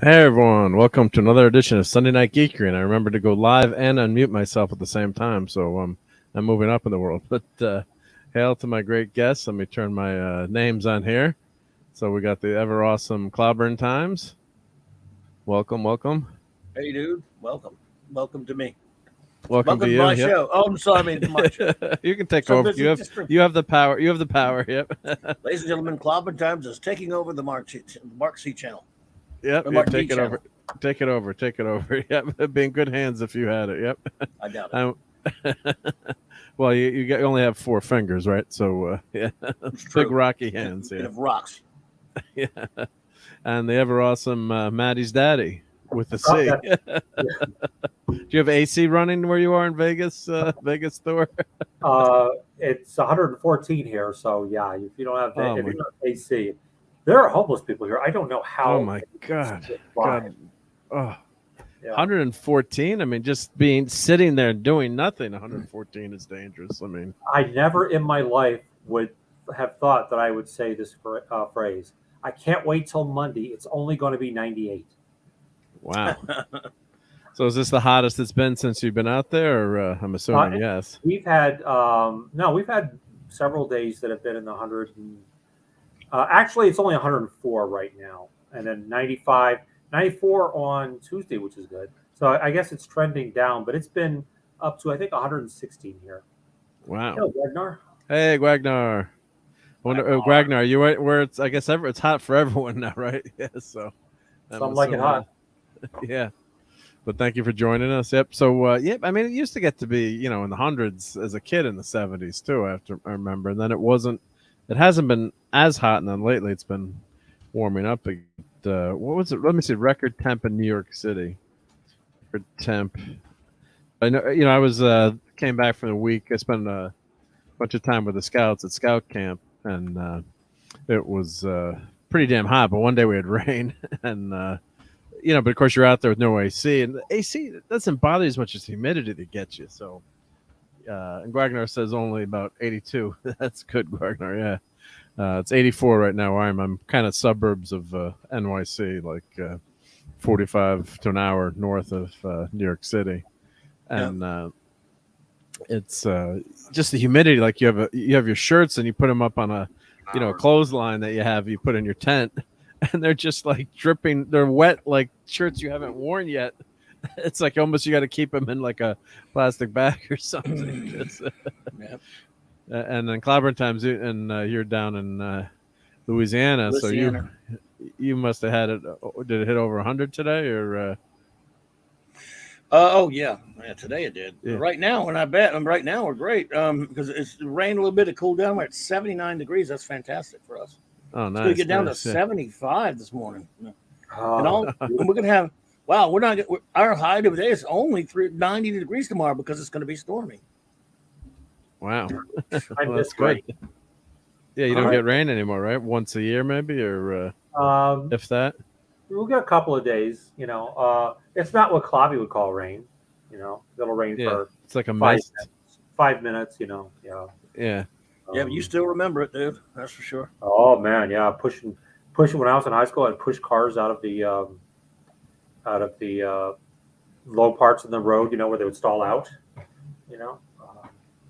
Hey everyone, welcome to another edition of Sunday Night Geekery, and I remember to go live and unmute myself at the same time, so I'm moving up in the world. But hail to my great guests. Let me turn my names on here. So we got the ever awesome Clobburn Times. Welcome. Hey, dude. Welcome to me. Welcome to To you. my Yep. show. Oh, I'm sorry, I mean my show. You can take So over. busy just for, You have the power. You have the power. Yep. ladies and gentlemen, Clobber Times is taking over the Mark C channel. Yep. The Mark D Take it channel. over. Take it over. Take it over. Yep. It'd be in good hands if you had it. Yep. I doubt it. Well, you only have 4 fingers, right? So yeah, It's big true. rocky hands. Made Yeah, of rocks. yeah. And the ever awesome Maddie's daddy with the Oh, C. Do you have AC running where you are in Vegas? Vegas store? it's 114 here, so yeah. If you don't have Oh if my! you don't have AC, there are homeless people here. I don't know Oh how. my God! Why? Oh, Yeah. 114. I mean, just sitting there doing nothing. 114 is dangerous. I mean, I never in my life would have thought that I would say this phrase. I can't wait till Monday. It's only going to be 98. wow. So is this the hottest it's been since you've been out there? Or I'm assuming yes. We've had we've had several days that have been in the 100. Actually, it's only 104 right now, and then 95, 94 on Tuesday, which is good. So I guess it's trending down, but it's been up to I think 116 here. Wow. Oh, Ragnar. Hey, Gwagnar. Gwagnar, you right where it's? I guess it's hot for everyone now, right? Yeah. So Some like it hot. Yeah. But thank you for joining us. Yep. So yeah, I mean, it used to get to be in the hundreds as a kid in the 70s too. I remember, and then it wasn't. It hasn't been as hot, and then lately it's been warming up. What was it? Let me see. Record temp in New York City. Record temp. I know. I was came back from the week. I spent a bunch of time with the scouts at scout camp, and it was pretty damn hot. But one day we had rain, and but of course you're out there with no AC, and the AC doesn't bother you as much as humidity that gets you. So, and Gwagnar says only about 82. That's good, Gwagnar. Yeah, it's 84 right now. Where I'm kind of suburbs of NYC, like 45 to an hour north of New York City, and it's just the humidity. Like you have your shirts and you put them up on a clothesline that you put in your tent. And they're just like dripping. They're wet like shirts you haven't worn yet. It's like almost you got to keep them in like a plastic bag or something. Yep. And then Clobburn Times, and you're down in Louisiana, so you must have had it. Did it hit over 100 today, or? Oh yeah, today it did. Yeah. Right now, right now we're great because it's rained a little bit. It cooled down. We're at 79 degrees. That's fantastic for us. Oh, nice. It's going to get down to 75 this morning. And we're going to have, our high today is only 90 degrees tomorrow because it's going to be stormy. Wow. Well, that's good. Yeah, you don't get rain anymore, right? Once a year maybe, or if that? We'll get a couple of days, It's not what Clobby would call rain, It'll rain for it's like a mist. 5 minutes, Yeah. Yeah. Yeah, but you still remember it, dude. That's for sure. Oh man, yeah, pushing. When I was in high school, I'd push cars out of the low parts of the road, where they would stall out.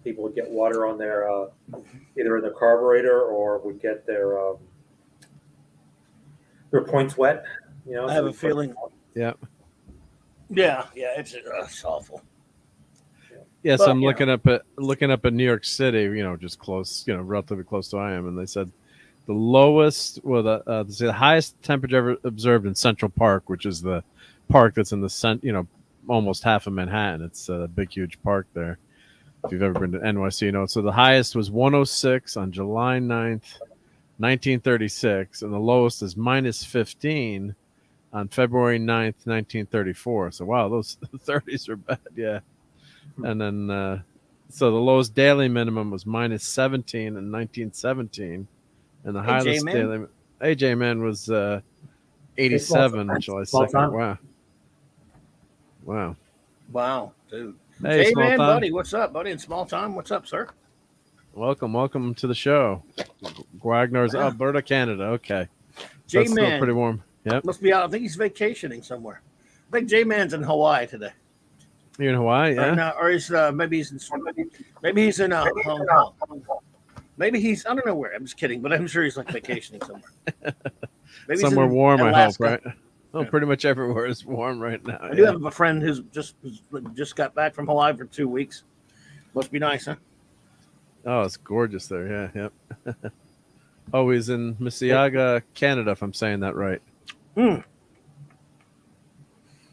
People would get water on their either in their carburetor or would get their points wet. I have a feeling. Yeah. Yeah, it's awful. Yes, yeah, so I'm looking up at New York City, just close, relatively close to I am, and they said the lowest, the highest temperature ever observed in Central Park, which is the park that's in the almost half of Manhattan. It's a big, huge park there. If you've ever been to NYC, So the highest was 106 on July 9th, 1936, and the lowest is minus 15 on February 9th, 1934. So wow, those 30s are bad, yeah. And then, so the lowest daily minimum was minus 17 in 1917, and the highest daily AJ Man was 87 on July 2nd. Wow, dude. Hey, man, buddy, what's up, buddy? In small time, what's up, sir? Welcome to the show. Gwagnar's Alberta, Canada. Okay, J-Man, still pretty warm. Yep. Must be out. I think he's vacationing somewhere. I think J-Man's in Hawaii today. You're in Hawaii, yeah? Or, no, or he's maybe he's in Hong Kong. Maybe he's, I don't know where. I'm just kidding, but I'm sure he's like vacationing somewhere. Maybe Somewhere warm, Alaska. I hope, right? Oh, pretty much everywhere is warm right now. I do have a friend who's just got back from Hawaii for 2 weeks. Must be nice, huh? Oh, it's gorgeous there. Yeah, yep. Oh, he's in Mississauga, Canada, if I'm saying that right.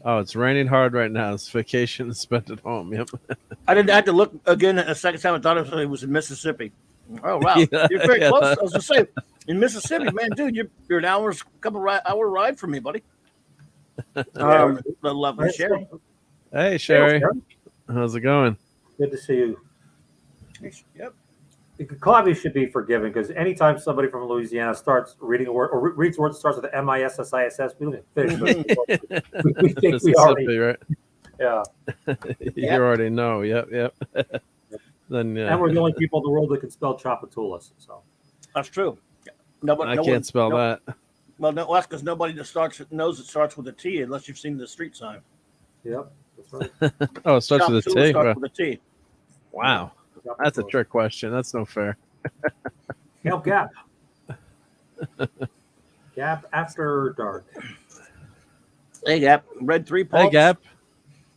Oh, it's raining hard right now. It's vacation spent at home. Yep. I had to look again a second time. I thought it was in Mississippi. Oh wow, Yeah, you're very yeah. close. I was gonna say in Mississippi, man, dude, you're an hour ride from me, buddy. The lovely Sherry. Hey, Sherry. How's it going? Good to see you. Yep. Columbia should be forgiven because anytime somebody from Louisiana starts reading a word or reads a word that starts with MISSISS, we look at fish. We think we already, right? yeah. You already know. Yep. Then And we're the only people in the world that can spell Chapatulas. So That's true. I can't spell that. Well, no, that's because nobody knows it starts with a T unless you've seen the street sign. yep, that's right. Oh, it starts with a Chapatula T. starts with a T. Wow, that's a trick question. That's no fair. Hail Gap. Gap after dark. Hey, Gap. Read 3 pulps. Hey, Gap.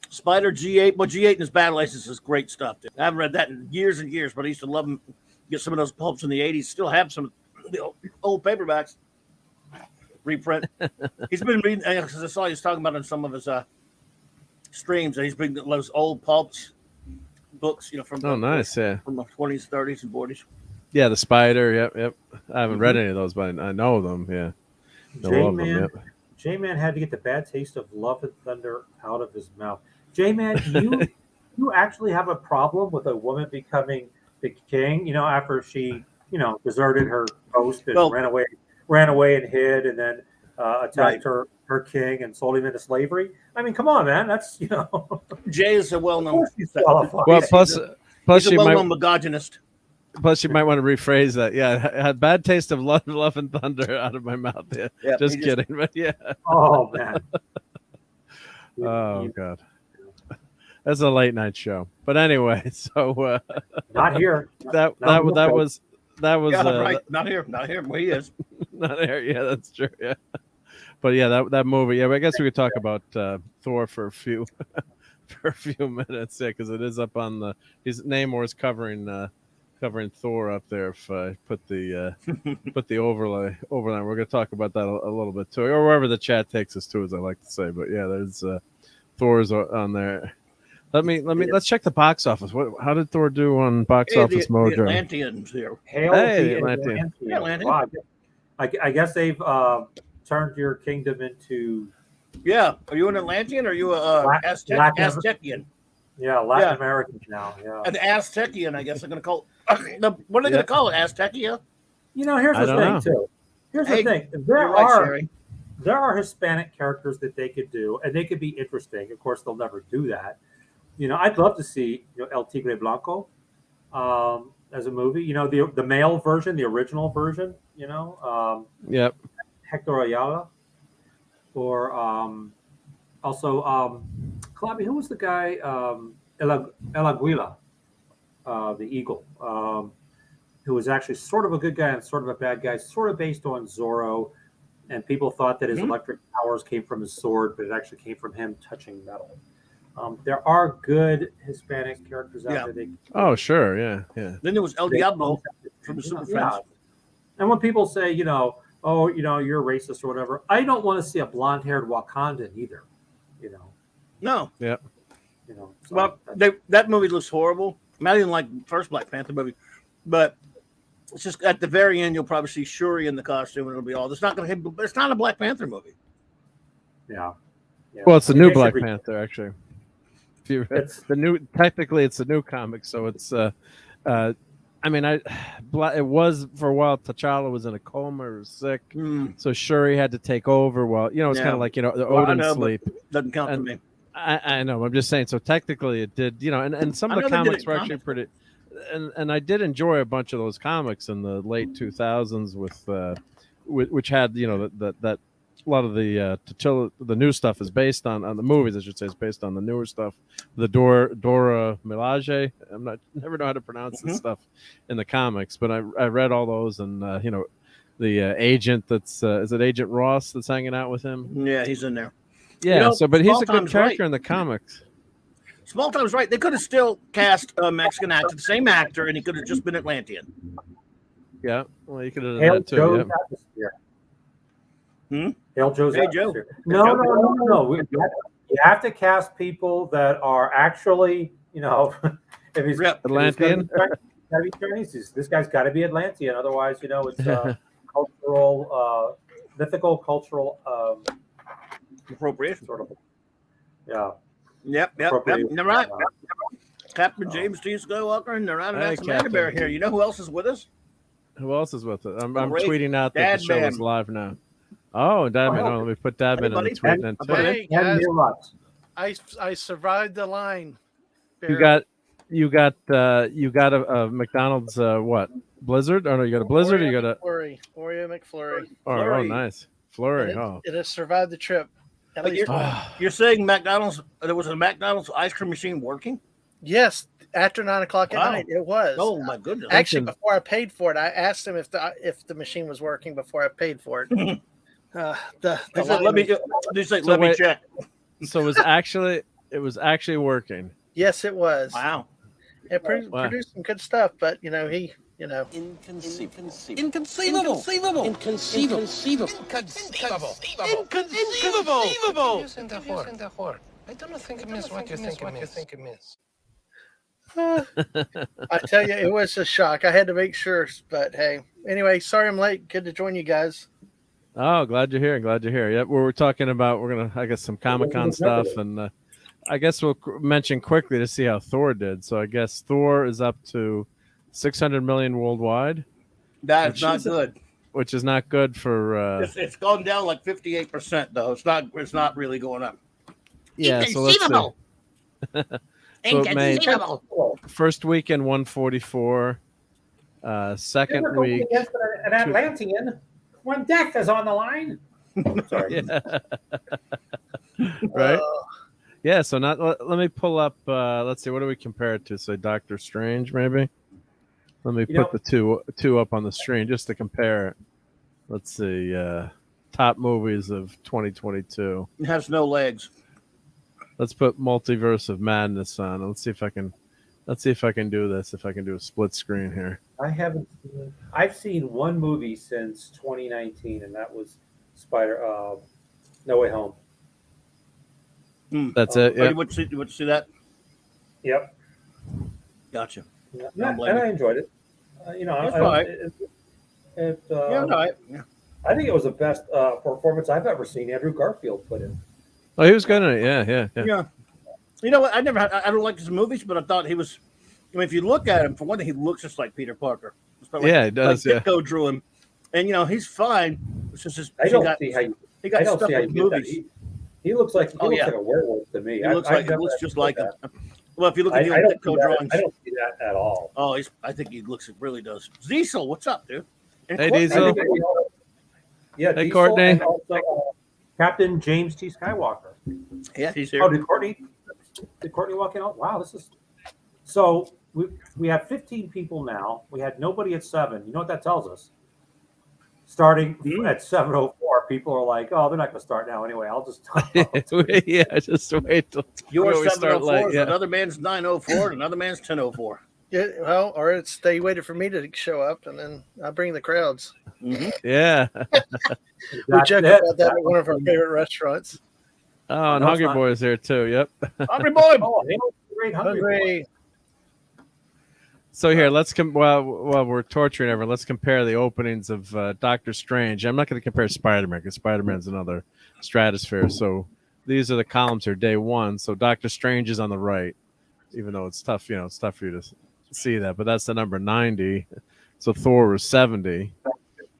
Spider G8. Well, G8 and his battle license is great stuff, dude. I haven't read that in years and years, but I used to love them. Get some of those pulps in the 80s. Still have some of the old paperbacks. Reprint. He's been reading, because I saw he was talking about in some of his streams, and he's been those old pulps books, from Nice, yeah. From the 20s, 30s, and 40s. Yeah, the Spider. Yep. I haven't read any of those, but I know them. Yeah. J-Man had to get the bad taste of Love and Thunder out of his mouth. J-Man, you actually have a problem with a woman becoming the king, after she, deserted her post and ran away and hid and then attacked her king and sold him into slavery. I mean, come on, man. That's, Jay is a well-known. Well, plus he's a you well-known misogynist. Plus, you might want to rephrase that. Yeah, I had bad taste of love and thunder out of my mouth. Yeah, just kidding. But yeah. Oh man. Oh god. That's a late night show. But anyway, so not here. That was right. Not here. Where he is. Not here. Yeah, that's true. Yeah. But yeah, that movie. Yeah, but I guess we could talk about Thor for a few minutes. Yeah, because it is up on his Namor's covering Thor up there. If I put the overlay, we're going to talk about that a little bit too, or wherever the chat takes us to, as I like to say. But yeah, there's Thor's on there. Let's check the box office. How did Thor do on box office mojo? The Atlanteans here. Hey, Atlantean. Wow. I guess they've turned your kingdom into. Yeah, are you an Atlantean or are you a Aztecian? Yeah, Latin American now. Yeah, an Aztecian. I guess they're going to call. What are they going to call it? Aztecia? Here's the thing too. Here's the thing. There are Hispanic characters that they could do, and they could be interesting. Of course, they'll never do that. I'd love to see El Tigre Blanco as a movie. The male version, the original version. Yep. Hector Ayala, or also Claudia. Who was the guy? El Aguila, the eagle, who was actually sort of a good guy and sort of a bad guy, sort of based on Zorro. And people thought that his electric powers came from his sword, but it actually came from him touching metal. There are good Hispanic characters out there. Oh, sure, yeah. Then there was El Diablo from the Super Friends. And when people say, you're racist or whatever, I don't want to see a blonde-haired Wakandan either. No. Yeah. Well, that movie looks horrible. I didn't like the first Black Panther movie, but it's just at the very end you'll probably see Shuri in the costume, and it'll be all. It's not a Black Panther movie. Yeah. Well, it's the new Black Panther, actually. It's the new. Technically, it's a new comic, so it's. It was for a while. T'Challa was in a coma or sick, so Shuri had to take over. Well, it's kind of like the Odin sleep. Doesn't count for me. I know. I'm just saying. So technically, it did. And some of the comics were actually pretty. And I did enjoy a bunch of those comics in the late 2000s with which had that the new stuff is based on the movies. I should say is based on the newer stuff. The Dora Milaje. Never know how to pronounce this stuff in the comics, but I read all those, and the agent that's is it Agent Ross that's hanging out with him? Yeah, he's in there. Yeah. But he's a good Small-Time's character right. in the comics. Small Time's right. They could have still cast a Mexican actor, the same actor, and he could have just been Atlantean. Yeah. Well, you could have done Hail that too. Joe's Yeah. atmosphere. Hmm? Hail Joe's Hey, Joe. atmosphere. No. You have to cast people that are actually, if he's Yep. Atlantean. gotta be Chinese. This guy's got to be Atlantean. Otherwise, it's cultural, mythical, cultural, Appropriation. sort of. Yeah. Yep. Appropriation. They're right. Captain James T. Skywalker and they're out of Hey, Max Bear Captain. here. You know who else is with us? Who else is with it? I'm Great tweeting out that the show is Dadman. live now. Oh, Dadman. Oh, let me put Dadman in the Buddy. tweet then too. Hey, And guys. Neil Lutz. I survived the line. You Bear. got a McDonald's what? Blizzard? Oh no, you got a Blizzard or you got a Oreo McFlurry. oh nice. Flurry. And Oh. it has survived the trip. At But least you're- once. You're saying McDonald's? There was a McDonald's ice cream machine working? Yes, after 9:00 at Wow. night, it was. Oh my goodness! Actually, Thinking- before I paid for it, I asked him if the machine was working before I paid for it. The They said, line let me. was- They said, So let me wait. check. So it was actually working. yes, it was. Wow. It Wow. produced some good stuff, but he Inconceivable. Inconceivable. Isn't a whore. I don't think it means what you think it means. I tell you, it was a shock. I had to make sure, but hey, anyway, sorry I'm late. Good to join you guys. Oh, glad you're here. Glad you're here. Yep, we're talking about I guess some Comic-Con stuff, and I guess we'll mention quickly to see how Thor did. So I guess Thor is up to 600 million worldwide, That's not good. which is not good for It's gone down like 58% though. It's not really going up. yeah. So let's see. So it made Inconceivable. first weekend 144, second week. Against an Atlantean when death is on the line. Sorry. Yeah. Right. Yeah. So let me pull up. Let's see. What do we compare it to? Say Doctor Strange, maybe. Let me put the two up on the screen just to compare it. Let's see. Top movies of 2022. It has no legs. Let's put Multiverse of Madness on. Let's see if I can do this. If I can do a split screen here. I've seen one movie since 2019, and that was No Way Home. That's it. Oh, Yeah. you would see that? Yep. Gotcha. Yeah, Don't blame and me. I enjoyed it. That's right. Yeah. I think it was the best performance I've ever seen Andrew Garfield put in. Oh, he was good in it. Yeah. Yeah. You know what? I don't like his movies, but I thought he was. I mean, if you look at him, for one thing, he looks just like Peter Parker. Yeah, he does, Like Ditko drew him, and he's fine. It's just I don't see how you. he I got don't stuff see how you with get that. movies. He looks like Oh, yeah. like a werewolf to me. He looks just like him. Well, if you look I at the don't see Ditko that. drawings, I don't see that at all. oh, I think he looks. It really does. Diesel, what's up, dude? And Hey, Courtney- Diesel. Yeah, Hey, Diesel Courtney. and also, Captain James T. Skywalker. Yeah, he's here. Oh, did Courtney walk in? Oh, wow, this is so. We have 15 people now. We had nobody at 7. You know what that tells us? Starting at 7:04, people are like, "Oh, they're not going to start now anyway. I'll just." Yeah, just wait till Your we start 704, late, yeah. another man's 904, and another man's 1004. Yeah, well, or they waited for me to show up, and then I bring the crowds. Yeah. We joke about that at one of our favorite restaurants. Oh, and No, it's Hungry not. Boy's here too. Yep. Hungry boy. Oh, great hungry. Hungry. So here, let's while we're torturing everyone, let's compare the openings of Doctor Strange. I'm not going to compare Spider-Man because Spider-Man's another stratosphere. So these are the columns here, day one. So Doctor Strange is on the right, even though it's tough. It's tough for you to see that, but that's the number 90. So Thor was 70.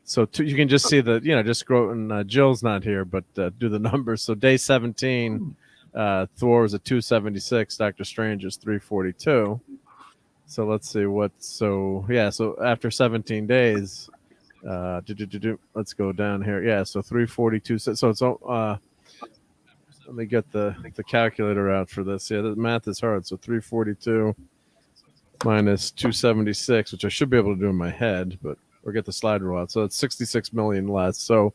So you can just see just scroll. And Jill's not here, but do the numbers. So day 17, Thor was at 276. Doctor Strange is 342. So let's see so after 17 days, Let's go down here. Yeah, so 342. So it's let me get the calculator out for this. Yeah, the math is hard. So 342 minus 276, which I should be able to do in my head, but or get the slide rule out. So it's 66 million less. So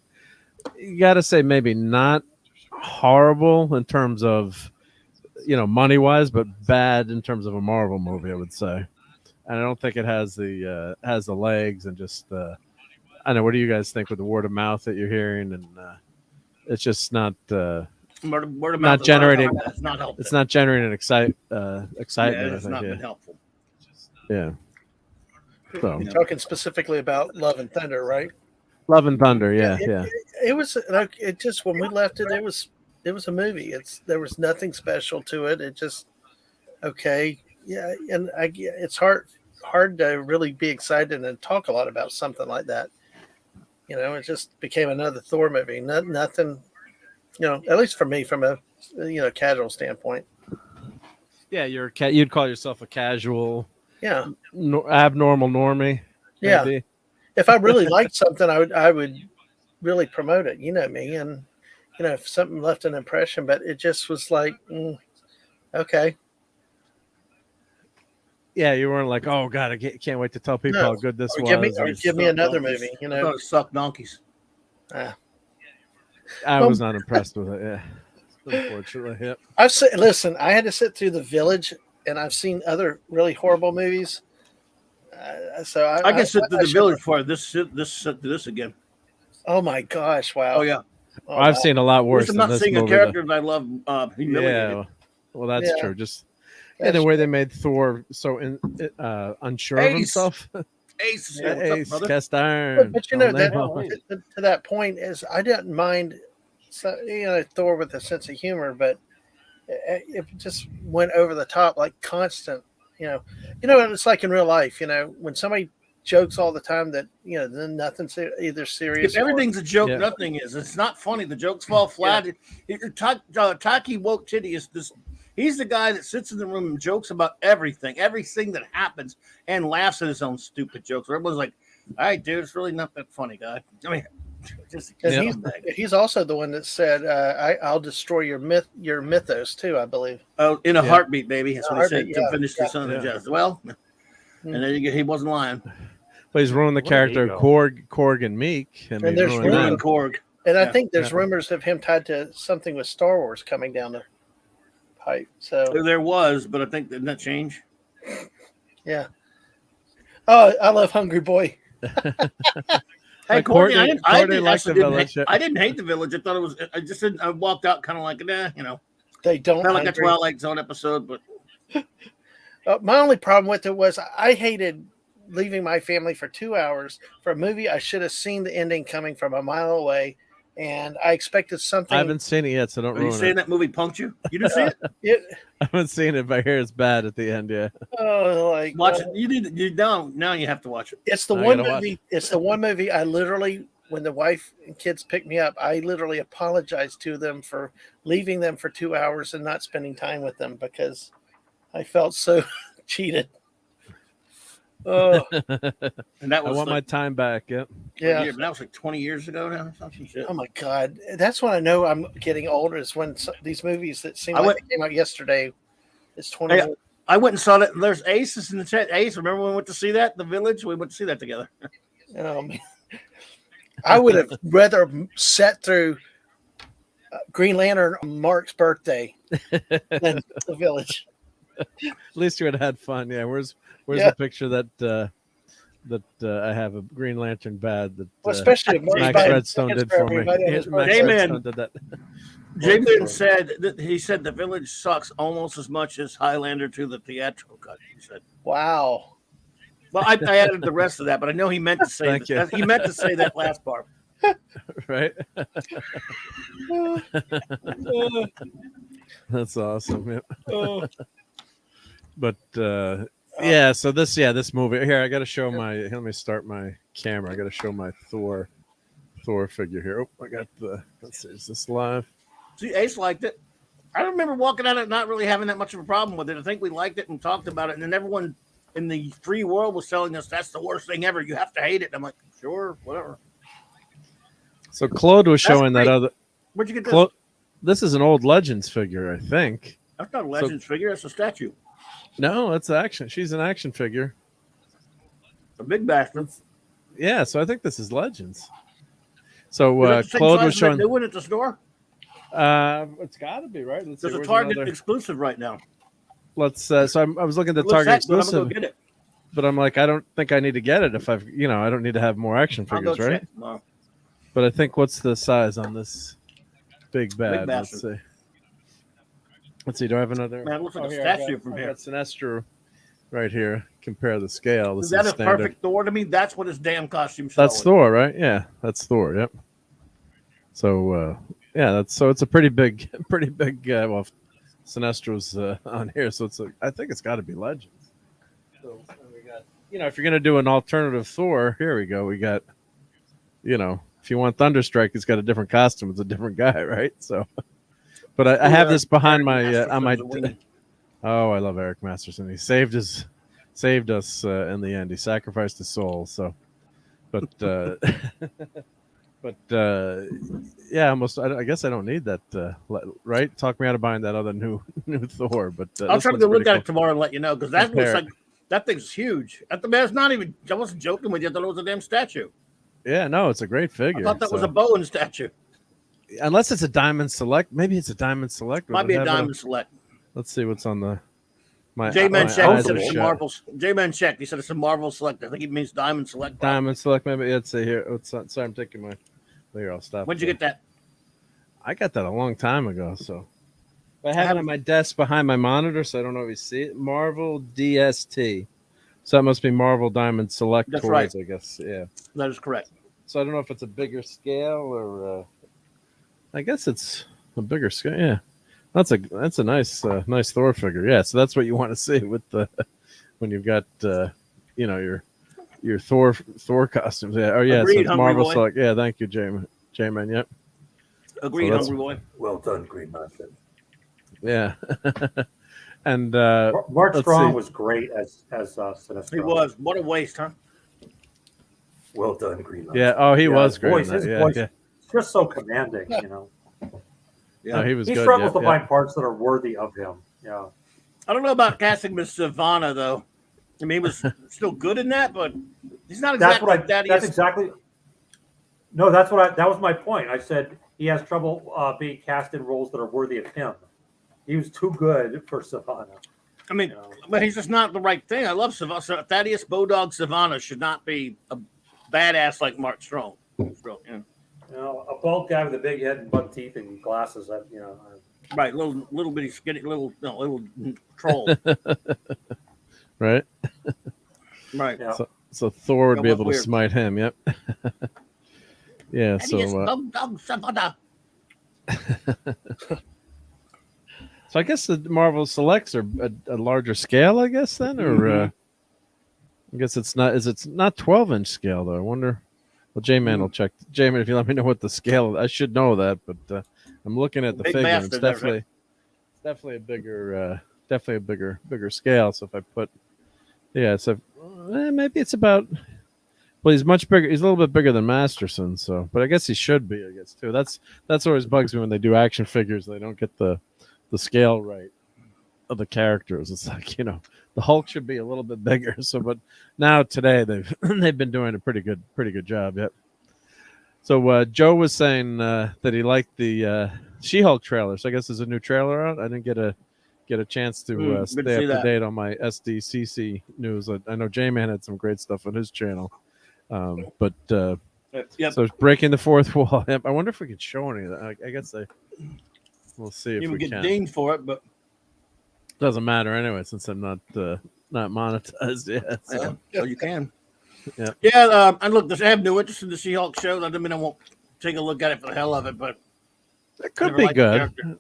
you got to say maybe not horrible in terms of money wise, but bad in terms of a Marvel movie, I would say. And I don't think it has the legs and just I don't know. What do you guys think with the word of mouth that you're hearing? And it's just not Word of not mouth generating. It's not helpful. It's not generating excitement. Yeah, it's not been helpful. Yeah. So You're talking specifically about Love and Thunder, right? Love and Thunder. Yeah, yeah. It was like it just when we left it, it was a movie. There was nothing special to it. It just okay, yeah, and it's hard to really be excited and talk a lot about something like that. It just became another Thor movie. Nothing, at least for me, from a casual standpoint. Yeah, you'd call yourself a casual, Yeah, abnormal normie. yeah. Maybe. If I really liked something, I would really promote it. You know me, and if something left an impression, but it just was like, okay. Yeah, you weren't like, oh god, I can't wait to tell people how good this was. Give me another movie. I thought it sucked donkeys. I was not impressed with it. Yeah, unfortunately. Yep. Listen, I had to sit through The Village, and I've seen other really horrible movies. So I can sit through The Village for this again. Oh my gosh! Wow. Oh yeah. I've seen a lot worse. I'm not than this seeing a movie, character that I love. Yeah. Well, that's true. Just the way they made Thor so unsure of himself. Ace, cast iron. But to that point is I didn't mind, Thor with a sense of humor, but it just went over the top, like constant. It's like in real life. When somebody jokes all the time that then nothing's either serious. If everything's a joke, nothing is. It's not funny. The jokes fall flat. Taki Woke Titty is this. He's the guy that sits in the room and jokes about everything that happens, and laughs at his own stupid jokes. Where everyone's like, "All right, dude, it's really not that funny, guy." I mean, he's also the one that said, "I'll destroy your mythos too." I believe. Oh, in a heartbeat, baby. That's what he said to finish the Son of Justice. Well, and then he wasn't lying. But he's ruined the character Korg and Meek. And there's Korg. And I think there's rumors of him tied to something with Star Wars coming down the pipe. So there was, but I think didn't that change? Yeah. Oh, I love Hungry Boy. Hey, Courtney, I didn't hate The Village. I thought it was. I just didn't. I walked out kind of like, They don't kind of like a Twilight Zone episode, but. My only problem with it was I hated leaving my family for 2 hours for a movie I should have seen the ending coming from a mile away, and I expected something. I haven't seen it yet, so don't ruin it. Are you saying that movie punked you? You didn't see it? I haven't seen it, but I hear it's bad at the end. Yeah. Oh, watch it. You need. You don't. Now you have to watch it. It's the one movie. It's the one movie I literally, when the wife and kids picked me up, I literally apologized to them for leaving them for 2 hours and not spending time with them because I felt so cheated. Oh, and that was I want my time back. Yep. Yeah. But that was like 20 years ago now. Something shit. Oh my God. That's when I know I'm getting older, is when these movies that seem like they came out yesterday, it's 20 years. I went and saw that. There's Aces in the chat. Ace, remember when we went to see that? The Village? We went to see that together. I would have rather sat through Green Lantern on Mark's birthday than The Village. At least you would have had fun. Yeah. Where's the picture that I have a Green Lantern bad that especially Max Redstone did for me. J-Man did that. J-Man said that he said The Village sucks almost as much as Highlander to the theatrical cut. He said, "Wow." Well, I added the rest of that, but I know he meant to say that. He meant to say that last part. Right. That's awesome. Yep. But yeah, so this movie here, I got to show let me start my camera. I got to show my Thor figure here. Oh, I got let's see, is this live? See, Ace liked it. I remember walking out of it not really having that much of a problem with it. I think we liked it and talked about it, and then everyone in the free world was telling us that's the worst thing ever. You have to hate it. And I'm like, sure, whatever. So Claude was That's showing that great. other. Where'd you get this? Claude, this is an old Legends figure, I think. That's not a Legends figure. That's a statue. No, that's action. She's an action figure. A big bastard. Yeah, so I think this is Legends. So Is that the same Claude size was as that showing. new one at the store? It's got to be right. Let's There's see, a where's Target another- exclusive right now. Let's. So I was looking at the Looks Target heck good. I'm exclusive, gonna go get it. but I'm like, I don't think I need to get it if I've, I don't need to have more action I'll go figures, right? check tomorrow. But I think what's the size on this big bad? Let's bastard. see. Let's see. Do I have another? Man, it looks like a here, I statue got- from I here. got Sinestro right here. Compare the scale. This Is that a standard. perfect Thor to me? That's what his damn costume That's showing. Thor, right? Yeah, that's Thor. Yep. So yeah, it's a pretty big. Well, Sinestro's on here, so I think it's got to be Legends. So we got, if you're gonna do an alternative Thor, here we go. We got, if you want Thunderstrike, he's got a different costume. It's a different guy, right? So, but I have this behind my on my. Oh, I love Eric Masterson. He saved us in the end. He sacrificed his soul. So, but yeah, almost. I guess I don't need that. Right? Talk me out of buying that other new Thor. But I'll try to this go one's look at pretty it tomorrow and let you know because that looks Compare. like that thing's huge. At the man, it's not even. I wasn't joking with you. I thought it was a damn statue. cool. Yeah, no, it's a great figure. I thought that was so- a Bowen statue. Unless it's a Diamond Select. Maybe it's a Diamond Select. Might Would be it a have Diamond Select. Let's see what's on the. My J-Man my checked. eyes He said are it's a shut. Marvel. J-Man checked. He said it's a Marvel Select. I think he means Diamond Select. Diamond Select. Maybe let's see here. Sorry, I'm taking my. Here, I'll stop. When'd you there. get that? I got that a long time ago. So I have it on my desk behind my monitor, so I don't always see it. Marvel DST. So that must be Marvel Diamond Select That's toys, right. I guess. Yeah. That is correct. So I don't know if it's a bigger scale or. I guess it's a bigger scale. Yeah. That's a nice Thor figure. Yeah, so that's what you want to see with the when you've got your Thor costumes. Yeah. Oh yeah, Agreed, so it's Hungry Marvel Boy. Select. Yeah, thank you, J-Man. Yep. Agreed, So that's- Hungry Boy. Well done, Green Lantern. Yeah. And Mark let's Strong see. was great as Sinestro. He was. What a waste, huh? Well done, Green Lantern. Yeah. Oh, he was his great. voice, in that. his Yeah, voice yeah. is just so commanding, you know. No, he was He good. struggles yeah, to yeah. find parts that are worthy of him. Yeah. I don't know about casting Miss Savannah though. I mean, he was still good in that, but he's not That's exactly what I. like that. That's exactly. No, that's what I. That was my point. I said he has trouble being cast in roles that are worthy of him. He was too good for Savannah. I mean, but he's just not the right thing. I love Savannah. So Thaddeus Bodog Savannah should not be a badass like Mark Strong. Yeah. You know, a bald guy with a big head and buck teeth and glasses. Right, little bitty skinny little troll. Right. Right. Yeah. So Thor would Yeah, be what able to weird. smite him. Yep. Yeah. Thaddeus So. Bodog Savannah. So I guess the Marvel Selects are a larger scale, I guess then, or I guess it's not. Is it's not 12-inch scale though? I wonder. Well, J-Man will check. J-Man, if you let me know what the scale, I should know that, but I'm looking at the Big figure. And bastard, that's right. It's definitely a bigger scale. So if I put, yeah, so maybe it's about. Well, he's much bigger. He's a little bit bigger than Masterson, so. But I guess he should be. I guess too. That's always bugs me when they do action figures. They don't get the scale right of the characters. It's like, the Hulk should be a little bit bigger. So, but now today they've been doing a pretty good job. Yep. So Joe was saying that he liked the She-Hulk trailer. So I guess there's a new trailer out. I didn't get a chance to Good to stay see up to that. date on my SDCC news. I know J-Man had some great stuff on his channel. But Yep. so it's breaking the fourth wall. Yep. I wonder if we could show any of that. I guess we'll see if You we would get can. dinged for it, but Doesn't matter anyway, since I'm not monetized yet. So. so you can. Yeah. Yeah. And look, I have no interest in the She-Hulk show. That doesn't mean I won't take a look at it for the hell of it, but It could never be liked the good. character.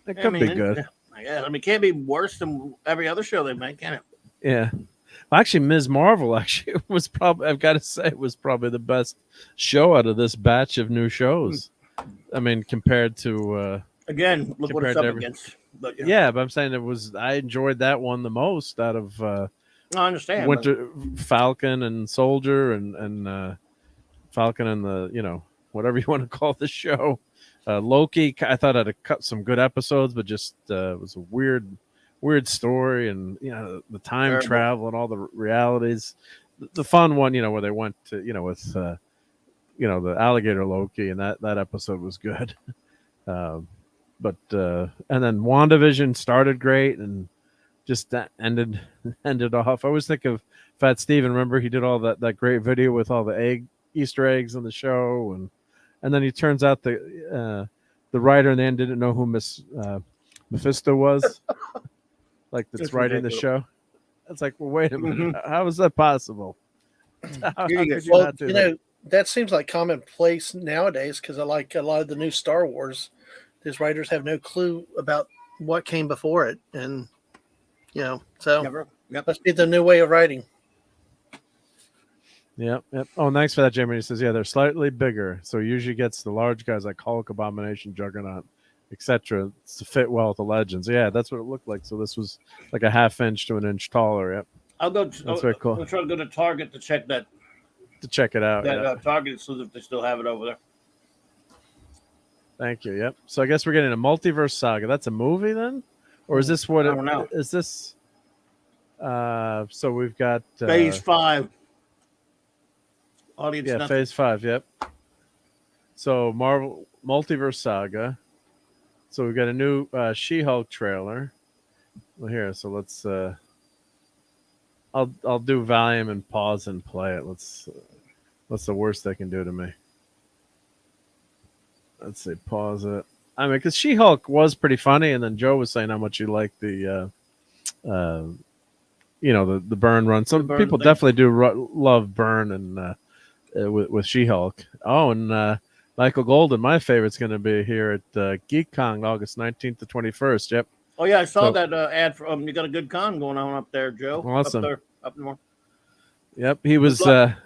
It I could mean, be good. Yeah, I mean, it can't be worse than every other show they make, can it? Yeah. Well, actually, Ms. Marvel was probably, I've got to say, was probably the best show out of this batch of new shows. I mean, compared to Again, look what it's Compared up to every- against. But yeah, but I'm saying I enjoyed that one the most out of I understand. Winter Falcon and Soldier and Falcon and the whatever you want to call the show. Loki, I thought I'd cut some good episodes, but just was a weird story, and the time Terrible. travel and all the realities. The fun one, where they went to with the alligator Loki, and that episode was good. But and then WandaVision started great and just that ended off. I always think of Fat Steven. Remember, he did all that great video with all the Easter eggs on the show, and then he turns out the writer in the end didn't know who Mephisto was, like that's That's writing the ridiculous. show. It's like, well, wait a minute, how is that possible? How Here you could go. you not do that? That seems like commonplace nowadays because I like a lot of the new Star Wars. These writers have no clue about what came before it, and so Yep. must be the new way of writing. Yep. Oh, thanks for that, Jamie. He says, yeah, they're slightly bigger, so he usually gets the large guys like Hulk, Abomination, Juggernaut, etc. to fit well with the Legends. Yeah, that's what it looked like. So this was like a half inch to an inch taller. Yep. I'll go. That's very cool. I'll try to go to Target to check that It out. Yeah. Target so that they still have it over there. Thank you. Yep. So I guess we're getting a multiverse saga. That's a movie then, or is this what? I don't know. Is this? So we've got Phase 5. Audience. Yeah, nothing. Phase 5. Yep. So Marvel Multiverse Saga. So we've got a new She-Hulk trailer. Well, here. So let's. I'll do volume and pause and play it. What's the worst they can do to me? Let's see. Pause it. I mean, because She-Hulk was pretty funny, and then Joe was saying how much he liked the the Byrne run. Some Byrne people thing. definitely do love Byrne and with She-Hulk. Oh, and Michael Golden, my favorite's going to be here at GeekCon August 19th to 21st. Yep. Oh yeah, I saw So- that ad for. You got a good con going on up there, Joe. Awesome. Up there, up north. Yep. He was. Good luck.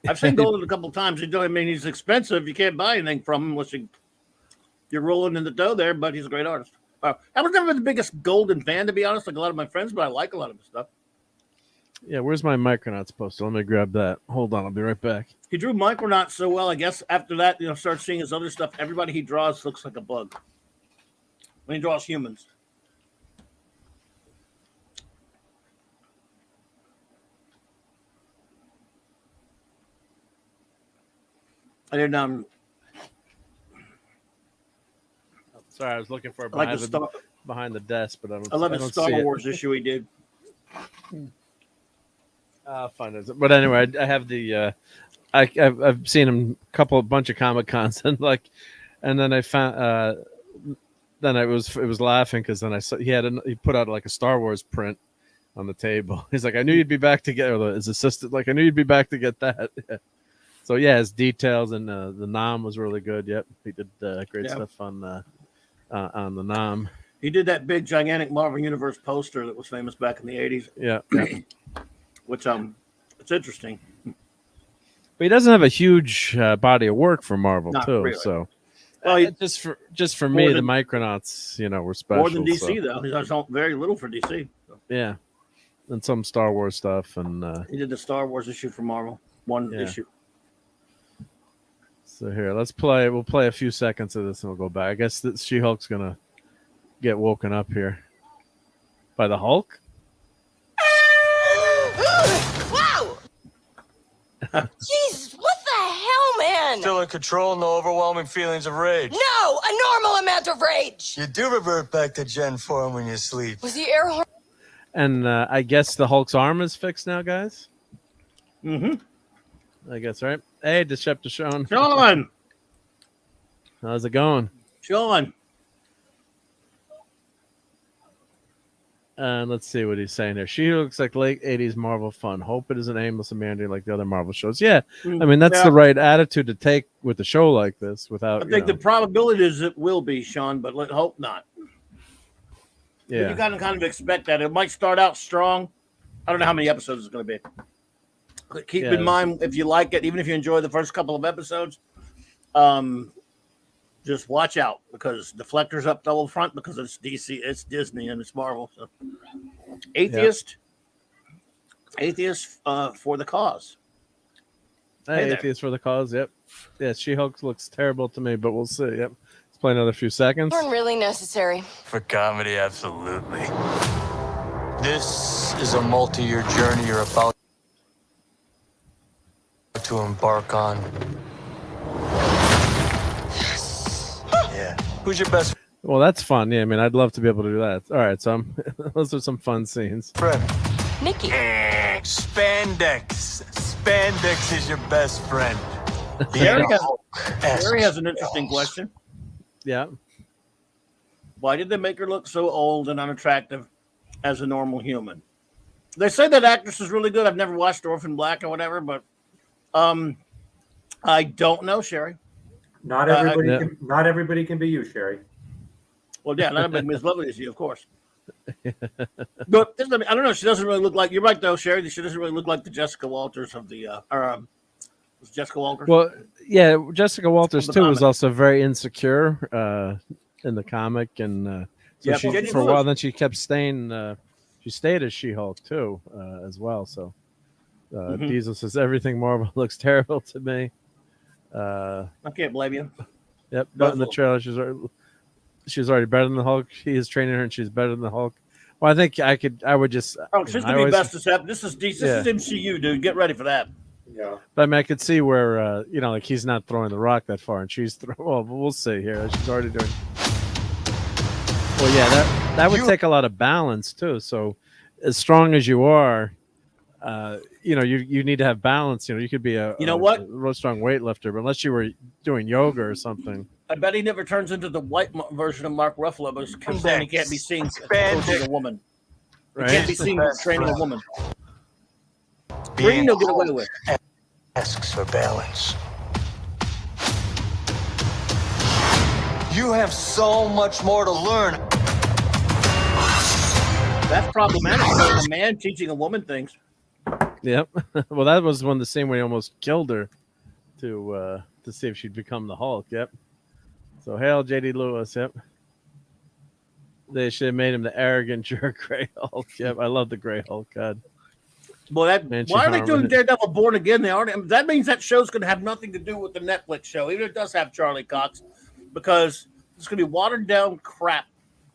I've seen Golden a couple of times. He's expensive. You can't buy anything from him unless you're rolling in the dough there. But he's a great artist. I was never the biggest Golden fan, to be honest, like a lot of my friends, but I like a lot of his stuff. Yeah. Where's my Micronauts poster? Let me grab that. Hold on. I'll be right back. He drew Micronauts so well. I guess after that, start seeing his other stuff. Everybody he draws looks like a bug when he draws humans. I did Sorry, I was looking for it I like behind the desk, but I love don't his Star see it. Wars issue he did. I'll find it. But anyway, I have the. I've seen him a bunch of Comic Cons and then I found. Then it was laughing because then I saw he put out like a Star Wars print on the table. He's like, I knew you'd be back to get his assistant. Like, I knew you'd be back to get that. So yeah, his details and the Nam was really good. Yep, he did great stuff on the Nam. He did that big, gigantic Marvel Universe poster that was famous back in the 80s. Yeah. Which it's interesting. But he doesn't have a huge body of work for Marvel Not too. really. So Well, just for me, More the than- Micronauts, were special. more than DC so, though. He does very little for DC. yeah, and some Star Wars stuff, and He did the Star Wars issue for Marvel, one Yeah. issue. so here, let's play. We'll play a few seconds of this, and we'll go back. I guess that She-Hulk's gonna get woken up here by the Hulk. Wow! Jesus, what the hell, man? Still in control, no overwhelming feelings of rage. No, a normal amount of rage. You do revert back to Gen form when you sleep. Was the air horn? And I guess the Hulk's arm is fixed now, guys. Mm-hmm. I guess, right? Hey, Decepticon. Sean, How's it going? And let's see what he's saying here. She looks like late 80s Marvel fun. Hope it isn't aimless and meandering like the other Marvel shows. Yeah, I mean, that's Yeah. the right attitude to take with a show like this without, I think the probability is it will be, Sean, but let's hope not. yeah. You gotta kind of expect that. It might start out strong. I don't know how many episodes it's going to be. But keep Yeah. in mind, if you like it, even if you enjoy the first couple of episodes, just watch out because Deflector's up double front because it's DC, it's Disney, and it's Marvel. So. Atheist, Atheist for the cause. Hey, there. Atheist for the cause. Yep. Yeah, She-Hulk looks terrible to me, but we'll see. Yep. Let's play another few seconds. Weren't really necessary. For comedy, absolutely. This is a multi-year journey you're about to embark on. Yeah. Who's your best Well, that's fun. Yeah, I mean, I'd love to be able to do that. All right, so those are some fun scenes. friend? Nikki. Spandex. Spandex is your best friend. Jerry has, Yes. Jerry has an interesting question. Yeah. Why did they make her look so old and unattractive as a normal human? They say that actress is really good. I've never watched Orphan Black or whatever, but I don't know, Sherry. Not everybody can be you, Sherry. Well, yeah, not make me as lovely as you, of course. But I don't know. She doesn't really look like. You're right, though, Sherry. She doesn't really look like the Jessica Walters of the. Was Jessica Walters? Well, yeah, Jessica Walters the too was comic. also very insecure in the comic, and so Yeah, she, Jenny for a while, Lewis. then she kept staying. She stayed as She-Hulk too, as well. So Diesel says everything Marvel looks terrible to me. I can't blame you. Yep, but in the trailer, she's already better than the Hulk. He is training her, and she's better than the Hulk. Well, I think I would just. Oh, she's gonna be best as happened. This is MCU, dude. Get ready for that. Yeah. But I mean, I could see where like he's not throwing the rock that far, and she's well, we'll see here. She's already doing. Well, yeah, that would take a lot of balance too. So, as strong as you are, you need to have balance. You could be a real strong weightlifter, but unless you were doing yoga or something. I bet he never turns into the white version of Mark Ruffalo, but because then he can't be seen coaching a woman. He can't be seen training a woman. Green, he'll get away with. Asks for balance. You have so much more to learn. That's problematic. A man teaching a woman things. Yep. Well, that was the scene where he almost killed her to see if she'd become the Hulk. Yep. So hail J.D. Lewis. Yep. They should have made him the arrogant jerk Gray Hulk. Yep. I love the Gray Hulk. God. Well, why are they doing Daredevil Born Again? That means that show's going to have nothing to do with the Netflix show, even if it does have Charlie Cox, because it's going to be watered down crap.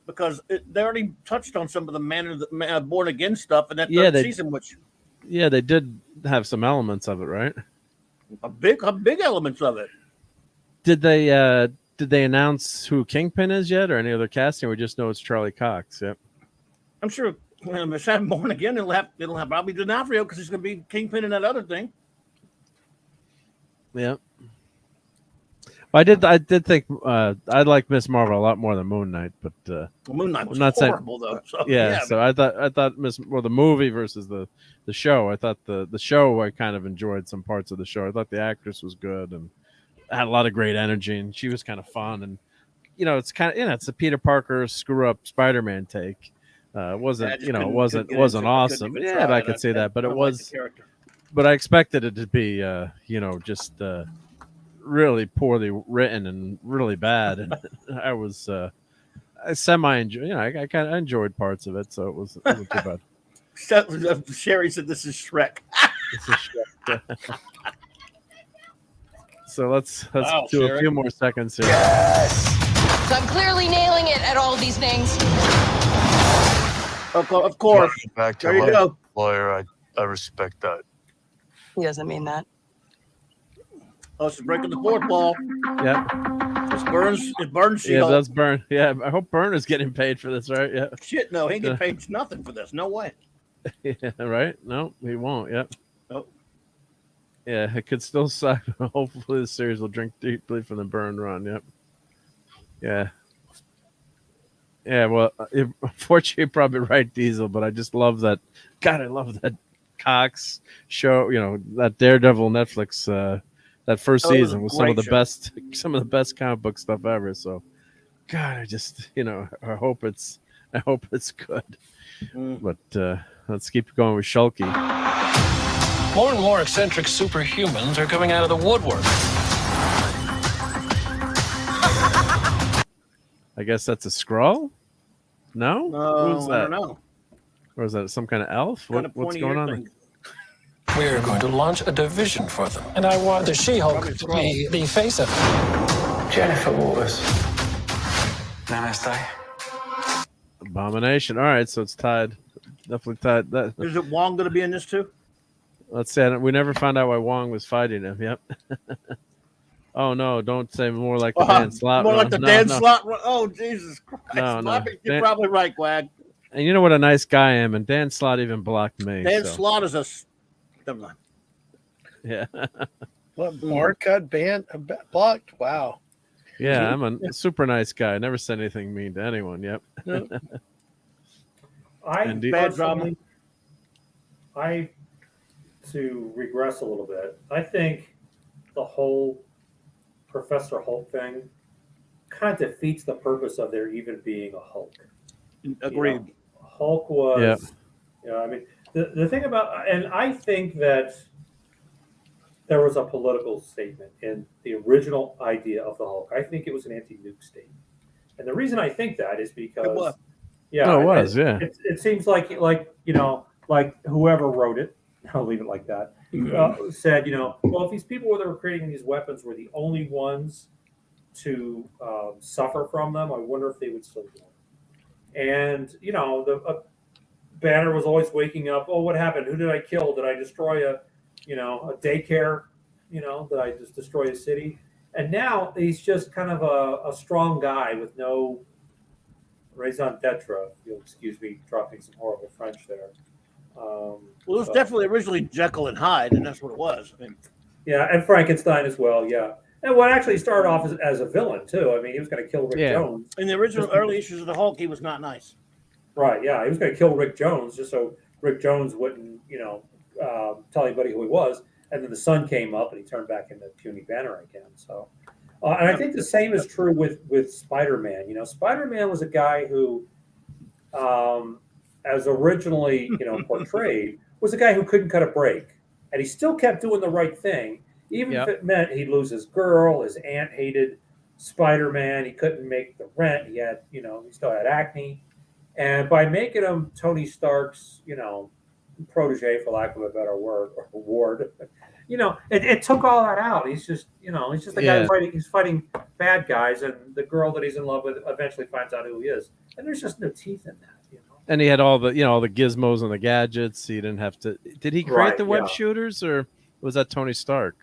Because they already touched on some of the Born Again stuff in that third season, which they did have some elements of it, right? A big elements of it. Did they announce who Kingpin is yet, or any other casting? We just know it's Charlie Cox. Yep. I'm sure. If it's having Born Again, it'll have Bobby D'Onofrio because he's going to be Kingpin in that other thing. Yeah. Well, I did think I like Miss Marvel a lot more than Moon Knight, but Moon Knight was not horrible though. So, so I thought the movie versus the show. I thought the show I kind of enjoyed some parts of the show. I thought the actress was good and had a lot of great energy, and she was kind of fun. And it's kind of it's a Peter Parker screw up Spider-Man take. It wasn't awesome. But yeah, I could say that, but it was. But I expected it to be just. Really poorly written and really bad, and I was I semi-enjoy. I kind of enjoyed parts of it, so it wasn't too bad. Sherry said, "This is Shrek." This is Shrek. So let's do Sherry. A few more seconds here. Yes. So I'm clearly nailing it at all these things. Of course. Back to There you go. lawyer. I respect that. He doesn't mean that. Oh, she's breaking the fourth wall. Yeah. It burns. Yeah, it does burn. Yeah, I hope Burn is getting paid for this, right? Yeah. Shit, no, he ain't getting paid nothing for this. No way. Yeah, right? No, he won't. Yep. Nope. Yeah, it could still suck. Hopefully, the series will drink deeply from the Burn run. Yep. Yeah. Yeah, well, unfortunately, you're probably right, Diesel, but I just love that. God, I love that Cox show. That Daredevil Netflix. That first season was some of the best comic book stuff ever. So, God, I just I hope it's good. But let's keep going with Shulky. More and more eccentric superhumans are coming out of the woodwork. I guess that's a Skrull? No? Who's that? I don't know. Or is that some kind of elf? What's going on? We're going to launch a division for them. And I want the She-Hulk to be the face of it. Jennifer Waters. Namaste. Abomination. All right, so it's tied. Definitely tied. That, Is it Wong going to be in this too? let's say we never found out why Wong was fighting him. Yep. Oh no! Don't say more like the Dan Slott. More run. like the No, Dan no. Slott. Oh, Jesus Christ. No. You're Dan, probably right, Quag. and you know what a nice guy I am, and Dan Slott even blocked me. Dan so. Slott is a. Never mind. Yeah. What, Mark got banned, blocked? Wow. Yeah, I'm a super nice guy. I never said anything mean to anyone. Yep. Bad drama. To regress a little bit, I think the whole Professor Hulk thing kind of defeats the purpose of there even being a Hulk. Agreed. You know, Hulk was, I mean, the thing about, and I think that there was a political statement in the original idea of the Hulk. I think it was an anti-nuke statement. And the reason I think that is because, It was. it seems like whoever wrote it, I'll leave it like that, said, well, if these people that were creating these weapons were the only ones to suffer from them, I wonder if they would still do it. And, the Banner was always waking up, oh, what happened? Who did I kill? Did I destroy a daycare? Did I just destroy a city? And now he's just kind of a strong guy with no raison d'etre. You'll excuse me dropping some horrible French there. Well, it was definitely originally Jekyll and Hyde, and that's what it was. I mean, yeah, and Frankenstein as well, yeah. And what actually started off as a villain, too. I mean, he was going to kill Rick Jones. In the original early issues of the Hulk, he was not nice. Right, yeah. He was going to kill Rick Jones just so Rick Jones wouldn't, tell anybody who he was. And then the sun came up and he turned back into puny Banner again. So, and I think the same is true with Spider-Man. Spider-Man was a guy who, as originally, portrayed, was a guy who couldn't cut a break. And he still kept doing the right thing, even if it meant he'd lose his girl, his aunt hated Spider-Man, he couldn't make the rent, he had, he still had acne. And by making him Tony Stark's, protege, for lack of a better word, or ward, it took all that out. He's just, he's just a guy fighting bad guys, and the girl that he's in love with eventually finds out who he is. And there's just no teeth in that. And he had all the gizmos and the gadgets. He didn't have to. Did he create the web shooters, or was that Tony Stark?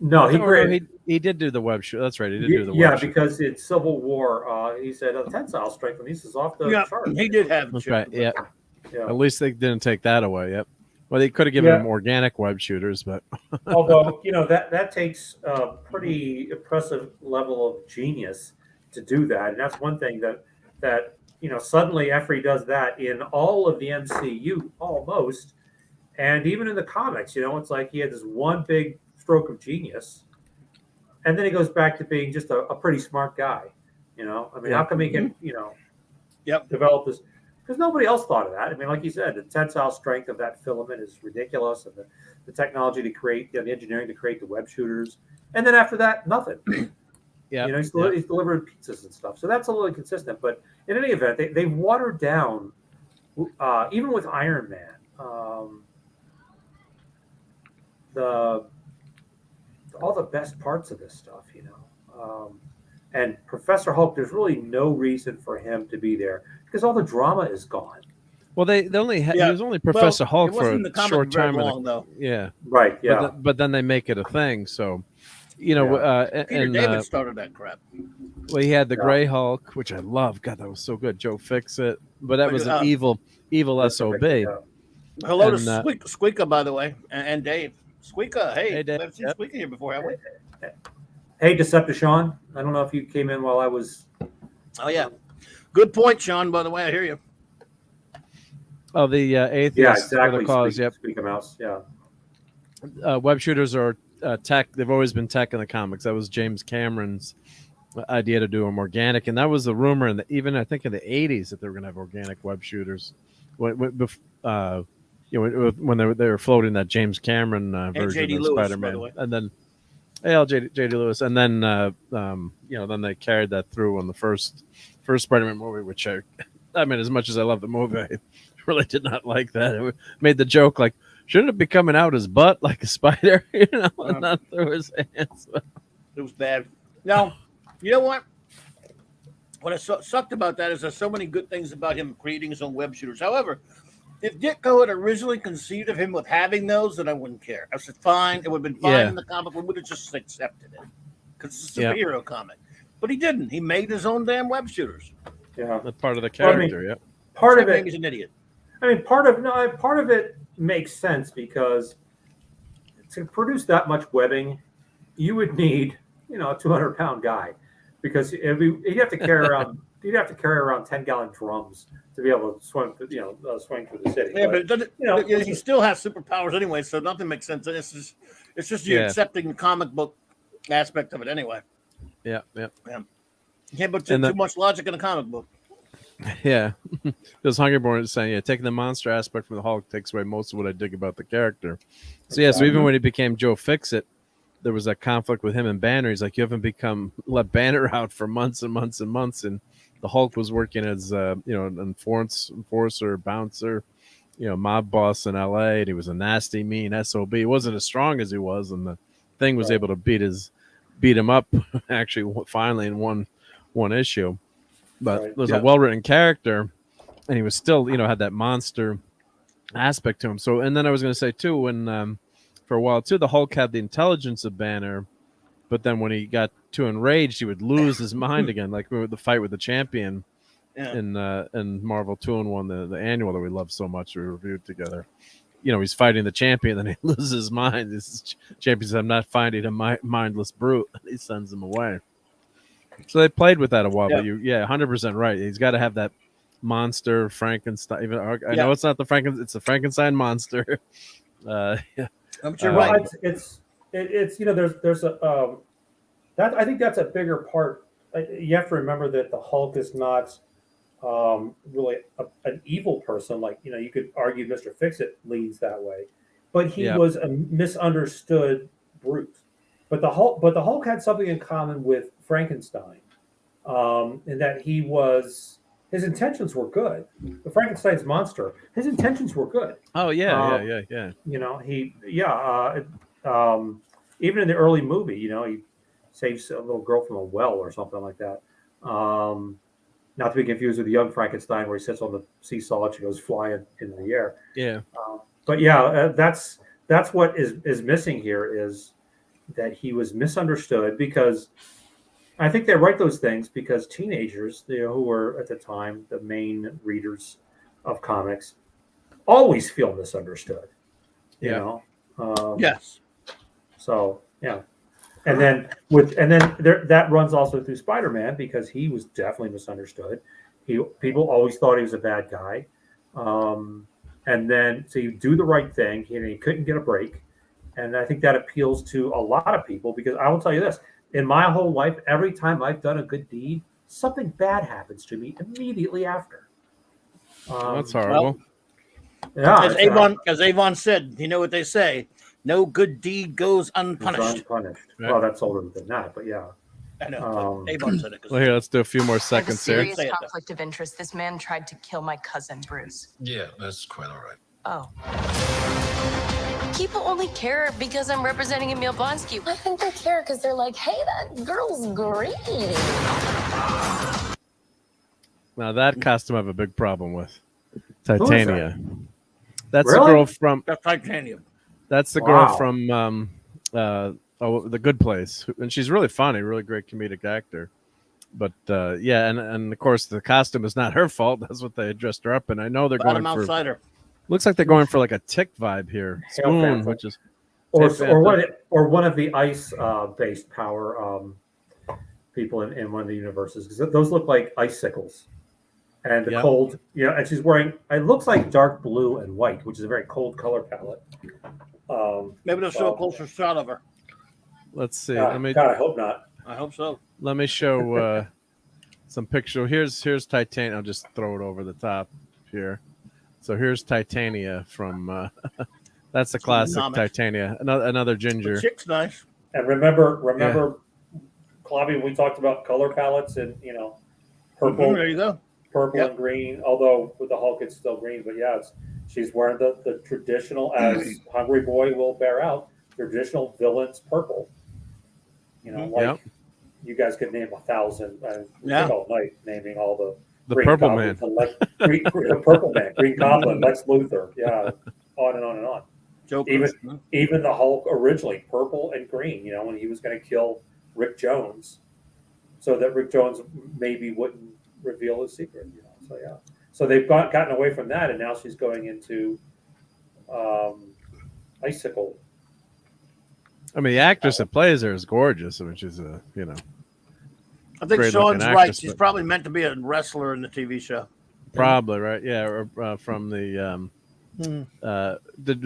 No, he did do the web shooter. That's right. He did do the web shooter. Because in Civil War, he said tensile strength and this is off the chart. He did have. That's right. Yeah. At least they didn't take that away. Yep. Well, they could have given him organic web shooters, but although that takes a pretty impressive level of genius to do that, and that's one thing that suddenly after he does that in all of the MCU almost, and even in the comics, it's like he had this one big stroke of genius, and then he goes back to being just a pretty smart guy. How come he can develop this? Because nobody else thought of that. I mean, like you said, the tensile strength of that filament is ridiculous, and the technology to create, the engineering to create the web shooters, and then after that, nothing. He's delivering pizzas and stuff, so that's a little inconsistent. But in any event, they watered down, even with Iron Man, all the best parts of this stuff, and Professor Hulk, there's really no reason for him to be there because all the drama is gone. Well, they only he was only Professor Hulk for a short time. Though. Yeah, right. Yeah, but then they make it a thing. So, Peter David started that crap. Well, he had the Gray Hulk, which I love. God, that was so good. Joe Fixit, but that was an evil SOB. Hello to Squeaka, by the way, and Dave. Squeaka, hey Dave. I've seen Squeaka here before, haven't we? Hey, Decepticon. I don't know if you came in while I was. Oh yeah, good point, Sean. By the way, I hear you. Oh, the atheist. Yeah, exactly. Cause, Speak mouse. Yeah. Web shooters are tech. They've always been tech in the comics. That was James Cameron's idea to do them organic, and that was the rumor. And even I think in the '80s that they were going to have organic web shooters. When they were floating that James Cameron version of Spider-Man, and then J.D. Lewis, and then then they carried that through on the first Spider-Man movie, which I mean, as much as I love the movie, I really did not like that. It made the joke like, Shouldn't it be coming out his butt like a spider? Not through his hands. It was bad. Now, you know what? What sucked about that is there's so many good things about him creating his own web shooters. However, if Ditko had originally conceived of him with having those, then I wouldn't care. I said, fine. It would have been fine in the comic. We would have just accepted it because it's a superhero comic. But he didn't. He made his own damn web shooters. Yeah, that's part of the character. Yeah, part of it. He's an idiot. I mean, part of it makes sense because to produce that much webbing, you would need a 200-pound guy because you'd have to carry around 10-gallon drums to be able to swing through the city. Yeah, but he still has superpowers anyway, so nothing makes sense. It's just you accepting the comic book aspect of it anyway. Yeah. You can't put too much logic in a comic book. Yeah, because Hungerborn is saying, taking the monster aspect from the Hulk takes away most of what I dig about the character. So so even when he became Joe Fixit, there was that conflict with him and Banner. He's like, you haven't let Banner out for months and months and months, and the Hulk was working as an enforcer, bouncer, mob boss in L.A. and he was a nasty, mean SOB. He wasn't as strong as he was, and the Thing was able to beat him up actually finally in one issue. But it was a well-written character, and he was still, had that monster aspect to him. So, and then I was going to say too, when for a while too, the Hulk had the intelligence of Banner, but then when he got too enraged, he would lose his mind again, like with the fight with the Champion in Marvel 2-in-1, the annual that we love so much, we reviewed together. He's fighting the Champion, then he loses his mind. This Champion says, "I'm not fighting a mindless brute." He sends him away. So they played with that a while, but 100% right. He's got to have that monster Frankenstein. Even I know it's not it's the Frankenstein monster. But you're right. It's there's a that I think that's a bigger part. You have to remember that the Hulk is not really an evil person. Like you could argue Mr. Fix-It leans that way, but he was a misunderstood brute. But the Hulk had something in common with Frankenstein, in that his intentions were good. The Frankenstein's monster, his intentions were good. Oh yeah. Even in the early movie, he saves a little girl from a well or something like that. Not to be confused with the young Frankenstein, where he sits on the seesaw and she goes flying into the air. Yeah. That's what is missing here is that he was misunderstood, because I think they write those things because teenagers, who were at the time the main readers of comics, always feel misunderstood. Yes. So and then that runs also through Spider-Man, because he was definitely misunderstood. People always thought he was a bad guy, and then so you do the right thing, he couldn't get a break. And I think that appeals to a lot of people, because I will tell you this: in my whole life, every time I've done a good deed, something bad happens to me immediately after. That's horrible. As Avon said, you know what they say: no good deed goes unpunished. Right. Well, that's older than that, but yeah. I know. Avon said it. Well, here, let's do a few more seconds here. Serious conflict of interest. This man tried to kill my cousin, Bruce. Yeah, that's quite all right. Oh. People only care because I'm representing Emil Blonsky. I think they care because they're like, hey, that girl's great. Now that costume I have a big problem with. Titania. That's really? the girl from. That's Titanium. That's the girl from The Good Place, and she's really funny, really great comedic actor. But and of course the costume is not her fault. That's what they dressed her up in. I know they're going for. Outsider. Looks like they're going for like a Tick vibe here. Spoon, which is or one of the ice based power people in one of the universes, because those look like icicles. And the cold, and she's wearing, it looks like dark blue and white, which is a very cold color palette. Maybe they'll show a closer shot of her. Let's see. God, I hope not. I hope so. Let me show some picture. Here's Titania. I'll just throw it over the top here. So here's Titania from. That's the classic Titania. Another ginger. The chick's nice. And remember, Claudia, we talked about color palettes and purple. There you go. Purple and green. Although with the Hulk it's still green, but She's wearing the traditional, as Hungry Boy will bear out, traditional villain's purple. You know, like you guys could name 1,000. All night naming all the Green Purple Man, the Purple Man, Green Goblin, Lex Luthor, on and on and on. Joker. Even the Hulk originally, purple and green. You know, when he was going to kill Rick Jones, so that Rick Jones maybe wouldn't reveal his secret. You know, so yeah. So they've gotten away from that, and now she's going into Icicle. I mean, the actress that plays her is gorgeous. I mean, she's I think Sean's right. She's probably meant to be a wrestler in the TV show. Probably right. Yeah, or from the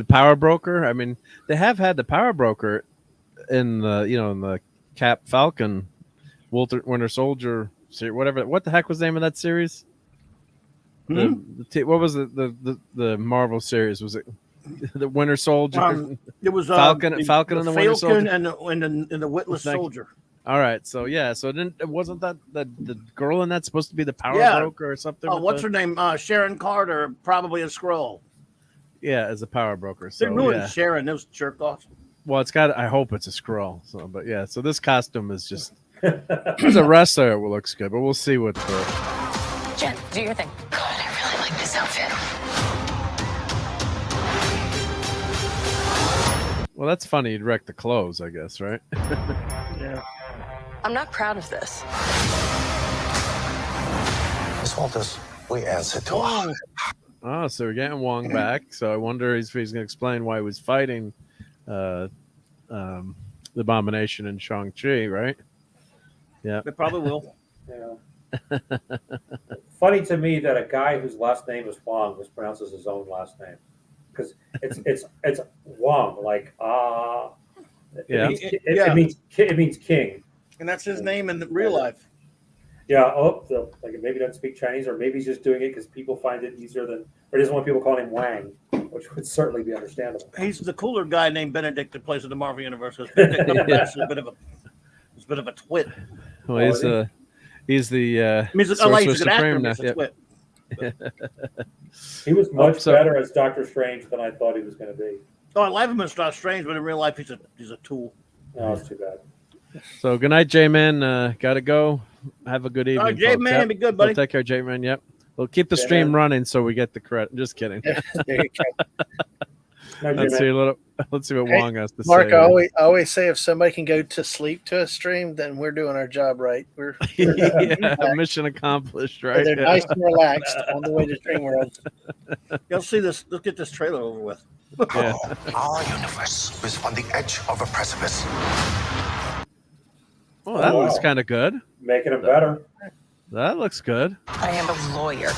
Power Broker. I mean, they have had the Power Broker in the Cap Falcon, Winter Soldier series, whatever. What the heck was the name of that series? What was the Marvel series? Was it the Winter Soldier? It was Falcon and the Winter Soldier, and the Witless Soldier. All right, so it wasn't that the girl in that supposed to be the Power Broker or something? Oh, what's her name? Sharon Carter, probably a Skrull. Yeah, as a Power Broker. So, they ruined Sharon. Those jerk offs. Well, I hope it's a Skrull. So, but yeah, so this costume is just as a wrestler, it looks good, but we'll see what. Jen, do your thing. God, I really like this outfit. Well, that's funny. You'd wreck the clothes, I guess, right? Yeah. I'm not proud of this. Miss Walters, we answer to her. Oh, so we're getting Wong back. So I wonder if he's going to explain why he was fighting the Abomination in Shang-Chi, right? Yeah. They probably will. Yeah. Funny to me that a guy whose last name is Wong mispronounces his own last name, because it's Wong, like it means king, and that's his name in real life. Yeah. Oh, so like maybe he doesn't speak Chinese, or maybe he's just doing it because people find it easier or he doesn't want people calling him Wang, which would certainly be understandable. He's the cooler guy named Benedict that plays in the Marvel Universe. Benedict Cumberbatch is a bit of a twit. Well, he's the Sorcerer Supreme now. He was much better as Doctor Strange than I thought he was going to be. Oh, I like him as Doctor Strange, but in real life, he's a tool. No, it's too bad. So good night, J-Man. Gotta go. Have a good evening. All right, J-Man, be good, buddy. Take care, J-Man. Yep. We'll keep the stream running so we get the credit. Just kidding. There you go. Let's see what Wong has to Mark, say. I always say if somebody can go to sleep to a stream, then we're doing our job right. We're mission accomplished, right? They're nice and relaxed on the way to Stream World. You'll see this. Let's get this trailer over with. Yeah. Our universe is on the edge of a precipice. Oh, that looks kind of good. Making it better. That looks good. I am a lawyer.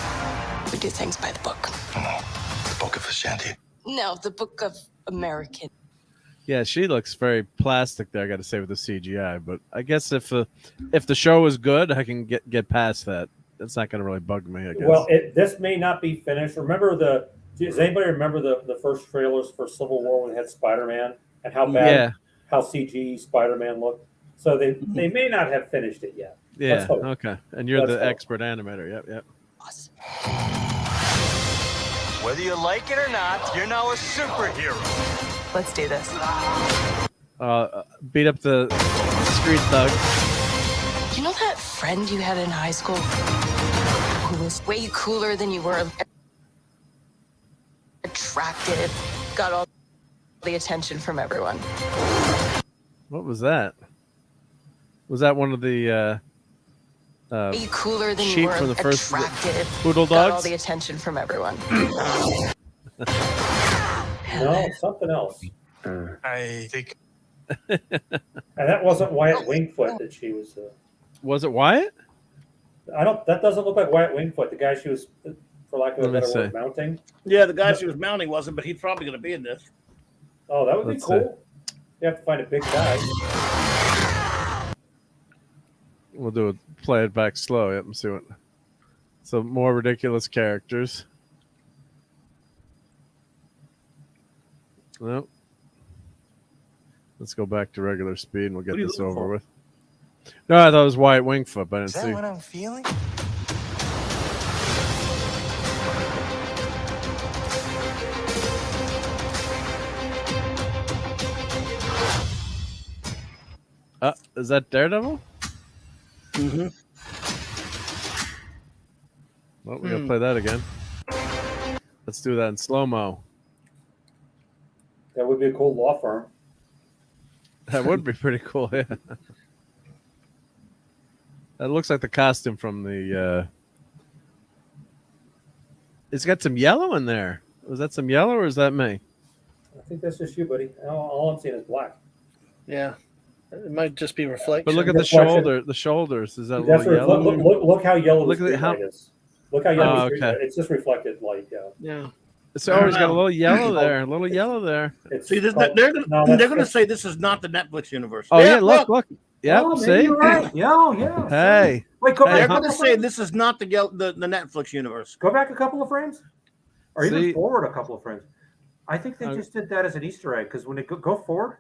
We do things by the book. No, the Book of Ashanti. No, the Book of American. Yeah, she looks very plastic there, I got to say, with the CGI. But I guess if the show is good, I can get past that. That's not going to really bug me, I guess. Well, this may not be finished. Does anybody remember the first trailers for Civil War when they had Spider-Man and how bad, how CG Spider-Man looked? So they may not have finished it yet. Yeah, okay. And you're the expert animator. Yep. Awesome. Whether you like it or not, you're now a superhero. Let's do this. Beat up the street thug. You know that friend you had in high school who was way cooler than you were, attractive, got all the attention from everyone? What was that? Was that one of the way cooler than sheep you were, from the first attractive, Poodle got all Dogs? the attention from everyone? No, something else. I think. And that wasn't Wyatt Wingfoot that she was. Was it Wyatt? That doesn't look like Wyatt Wingfoot. The guy she was, for lack of a better word, mounting. Yeah, the guy she was mounting wasn't, but he's probably going to be in this. Oh, that would be cool. You have to find a big guy. We'll play it back slow. Yep, and see what. So more ridiculous characters. Well, let's go back to regular speed and we'll get this over with. No, I thought it was Wyatt Wingfoot, but I didn't see. Is that what I'm feeling? Is that Daredevil? Mm-hmm. Well, we gotta play that again. Let's do that in slow-mo. That would be a cool law firm. That would be pretty cool, yeah. That looks like the costume from the it's got some yellow in there. Was that some yellow or is that me? I think that's just you, buddy. All I'm seeing is black. Yeah, it might just be reflection. But look at the Reflection. shoulders. Is that a That's little yellow? look how yellow Look the at street how- light is. Look how yellow the street okay. light. It's just reflected light. Yeah. It's always got a little yellow there. A little yellow there. It's See, they're no, gonna that's- say this is not the Netflix universe. Oh yeah, look. Yep, Oh, maybe see? you're right. Yeah. Hey. Wait, go back. Hey, They're a couple gonna of say frames. this is not the Netflix universe. Go back a couple of frames, or even See? forward a couple of frames. I think they Okay. just did that as an Easter egg because when they go forward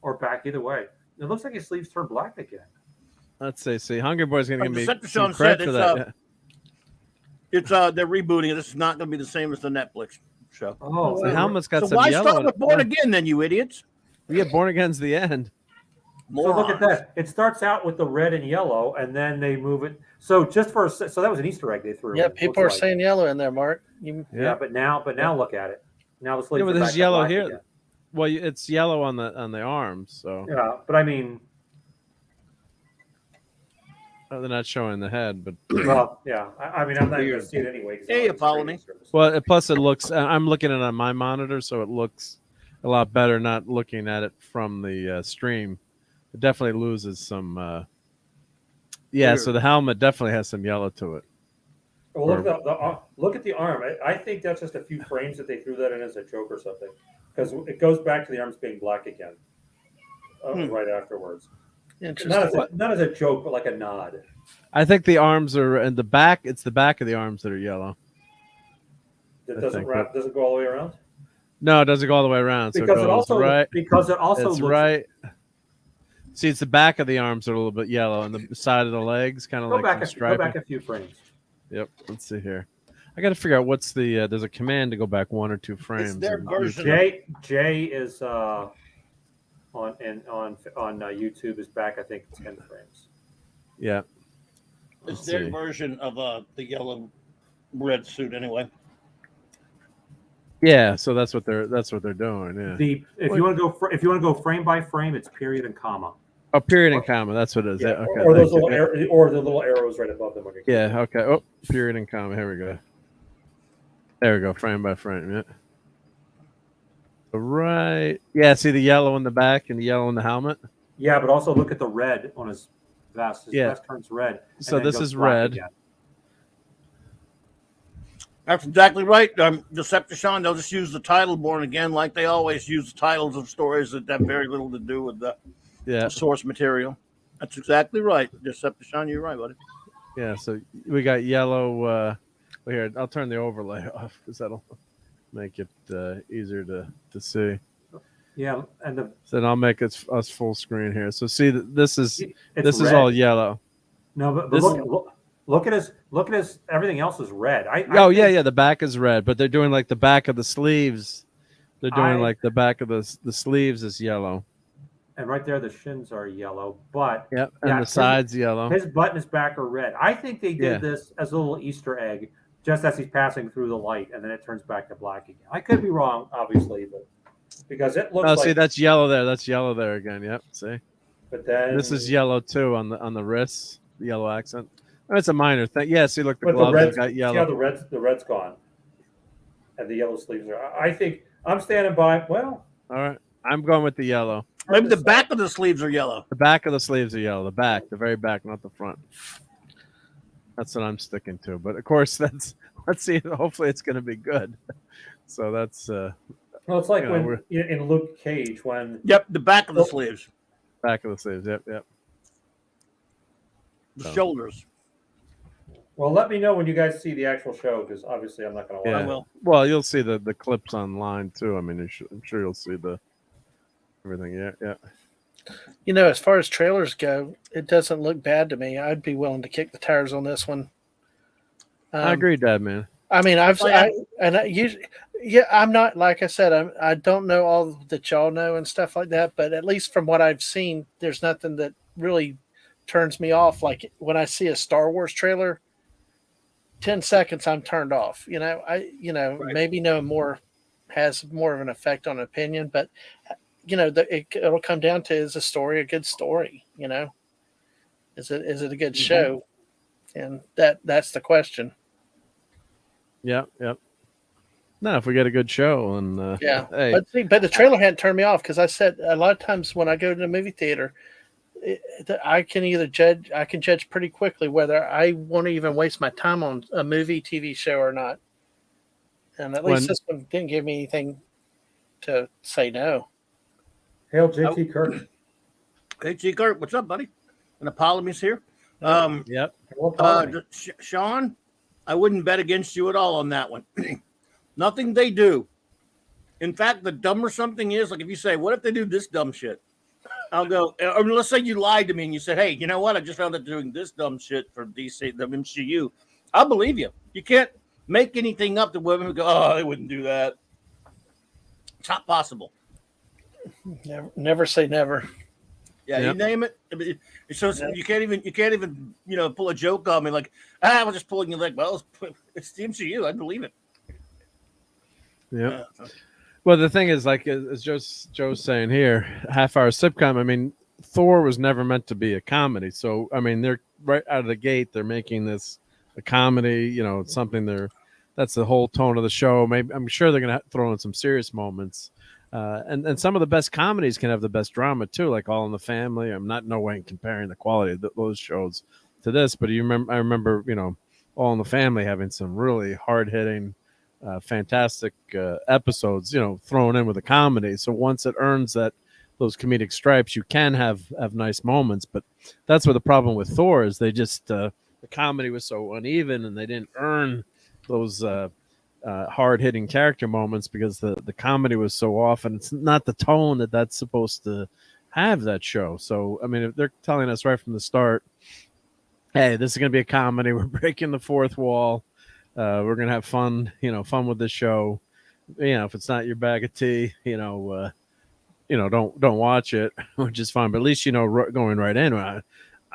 or back, either way, it looks like his sleeves turn black again. Let's see. Hungry Boy's gonna give me Decepticon some said credit for it's, that. They're rebooting it. This is not gonna be the same as the Netflix show. Oh, The helmet's got So some why yellow start in with it. Born Again then, you idiots? Yeah, Born Again's the end. So look at that. It starts out with the red and yellow, and then they move it. So just for so that was an Easter egg they threw. Yeah, in, people looks are like. saying yellow in there, Mark. Yeah, but now look at it. Now the sleeves Yeah, but are there's back to yellow black here. again. Well, it's yellow on the arms, so Yeah, but I mean, they're not showing the head. But well, yeah. I mean, I'm not going to see it anyway. 'cause Hey, it's on Apollonie. streaming service. well, plus it looks. I'm looking at it on my monitor, so it looks a lot better. Not looking at it from the stream, it definitely loses some. Yeah, Weird. so the helmet definitely has some yellow to it. Well, look at the arm. I think that's just a few frames that they threw that in as a joke or something, because it goes back to the arms being black again right afterwards. Interesting. Not as a joke, but like a nod. I think the arms are in the back. It's the back of the arms that are yellow. That I doesn't think doesn't go all the way around. No, it doesn't go all the way around. So Because it it goes also right. because it also It's looks right. See, it's the back of the arms are a little bit yellow, and the side of the legs kind of like some go striping. back a few frames. Yep. Let's see here. I got to figure out what's the. There's a command to go back 1 or 2 frames. It's their in version. YouTube. Jay is on YouTube is back. I think 10 frames. Yeah. It's Let's their see. version of the yellow red suit anyway. Yeah. So that's what they're doing. Yeah. If you want to go frame by frame, it's period and comma. Oh, period and comma. That's what it is. Yeah, Yeah, okay. or those thank little you. or the little arrows right above them. When you're Yeah. Okay. Oh, period and comma. Here we go. There we go. Frame by frame. Yeah. Right. Yeah. See the yellow in the back and the yellow in the helmet. Yeah, but also look at the red on his vest. His Yeah. vest turns red. and So then this goes is black red. again. That's exactly right. Decepticon, they'll just use the title Born Again like they always use the titles of stories that have very little to do with the Yeah. source material. That's exactly right. Decepticon, you're right, buddy. Yeah. So we got yellow. Here, I'll turn the overlay off because that'll make it easier to see. Yeah, and So then I'll make us full screen here. So see, this is it's is red. all yellow. No, but this look at his. Everything else is red. Oh yeah. The back is red, but they're doing like the back of the sleeves. They're doing like the back of the sleeves is yellow. And right there, the shins are yellow, but Yep, and yeah, the sides yellow. His butt and his back are red. I think they did Yeah. this as a little Easter egg, just as he's passing through the light, and then it turns back to black again. I could be wrong, obviously, but because it looks Oh, like. see, that's yellow there. That's yellow there again. Yep. See, But then this is yellow too on the wrists. The yellow accent. That's a minor thing. Yeah. See, look, the But the gloves have red's, got see yellow. how the red's gone, and the yellow sleeves are. I think I'm standing by. Well, All right, I'm going with the yellow. Maybe the back of the sleeves are yellow. The back of the sleeves are yellow. The back, the very back, not the front. That's what I'm sticking to. But of course, let's see. Hopefully, it's going to be good. So that's well, it's like You know, when in Luke Cage when. Yep, the back of the sleeves, back of the sleeves. Yep. the shoulders. Well, let me know when you guys see the actual show, because obviously I'm not going to Yeah. lie. I will. Well, you'll see the clips online too. I mean, I'm sure you'll see everything. Yeah. You know, as far as trailers go, it doesn't look bad to me. I'd be willing to kick the tires on this one. I agree, Dad, man. I mean, I'm not, like I said, I don't know all that y'all know and stuff like that, but at least from what I've seen, there's nothing that really turns me off. Like when I see a Star Wars trailer, 10 seconds I'm turned off. Right. Maybe no more has more of an effect on opinion, but it'll come down to, is the story a good story? Is it a good show? And that's the question. Yep. No, if we get a good show, and Yeah, hey, but the trailer hadn't turned me off, because I said a lot of times when I go to the movie theater, I can judge pretty quickly whether I want to even waste my time on a movie, TV show or not. And at least when this one didn't give me anything to say no. Hail JT Kirk. Hey, G. Kurt, what's up, buddy? And Apollome's here. yep, Sean, I wouldn't bet against you at all on that one. Nothing they do. In fact, the dumber something is, like if you say, what if they do this dumb shit? I'll go, or let's say you lied to me and you said, hey, you know what? I just found out they're doing this dumb shit for DC, the MCU. I'll believe you. You can't make anything up to women who go, oh, they wouldn't do that. It's not possible. Never say never. Yeah, Yep. you name it. So you can't even pull a joke on me like, we're just pulling your leg. Well, it's the MCU. I believe it. yeah. Well, the thing is, like as Joe's saying here, half-hour sitcom. I mean, Thor was never meant to be a comedy. So I mean, they're right out of the gate. They're making this a comedy. It's something that's the whole tone of the show. Maybe I'm sure they're going to throw in some serious moments. And some of the best comedies can have the best drama too, like All in the Family. I'm not no way comparing the quality of those shows to this, but I remember All in the Family having some really hard hitting, fantastic episodes, thrown in with a comedy. So once it earns those comedic stripes, you can have nice moments. But that's what the problem with Thor is. They just the comedy was so uneven, and they didn't earn those hard-hitting character moments because the comedy was so off, and it's not the tone that's supposed to have that show. So I mean, if they're telling us right from the start, hey, this is going to be a comedy, we're breaking the fourth wall, we're going to have fun with this show, if it's not your bag of tea, don't watch it, which is fine, but at least going right in.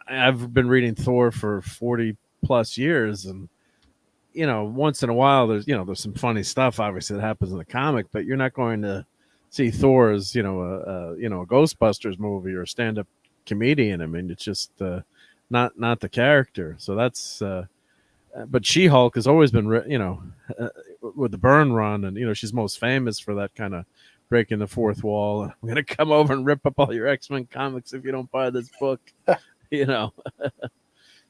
I've been reading Thor for 40 plus years, and once in a while there's some funny stuff obviously that happens in the comic, but you're not going to see Thor as a Ghostbusters movie or a stand-up comedian. I mean, it's just not the character. So that's but She-Hulk has always been with the Byrne run, and she's most famous for that kind of breaking the fourth wall. I'm gonna come over and rip up all your X-Men comics if you don't buy this book.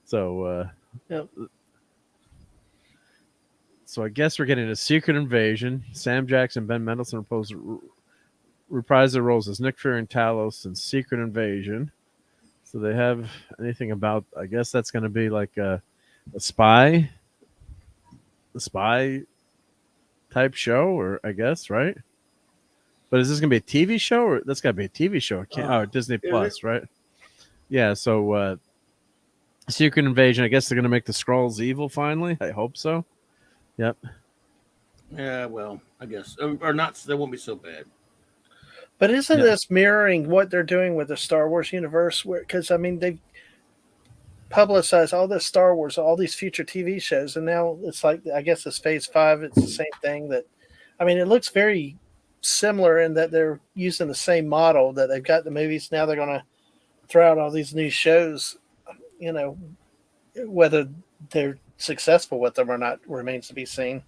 So Yep. So I guess we're getting a Secret Invasion. Sam Jackson, Ben Mendelsohn reprise their roles as Nick Fury and Talos in Secret Invasion. So they have anything about? I guess that's going to be like a spy type show, or I guess, right? But is this going to be a TV show, or that's got to be a TV show? Disney Plus, right? Yeah. So Secret Invasion. I guess they're going to make the Skrulls evil finally. I hope so. Yep. Yeah, well, I guess. Or not, they won't be so bad. But isn't this mirroring what they're doing with the Star Wars universe? Because, I mean, they've publicized all this Star Wars, all these future TV shows, and now it's like, I guess it's Phase 5. It's the same thing. It looks very similar in that they're using the same model, that they've got the movies. Now they're going to throw out all these new shows. Whether they're successful with them or not remains to be seen.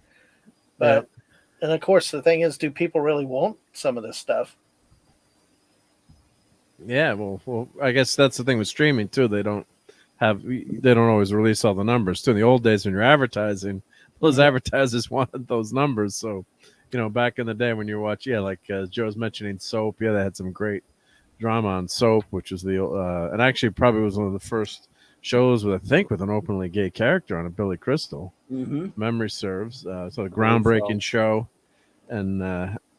But and of course the thing is, do people really want some of this stuff? Yeah, well, I guess that's the thing with streaming too. They don't always release all the numbers too. In the old days when you're advertising, those advertisers wanted those numbers. So, back in the day when you watch, like Joe's mentioning Soap, they had some great drama on Soap, which was and actually probably was one of the first shows with an openly gay character on it, Billy Crystal. Mm-hmm. Memory serves. So a groundbreaking show, and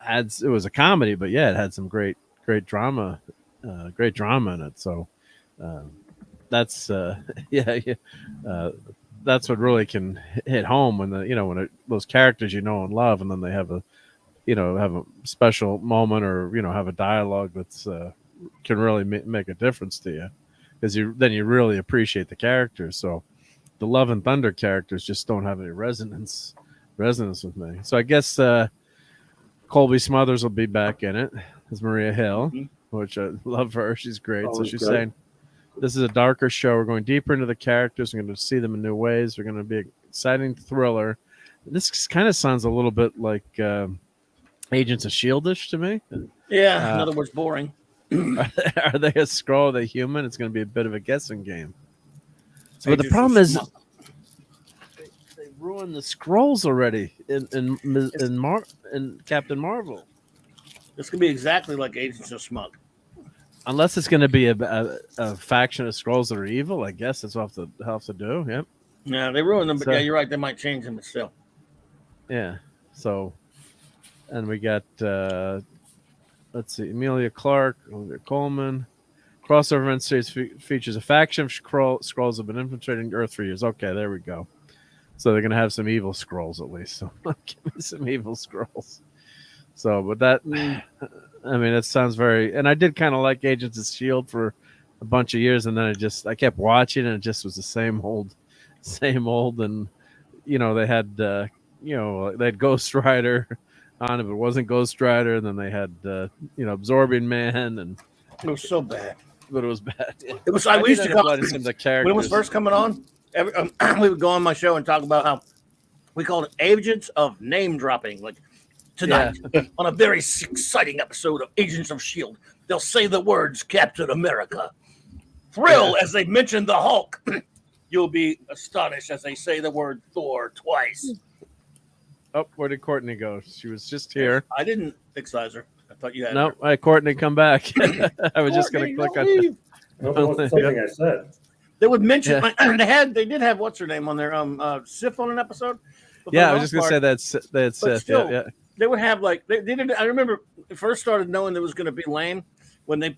it was a comedy, but it had some great drama, in it. So that's that's what really can hit home when those characters and love, and then they have a special moment, or have a dialogue that's can really make a difference to you, because you really appreciate the characters. So the Love and Thunder characters just don't have any resonance with me. So I guess Colby Smothers will be back in it as Maria Hill, which I love her. She's great. So Always she's good. saying this is a darker show. We're going deeper into the characters. We're going to see them in new ways. We're going to be an exciting thriller. This kind of sounds a little bit like Agents of S.H.I.E.L.D.ish to me. Yeah, in other words, boring. Are they a Skrull? Are they human? It's going to be a bit of a guessing game. So, but the Agents problem of is Schmuck. they ruined the Skrulls already in Captain Marvel. This could be exactly like Agents of Schmuck. Unless it's going to be a faction of Skrulls that are evil, I guess that's what they'll have to do. Yep. Yeah, they ruined them, but So- yeah, you're right. They might change them, but still. Yeah. So, and we got let's see, Emilia Clarke, Olivia Colman. Crossover event series features a faction of Skrulls have been infiltrating Earth for years. Okay, there we go. So they're going to have some evil Skrulls at least. So give me some evil Skrulls. So, but that, I mean, it sounds very, and I did kind of like Agents of S.H.I.E.L.D. for a bunch of years, and then I kept watching, and it just was the same old, and they had Ghost Rider on it, but it wasn't Ghost Rider, and then they had Absorbing Man, and It was so bad. but it was bad. It was. I did used to end up call liking some of the characters. when it was first coming on. We would go on my show and talk about how we called it Agents of Name Dropping. Like tonight, on a very exciting episode of Agents of S.H.I.E.L.D., they'll say the words Captain America. Thrill as they mention the Hulk. You'll be astonished as they say the word Thor twice. Oh, where did Courtney go? She was just here. I didn't excise her. I thought you had No, her. right, Courtney, come back. I was just going to click on it. Something I said. They would mention they did have what's her name on there, Sif on an episode. But for Yeah, the I was most just going to part, say that's but Sith. still, Yeah. they would have like they didn't. I remember first started knowing it was going to be lame when they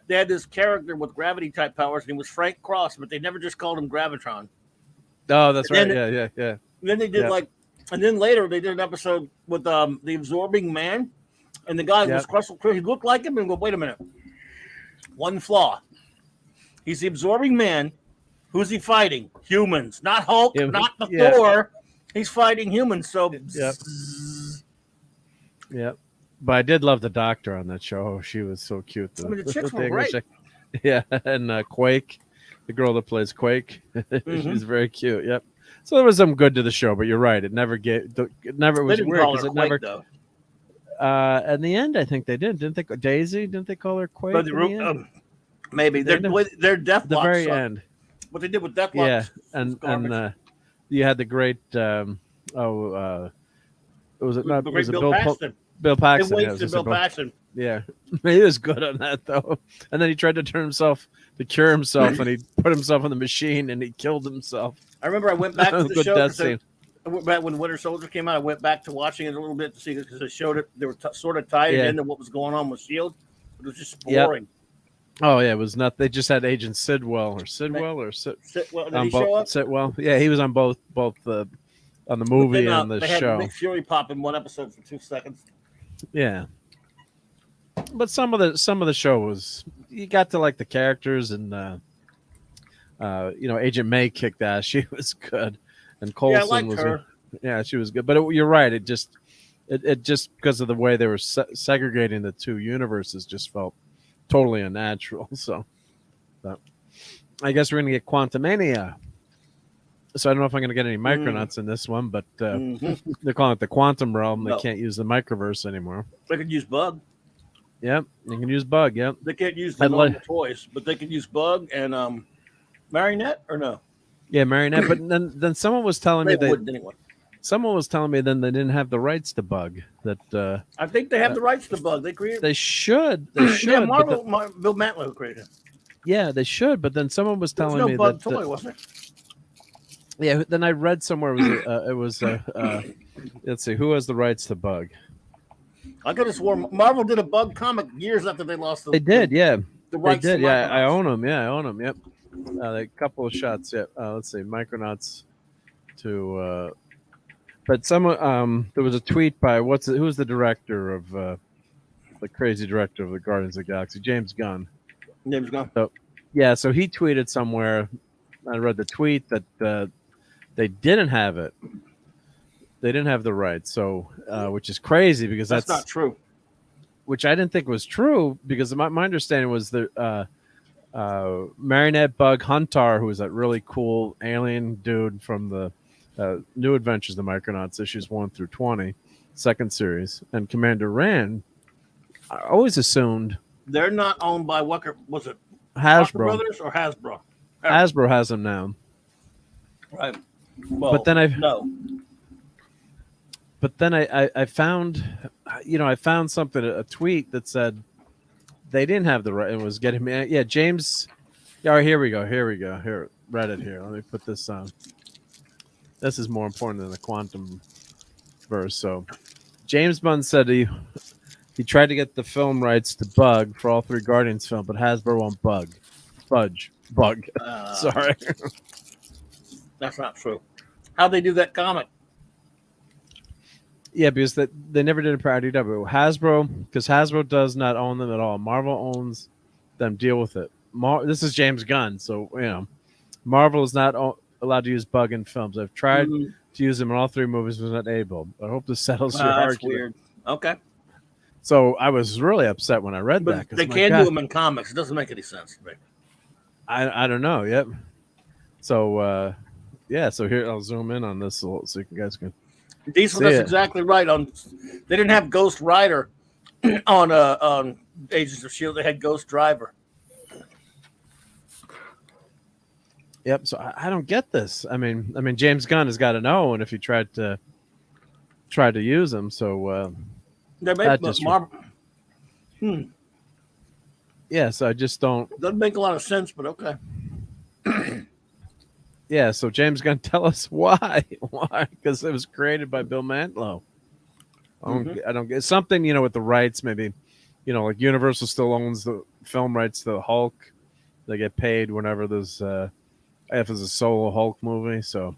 had this character with gravity type powers, and he was Frank Cross, but they never just called him Gravitron. Oh, that's right. And Yeah. And then they did and then later they did an episode with the Absorbing Man, and the guy was Russell Crowe. He looked like him, and go, wait a minute, one flaw. He's the Absorbing Man. Who's he fighting? Humans, not Hulk, not the Thor. He's fighting humans. So yeah. But I did love the Doctor on that show. Oh, she was so cute. The chicks were great. Yeah, and Quake, the girl that plays Quake, she's very cute. Yep. So there was some good to the show, but you're right. It never was weird because it never. Though. In the end, I think they didn't they? Daisy, didn't they call her Quake? But maybe their Deathlock. The very end. What they did with Deathlock. Yeah, and you had the great. Was it not? Was it Bill Paxton? Bill Paxton. It wasted Bill Paxton. Yeah, he was good on that though. And then he tried to cure himself, and he put himself on the machine, and he killed himself. I remember I went back to the Good show. death scene. I went back when Winter Soldier came out. I went back to watching it a little bit to see because it showed it. They were sort of tied into what was going on with S.H.I.E.L.D., but it was just boring. Oh yeah, it was not. They just had Agent Sitwell. Did he show up? Sitwell. Yeah, he was on both on the movie and the they show. Had Nick Fury pop in one episode for 2 seconds. Yeah, but some of the show was you got to like the characters, and Agent May kicked ass. She was good, and Coulson she was good. But you're right. It just because of the way they were segregating the two universes just felt totally unnatural. So, I guess we're gonna get Quantumania. So I don't know if I'm going to get any Micronauts in this one, but they're calling it the Quantum Realm. They can't use the Microverse anymore. They could use Bug. Yep, they can use Bug. Yep. They can't use the normal toys, but they can use Bug and Marionette or no? Yeah, Marionette. But then someone was telling me someone was telling me then they didn't have the rights to Bug. That I think they have the rights to Bug. They created. They should. Yeah, Bill Mantlo created it. Yeah, they should. But then someone was telling me Bug that toy, wasn't it? Yeah, then I read somewhere it was let's see, who has the rights to Bug? I could have sworn Marvel did a Bug comic years after they lost the. They did, yeah. The rights. They did, yeah. I own them. Yeah, I own them. Yep. A couple of shots. Yeah. Let's see, Micronauts. to. But there was a tweet by who's the director of the crazy director of the Guardians of the Galaxy, James Gunn. Name's gone. So yeah, so he tweeted somewhere. I read the tweet that they didn't have it. They didn't have the rights, so which is crazy because That's not true. Which I didn't think was true because my understanding was that Marionette Bug Huntar, who was that really cool alien dude from the New Adventures of the Micronauts issues 1 through 20, second series, and Commander Rand, I always assumed They're not owned by Walker. Was it Hasbro Brothers or Hasbro? Hasbro has them now. Right. Well, But then I found, I found something, a tweet that said they didn't have the right. It was getting me. Yeah, James. Yeah, here we go. Here, Reddit here. Let me put this on. This is more important than the quantum verse. So, James Bunn said he tried to get the film rights to Bug for all 3 Guardians films, but Hasbro won't budge. Sorry. That's not true. How'd they do that comic? Yeah, because they never did a prior DW. Hasbro, because Hasbro does not own them at all. Marvel owns them. Deal with it. This is James Gunn, so Marvel is not allowed to use Bug in films. I've tried to use them in all 3 movies, was not able. I hope this settles your That's argument. weird. Okay. So I was really upset when I read But that. they can't do them in comics. It doesn't make any sense to me. I don't know. Yep. So so here I'll zoom in on this so you guys can. Diesel, that's exactly right. They didn't have Ghost Rider on Agents of Shield. They had Ghost Driver. Yep. So I don't get this. I mean, James Gunn has got to know, and if he tried to use them, so They make Marvel. Yeah. So I just don't. Doesn't make a lot of sense, but okay. Yeah, so James Gunn, tell us why? Why? Because it was created by Bill Mantlo. I don't get something, with the rights. Maybe, like Universal still owns the film rights to the Hulk. They get paid whenever there's if it's a solo Hulk movie. So,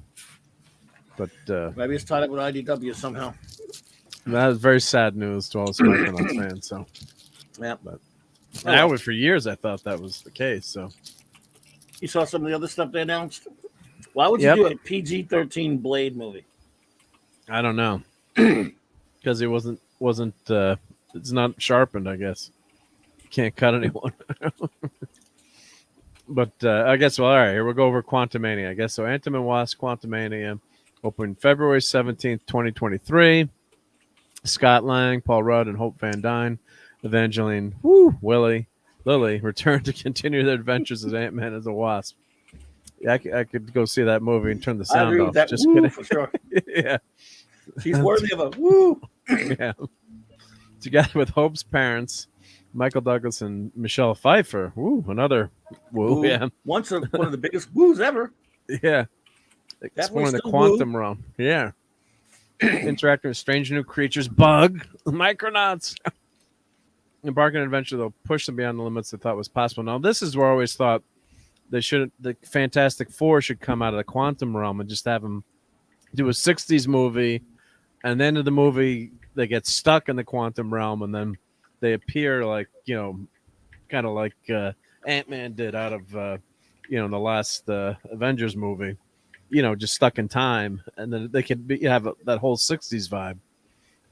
but maybe it's tied up with IDW somehow. That was very sad news to all the Micronauts fans. So, yeah, but for years I thought that was the case. So, you saw some of the other stuff they announced. Why would you do a PG-13 Blade movie? I don't know. Because it wasn't it's not sharpened, I guess. Can't cut anyone. But I guess, all right, here we'll go over Quantumania, I guess. So Ant-Man and Wasp Quantumania opened February 17th, 2023. Scott Lang, Paul Rudd, and Hope Van Dyne, Evangeline, Lilly returned to continue their adventures as Ant-Man as a Wasp. Yeah, I could go see that movie and turn the sound off. That Just kidding. For sure. Yeah. She's worthy of a woo. Yeah. Together with Hope's parents, Michael Douglas and Michelle Pfeiffer. Woo, another woo. Ooh, Yeah. one of the biggest woos ever. Yeah. Exploring the quantum realm. Yeah. Interacting with strange new creatures, Bug, Micronauts. Embark on an adventure that'll push them beyond the limits they thought was possible. Now, this is where I always thought the Fantastic Four should come out of the quantum realm and just have them do a 60s movie, and then in the movie they get stuck in the quantum realm, and then they appear like, kind of like Ant-Man did out of in the last Avengers movie, just stuck in time, and then they could have that whole 60s vibe.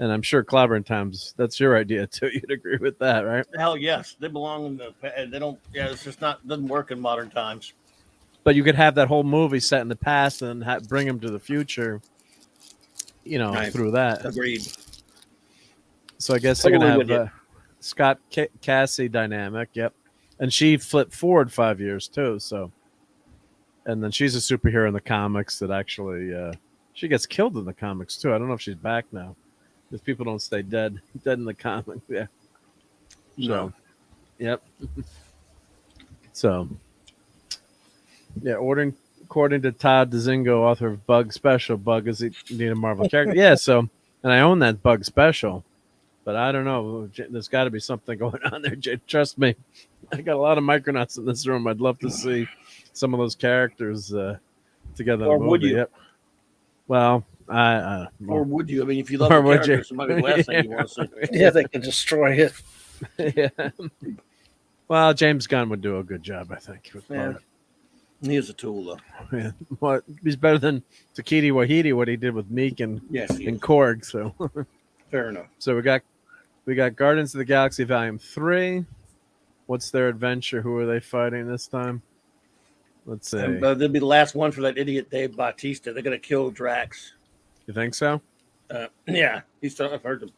And I'm sure Clobbering Times, that's your idea too. You'd agree with that, right? Hell yes, they belong in the. They don't. Yeah, it's just doesn't work in modern times. But you could have that whole movie set in the past and bring them to the future. Right. Through that. Agreed. So I guess they're gonna have Scott Cassie dynamic. Yep, and she flipped forward 5 years too. So, and then she's a superhero in the comics that actually she gets killed in the comics too. I don't know if she's back now. Because people don't stay dead in the comic. Yeah. No. Yep. So, yeah, according to Todd DeZingo, author of Bug Special, Bug is indeed a Marvel character. Yeah, so, and I own that Bug Special, but I don't know. There's got to be something going on there. Trust me, I got a lot of Micronauts in this room. I'd love to see some of those characters together. Or would you? Yep. Well, I Or would you? I mean, if you love Or the would you? character, it might be the last thing you want to see. Yeah, they can destroy it. yeah. Well, James Gunn would do a good job, I think. With Yeah. Bug. He is a tool, though. Yeah. What he's better than Takiti Wahidi, what he did with Meek and Yes, he is. Korg. So, Fair enough. so we got Guardians of the Galaxy Volume 3. What's their adventure? Who are they fighting this time? Let's see. And, they'll be the last one for that idiot Dave Bautista. They're going to kill Drax. You think so? Yeah, I've heard some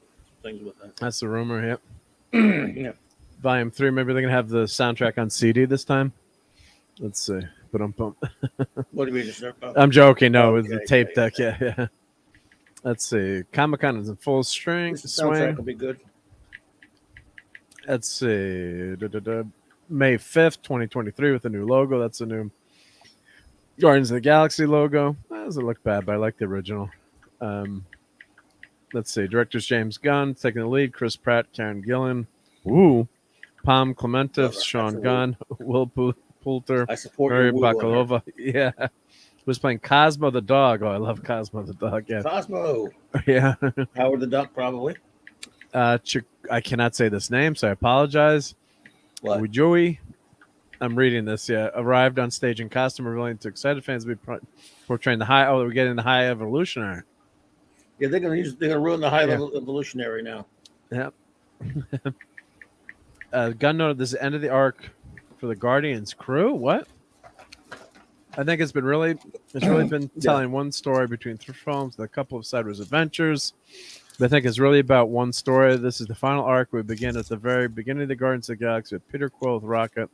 things with that. That's the rumor. Yep. Yeah. Volume 3. Maybe they're gonna have the soundtrack on CD this time. Let's see. But What do you mean? Just, I'm joking. No, with Okay, the tape yeah, deck. Yeah. Let's see. Comic-Con is in full the swing. soundtrack will be good. Let's see. May 5th, 2023 with a new logo. That's a new Guardians of the Galaxy logo. That doesn't look bad, but I like the original. Let's see. Director's James Gunn taking the lead. Chris Pratt, Karen Gillan. Ooh. Palm Clementif, Sean Gunn, Will Poulter, I support Mary your woo on her. Bakalova. Yeah. Who's playing Cosmo the dog. Oh, I love Cosmo the dog. Yeah. Cosmo. Yeah. Howard the Duck, probably. I cannot say this name, so I apologize. What? Ujui, I'm reading this. Yeah, arrived on stage in costume, revealing to excited fans to be portraying the high. Oh, we're getting the High Evolutionary. Yeah, they're gonna ruin the high level evolutionary now. Yep. Gunn noted this is the end of the arc for the Guardians crew. What? I think it's really been telling one story between three films and a couple of sideways adventures. But I think it's really about one story. This is the final arc. We begin at the very beginning of the Guardians of the Galaxy with Peter Quill with Rocket.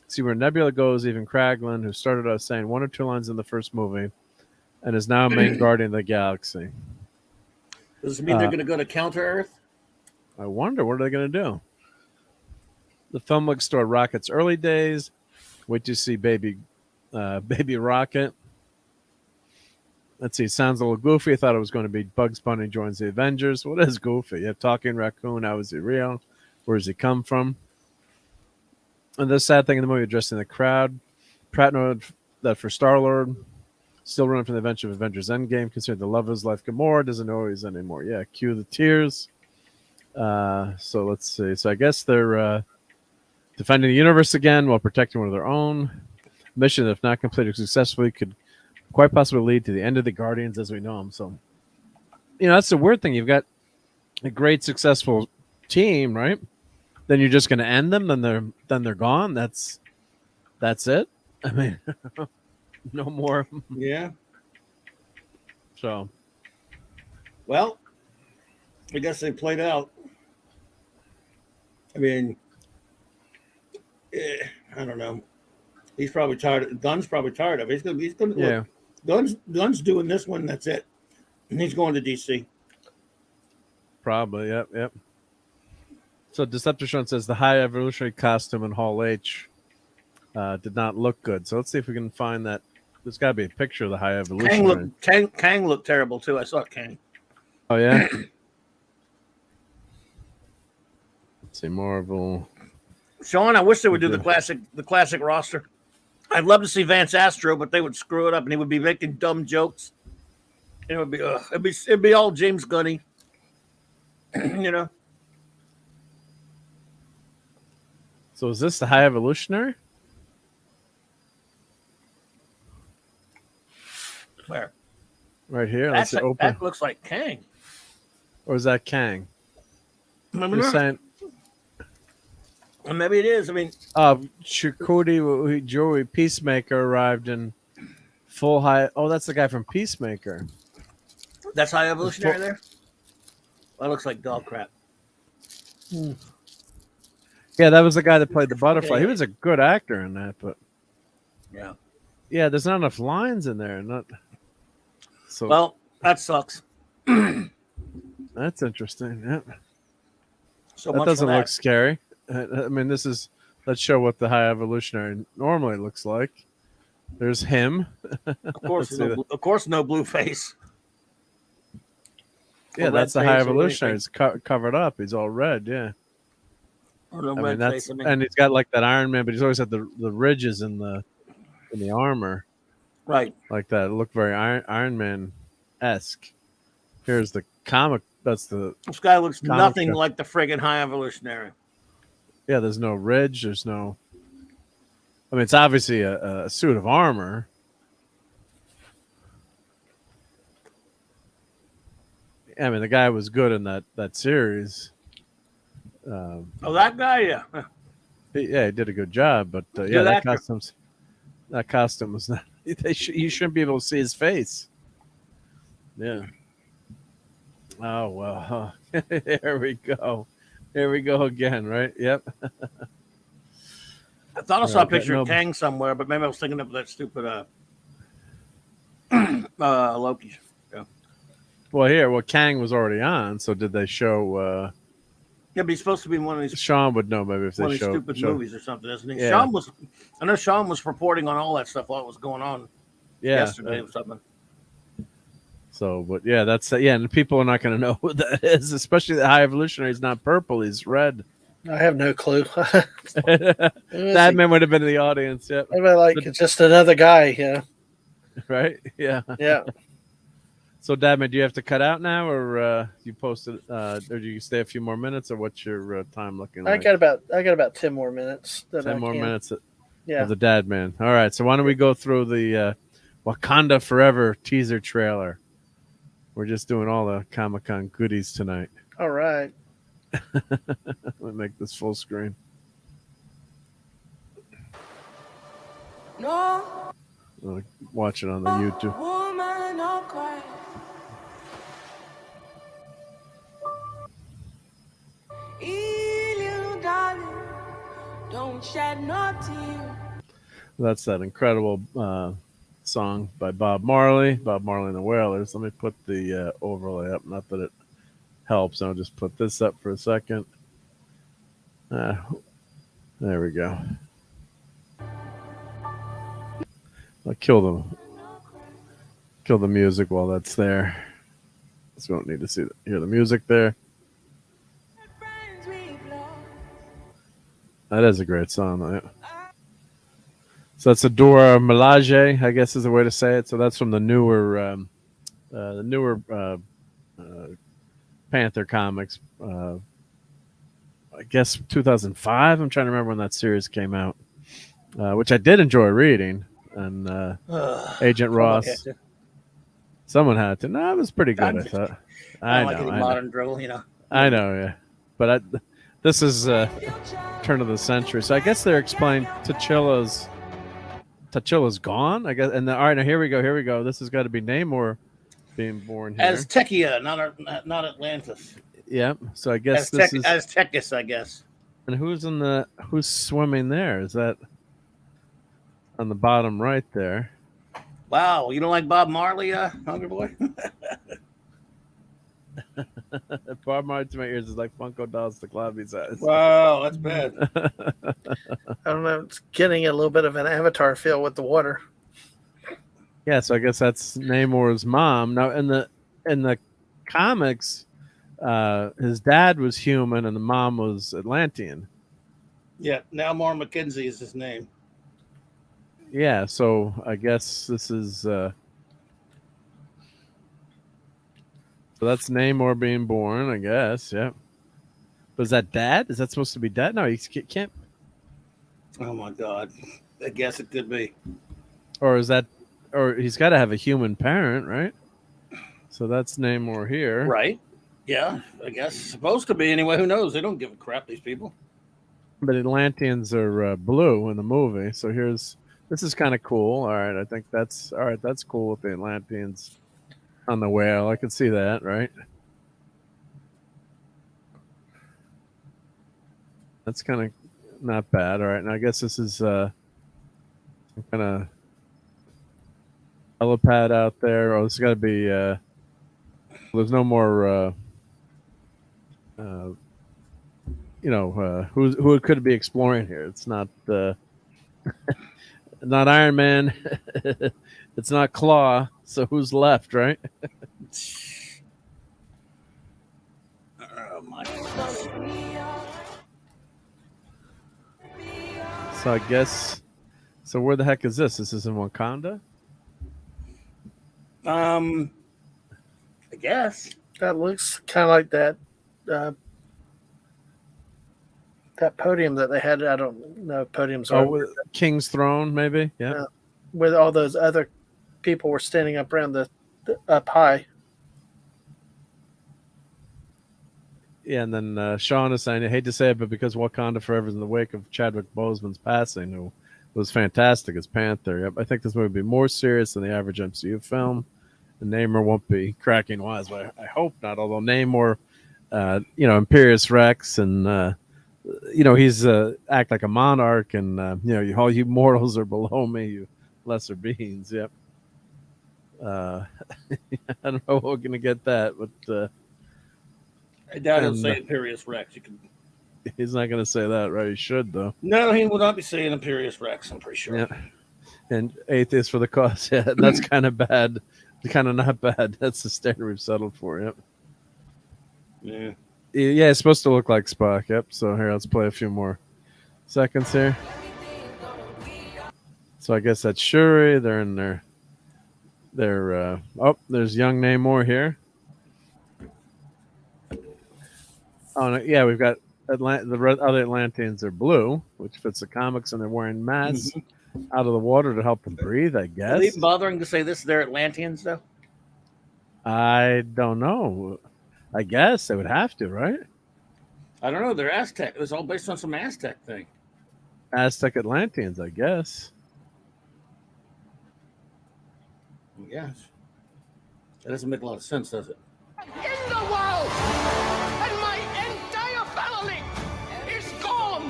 See where Nebula goes, even Kraglin, who started out saying one or two lines in the first movie and is now main Guardian of the Galaxy. Does it mean they're going to go to Counter Earth? I wonder, what are they going to do? The film looks toward Rocket's early days. Wait to see baby Rocket. Let's see. It sounds a little goofy. I thought it was going to be Bugs Bunny joins the Avengers. What is goofy? You have Talking Raccoon. How is he real? Where does he come from? And the sad thing in the movie, addressing the crowd. Pratt noted that for Star-Lord, still running from the adventure of Avengers Endgame, considering the love of his life, Gamora doesn't know who he is anymore. Yeah, cue the tears. So let's see. So I guess they're defending the universe again while protecting one of their own. Mission, if not completed successfully, could quite possibly lead to the end of the Guardians as we know them. So, that's the weird thing. You've got a great, successful team, right? Then you're just going to end them. Then they're gone. That's it. I mean, no more. Yeah. So, well, I guess they played out. I mean, I don't know. He's probably tired. Gunn's probably tired of it. He's gonna. yeah. Gunn's doing this one. That's it. And he's going to DC. Probably. Yep. So Decepticon says the High Evolutionary costume in Hall H did not look good. So let's see if we can find that. There's got to be a picture of the High Evolutionary. Kang looked terrible too. I saw Kang. Oh yeah. Let's see, Marvel. Sean, I wish they would do the classic roster. I'd love to see Vance Astro, but they would screw it up, and he would be making dumb jokes. And it would be it'd be all James Gunny, So is this the High Evolutionary? Where? Right here. Let's see, open. That looks like Kang. Or is that Kang? Maybe You're saying, maybe it is. I mean, Chakoti Joey Peacemaker arrived in full high. Oh, that's the guy from Peacemaker. that's High Evolutionary there. That looks like dog crap. Yeah, that was the guy that played the butterfly. He was a good actor in that, but yeah, there's not enough lines in there. So Well, that sucks. that's interesting. Yeah, So that much doesn't for that. look scary. I mean, let's show what the High Evolutionary normally looks like. There's him. Of course, Let's see of course, no blue face. Yeah, Or that's the red High face or Evolutionary. anything. It's covered up. He's all red. Yeah. Or no I red mean, face. and he's got like that Iron Man, but he's always had the ridges in the armor Right. like that. It looked very Iron Man esque. Here's the comic. That's the This guy looks comic nothing strip. like the friggin' High Evolutionary. Yeah, there's no ridge. There's no. I mean, it's obviously a suit of armor. I mean, the guy was good in that series. Oh, that guy, yeah. He did a good job, but yeah, Good actor. that costume was not. You shouldn't be able to see his face. Yeah. Oh well. There we go. Here we go again, right? Yep. I thought I saw a Okay, picture no, of Kang somewhere, but maybe I was thinking of that stupid Loki. Yeah. Well, Kang was already on, so did they show? Yeah, but he's supposed to be in one of these Sean would know maybe if they these show. stupid movies or something, isn't he? Yeah. I know Sean was reporting on all that stuff while it was going on yesterday or something. So, but yeah, that's and people are not going to know who that is, especially the High Evolutionary. He's not purple; he's red. I have no clue. That man would have been in the audience. Yep. Maybe like it's just another guy. Yeah. Right. Yeah. Yeah. So, Dadman, do you have to cut out now, or you posted, or do you stay a few more minutes, or what's your time looking like? I got about 10 more minutes. 10 more minutes of Yeah. the Dadman. All right. So why don't we go through the Wakanda Forever teaser trailer? We're just doing all the Comic-Con goodies tonight. All right. Let me make this full screen. No Watch it on the YouTube. woman, no cry. Little darling, don't shed no tear. That's that incredible song by Bob Marley and the Wailers. Let me put the overlay up. Not that it helps. I'll just put this up for a second. There we go. I'll kill the music while that's there. So we don't need to hear the music there. That is a great song, though. Yeah. So that's Adora Milaje, I guess is the way to say it. So that's from the newer Panther comics. I guess 2005. I'm trying to remember when that series came out, which I did enjoy reading. And Agent Ross. Someone had to. No, it was pretty good. I thought. I know. Like any modern drill, you know. I know. Yeah, but this is turn of the century. So I guess they're explaining T'Chilla's gone. I guess. And all right, now here we go. This has got to be Namor being born here. Aztecia, not Atlantis. Yeah. So I guess this is Aztecus, I guess. And who's swimming there? Is that on the bottom right there? Wow, you don't like Bob Marley, Hungry Boy? Bob Marley to my ears is like Funko Dolls to Clavy's eyes. Wow, that's bad. I don't know. It's getting a little bit of an Avatar feel with the water. Yeah, so I guess that's Namor's mom. Now in the comics, his dad was human and the mom was Atlantean. Yeah, now More McKenzie is his name. Yeah, so I guess this is so that's Namor being born, I guess. Yeah. But is that dad? Is that supposed to be dad? No, he can't. Oh my God. I guess it could be. Or he's got to have a human parent, right? So that's Namor here. Right. Yeah, I guess it's supposed to be anyway. Who knows? They don't give a crap, these people. But Atlanteans are blue in the movie. So this is kind of cool. All right, I think that's cool with the Atlanteans on the whale. I can see that, right? That's kind of not bad. All right, and I guess this is some kind of helipad out there. Oh, this has got to be. There's no more. Who it could be exploring here? It's not not Iron Man. It's not Claw. So who's left, right? Oh my God. So I guess. So where the heck is this? This is in Wakanda. guess. That looks kind of like uh, that podium that they had. I don't know if podiums are King's Throne, maybe. Yeah. where all those other people were standing up around the up high. Yeah, and then Sean is saying, I hate to say it, but because Wakanda Forever is in the wake of Chadwick Boseman's passing, who was fantastic as Panther. Yep, I think this movie will be more serious than the average MCU film. And Namor won't be cracking wise, but I hope not. Although Namor, Imperious Rex, and he's act like a monarch, and all you mortals are below me, you lesser beings. Yep. I don't know if we're gonna get that, but. I doubt he'll say Imperious Rex. He's not going to say that, right? He should, though. No, he will not be saying Imperious Rex, I'm pretty sure. Yeah. And atheist for the cause. Yeah, that's kind of bad. Kind of not bad. That's the standard we've settled for. Yep. Yeah. Yeah, it's supposed to look like Spock. Yep. So here, let's play a few more seconds here. So I guess that's Shuri. They're in their. There's young Namor here. Oh, no, yeah, we've got the other Atlanteans are blue, which fits the comics, and they're wearing masks out of the water to help them breathe, I guess. Are they even bothering to say this? They're Atlanteans, though? I don't know. I guess they would have to, right? I don't know. They're Aztec. It was all based on some Aztec thing. Aztec Atlanteans, I guess. Yes. That doesn't make a lot of sense, does it? In the world! And my entire family is gone!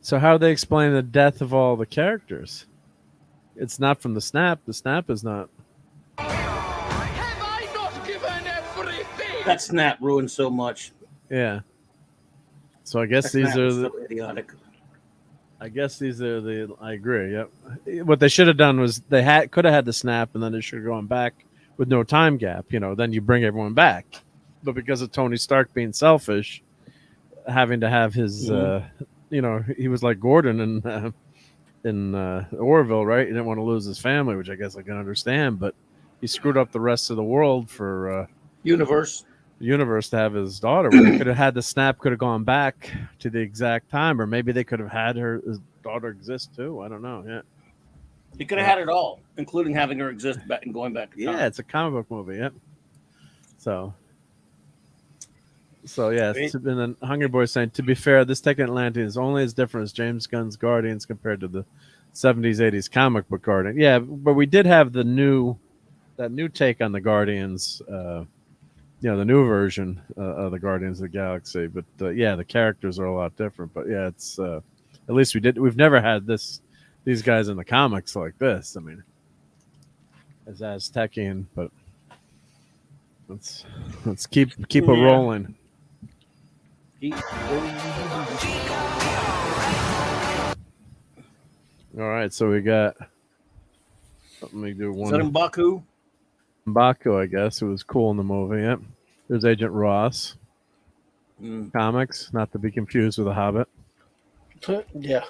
So how do they explain the death of all the characters? It's not from the snap. The snap is not. Have I not given everything? That snap ruined so much. Yeah. So I guess That these snap are was the. so idiotic. I guess these are the. I agree. Yep. What they should have done was they could have had the snap, and then they should have gone back with no time gap. Then you bring everyone back. But because of Tony Stark being selfish, having to have his, he was like Gordon in Orville, right? He didn't want to lose his family, which I guess I can understand. But he screwed up the rest of the world for universe to have his daughter. They could have had the snap, could have gone back to the exact time, or maybe they could have had his daughter exist too. I don't know. Yeah, he could have had it all, including having her exist back and going back to time. Yeah, it's a comic book movie. Yep. So yeah, and then Hungry Boy saying, to be fair, this Tech Atlantean is only as different as James Gunn's Guardians compared to the 70s, 80s comic book Guardian. Yeah, but we did have that new take on the Guardians, the new version of the Guardians of the Galaxy. But the characters are a lot different. But yeah, it's at least we've never had these guys in the comics like this. I mean, as Aztecian, but let's keep it rolling. All right, so we got. Let me do one. Is that M'Baku? M'Baku, I guess, who was cool in the movie. Yep. There's Agent Ross. Comics, not to be confused with a Hobbit. Yeah.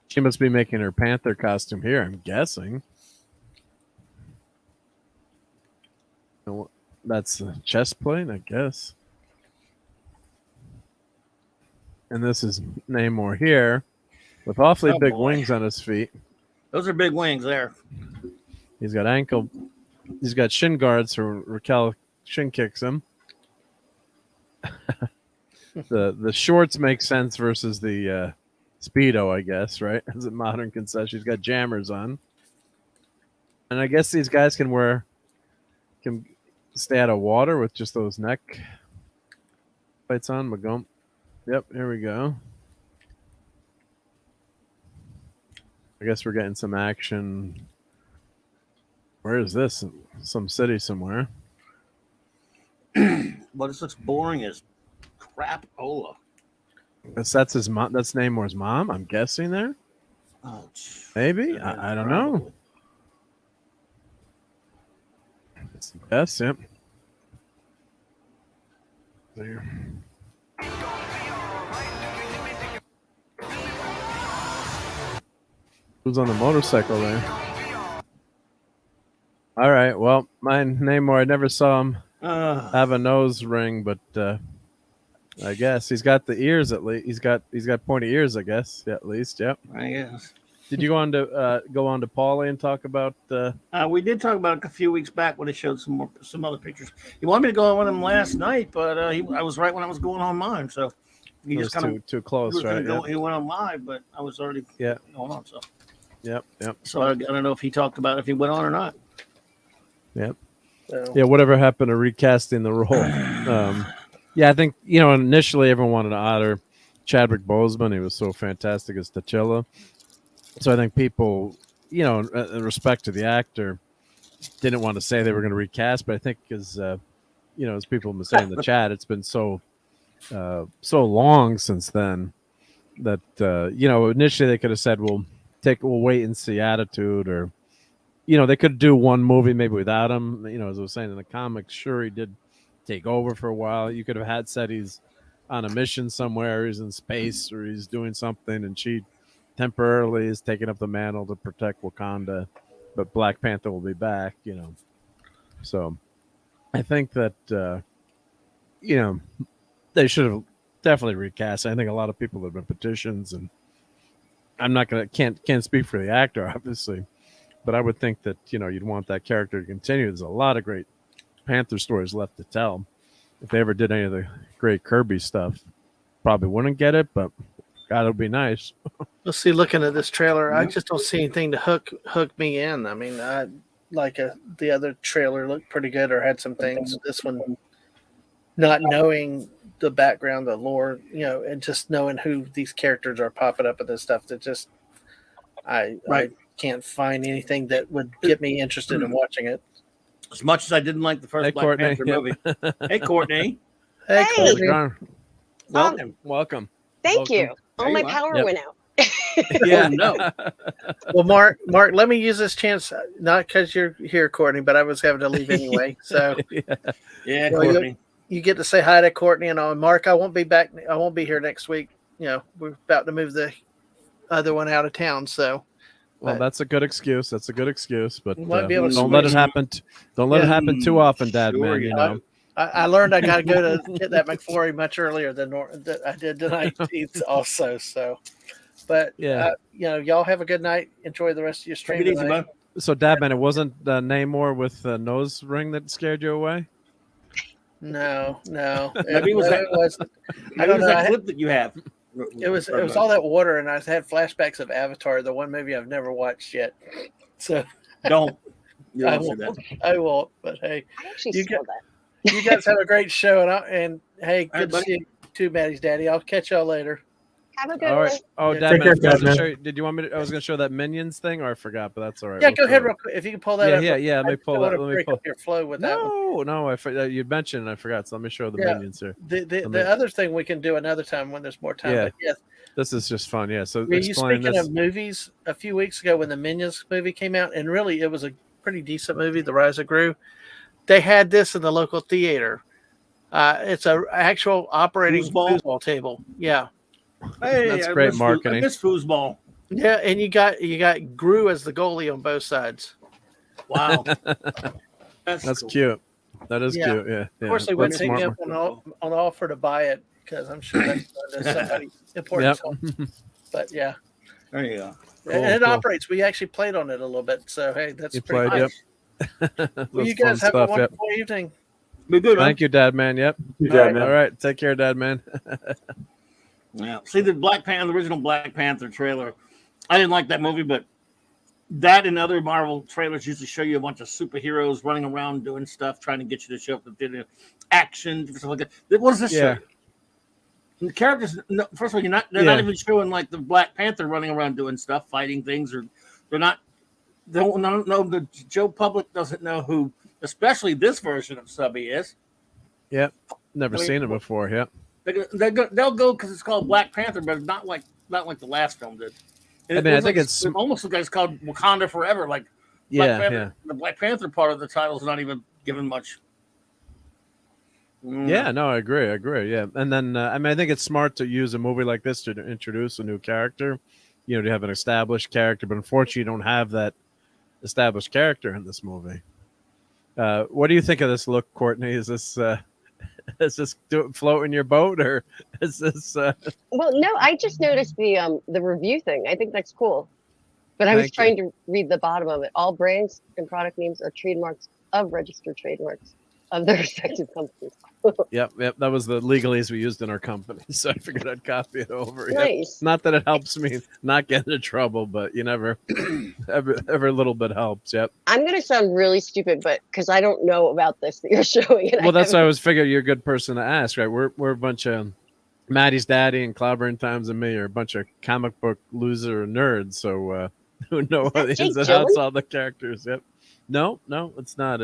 She must be making her Panther costume here, I'm guessing. That's a chest plate, I guess. And this is Namor here with awfully big wings on his feet. Those are big wings there. He's got shin guards, so Raquel shin kicks him. The shorts make sense versus the Speedo, I guess, right? As a modern concession. He's got jammers on. And I guess these guys can stay out of water with just those neck plates on. Magump. Yep, here we go. I guess we're getting some action. Where is this? Some city somewhere. But this looks boring as crap-ola. That's his mom. That's Namor's mom, I'm guessing there. Oh, maybe. I don't know. Yes, yep. There. Who's on the motorcycle there? All right. Well, my Namor, I never saw him Uh, have a nose ring, but I guess he's got the ears at least. He's got pointy ears, I guess. Yeah, at least. Yep. I guess. Did you go on to Paulie and talk about? We did talk about it a few weeks back when he showed some other pictures. He wanted me to go on with him last night, but I was right when I was going on mine, so he It just was kind of too close, right? He went on live, but I was already going on. So Yep. so I don't know if he talked about if he went on or not. Yep. So, Yeah. Whatever happened to recasting the role? Yeah, I think initially everyone wanted to honor Chadwick Boseman. He was so fantastic as T'Challa. So I think people, in respect to the actor, didn't want to say they were going to recast, but I think as as people have been saying in the chat, it's been so long since then that initially they could have said we'll wait and see attitude, or they could do one movie maybe without him. As I was saying in the comics, sure he did take over for a while. You could have said he's on a mission somewhere, he's in space, or he's doing something, and she temporarily is taking up the mantle to protect Wakanda, but Black Panther will be back. So I think that they should have definitely recast. I think a lot of people have been petitions, and I'm not can't speak for the actor, obviously, but I would think that you'd want that character to continue. There's a lot of great Panther stories left to tell. If they ever did any of the great Kirby stuff, probably wouldn't get it, but God, it would be nice. let's see. Looking at this trailer, I just don't see anything to hook me in. I mean, the other trailer looked pretty good or had some things. This one, not knowing the background, the lore, and just knowing who these characters are popping up and this stuff, that just I can't find anything that would get me interested in watching it. As much as I didn't like the first Black Panther movie. Hey, Courtney. Hey, Courtney. Welcome. Thank you. Oh, my power went out. Yeah, no. Well, Mark, let me use this chance, not because you're here, Courtney, but I was having to leave anyway. So, yeah, Courtney. You get to say hi to Courtney and all. Mark, I won't be back. I won't be here next week. We're about to move the other one out of town. So, well, that's a good excuse. But don't let it happen. Don't let it happen too often, Dad. Sure, man. I learned I got to go to get that McFlurry much earlier than I did the 19th also. So, but y'all have a good night. Enjoy the rest of your stream. Take it easy, bud. So, Dad, man, it wasn't Namor with the nose ring that scared you away? No. Maybe it was that. I don't know that clip that you have. It was all that water, and I had flashbacks of Avatar, the one movie I've never watched yet. So don't. I won't. But hey, I actually saw that. You guys have a great show, and hey, good to see you too, Maddie's daddy. I'll catch y'all later. Have a good one. Oh, Dad, man, did you want me to? I was going to show that Minions thing, or I forgot, but that's all right. Yeah, go ahead real quick. If you can pull that up. Yeah. Let me pull that. Let me pull your flow with that one. No, I forgot. You mentioned and I forgot. So let me show the Minions here. The other thing we can do another time when there's more time. Yeah. But yes. This is just fun. Yeah. So you speaking of movies, a few weeks ago when the Minions movie came out, and really it was a pretty decent movie, The Rise of Gru. They had this in the local theater. It's a actual operating foosball table. Yeah. Hey, that's great marketing. This foosball. Yeah, and you got Gru as the goalie on both sides. Wow. That's cool. cute. That is cute. Yeah. Of course, they wouldn't take me up on offer to buy it because I'm sure that's somebody important. But yeah. There you go. And it operates. We actually played on it a little bit. So hey, that's pretty nice. Well, you guys have a wonderful evening. Be good, man. Thank you, Dad, man. Yep. You, Dad, man. All right. Take care, Dad, man. Yeah. See, the original Black Panther trailer, I didn't like that movie, but that and other Marvel trailers usually show you a bunch of superheroes running around doing stuff, trying to get you to show up with the action, stuff like that. What does this show? The characters, first of all, they're not even showing like the Black Panther running around doing stuff, fighting things, or they don't know. The Joe public doesn't know who, especially this version of Subby is. Yep. Never seen it before. Yep. They'll go because it's called Black Panther, but it's not like the last film did. I think it almost looks like it's called Wakanda Forever. Like the Black Panther part of the title is not even given much. Yeah, no, I agree. Yeah, and then I think it's smart to use a movie like this to introduce a new character. To have an established character, but unfortunately, you don't have that established character in this movie. What do you think of this look, Courtney? Is this floating your boat, or is this? Well, no, I just noticed the review thing. I think that's cool. But I was trying to read the bottom of it. All brands and product names are trademarks of registered trademarks of their respective companies. Yep. That was the legalese we used in our company, so I figured I'd copy it over. Nice. Yep. Not that it helps me not get into trouble, but you never, every little bit helps. Yep. I'm gonna sound really stupid, but because I don't know about this that you're showing. Well, that's why I was figuring you're a good person to ask, right? We're a bunch of Maddie's daddy and Cloudburn Times and me are a bunch of comic book loser nerds, so who know what ins and outs all the characters. Yep. No, it's not.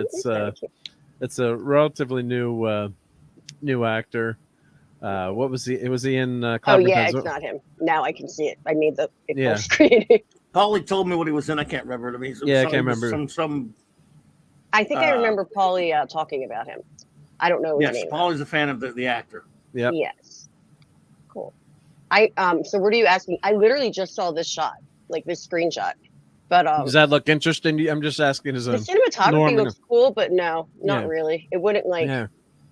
It's a relatively new actor. What was he? Was he in? Oh yeah, it's not him. Now I can see it. I made it full screen. Paulie told me what he was in. I can't remember. I mean, I can't remember. I think I remember Paulie talking about him. I don't know his name. Yes, Paulie's a fan of the actor. Yeah. Yes. Cool. So what are you asking? I literally just saw this shot, like this screenshot. But does that look interesting? I'm just asking. As the cinematography looks cool, but no, not really. It wouldn't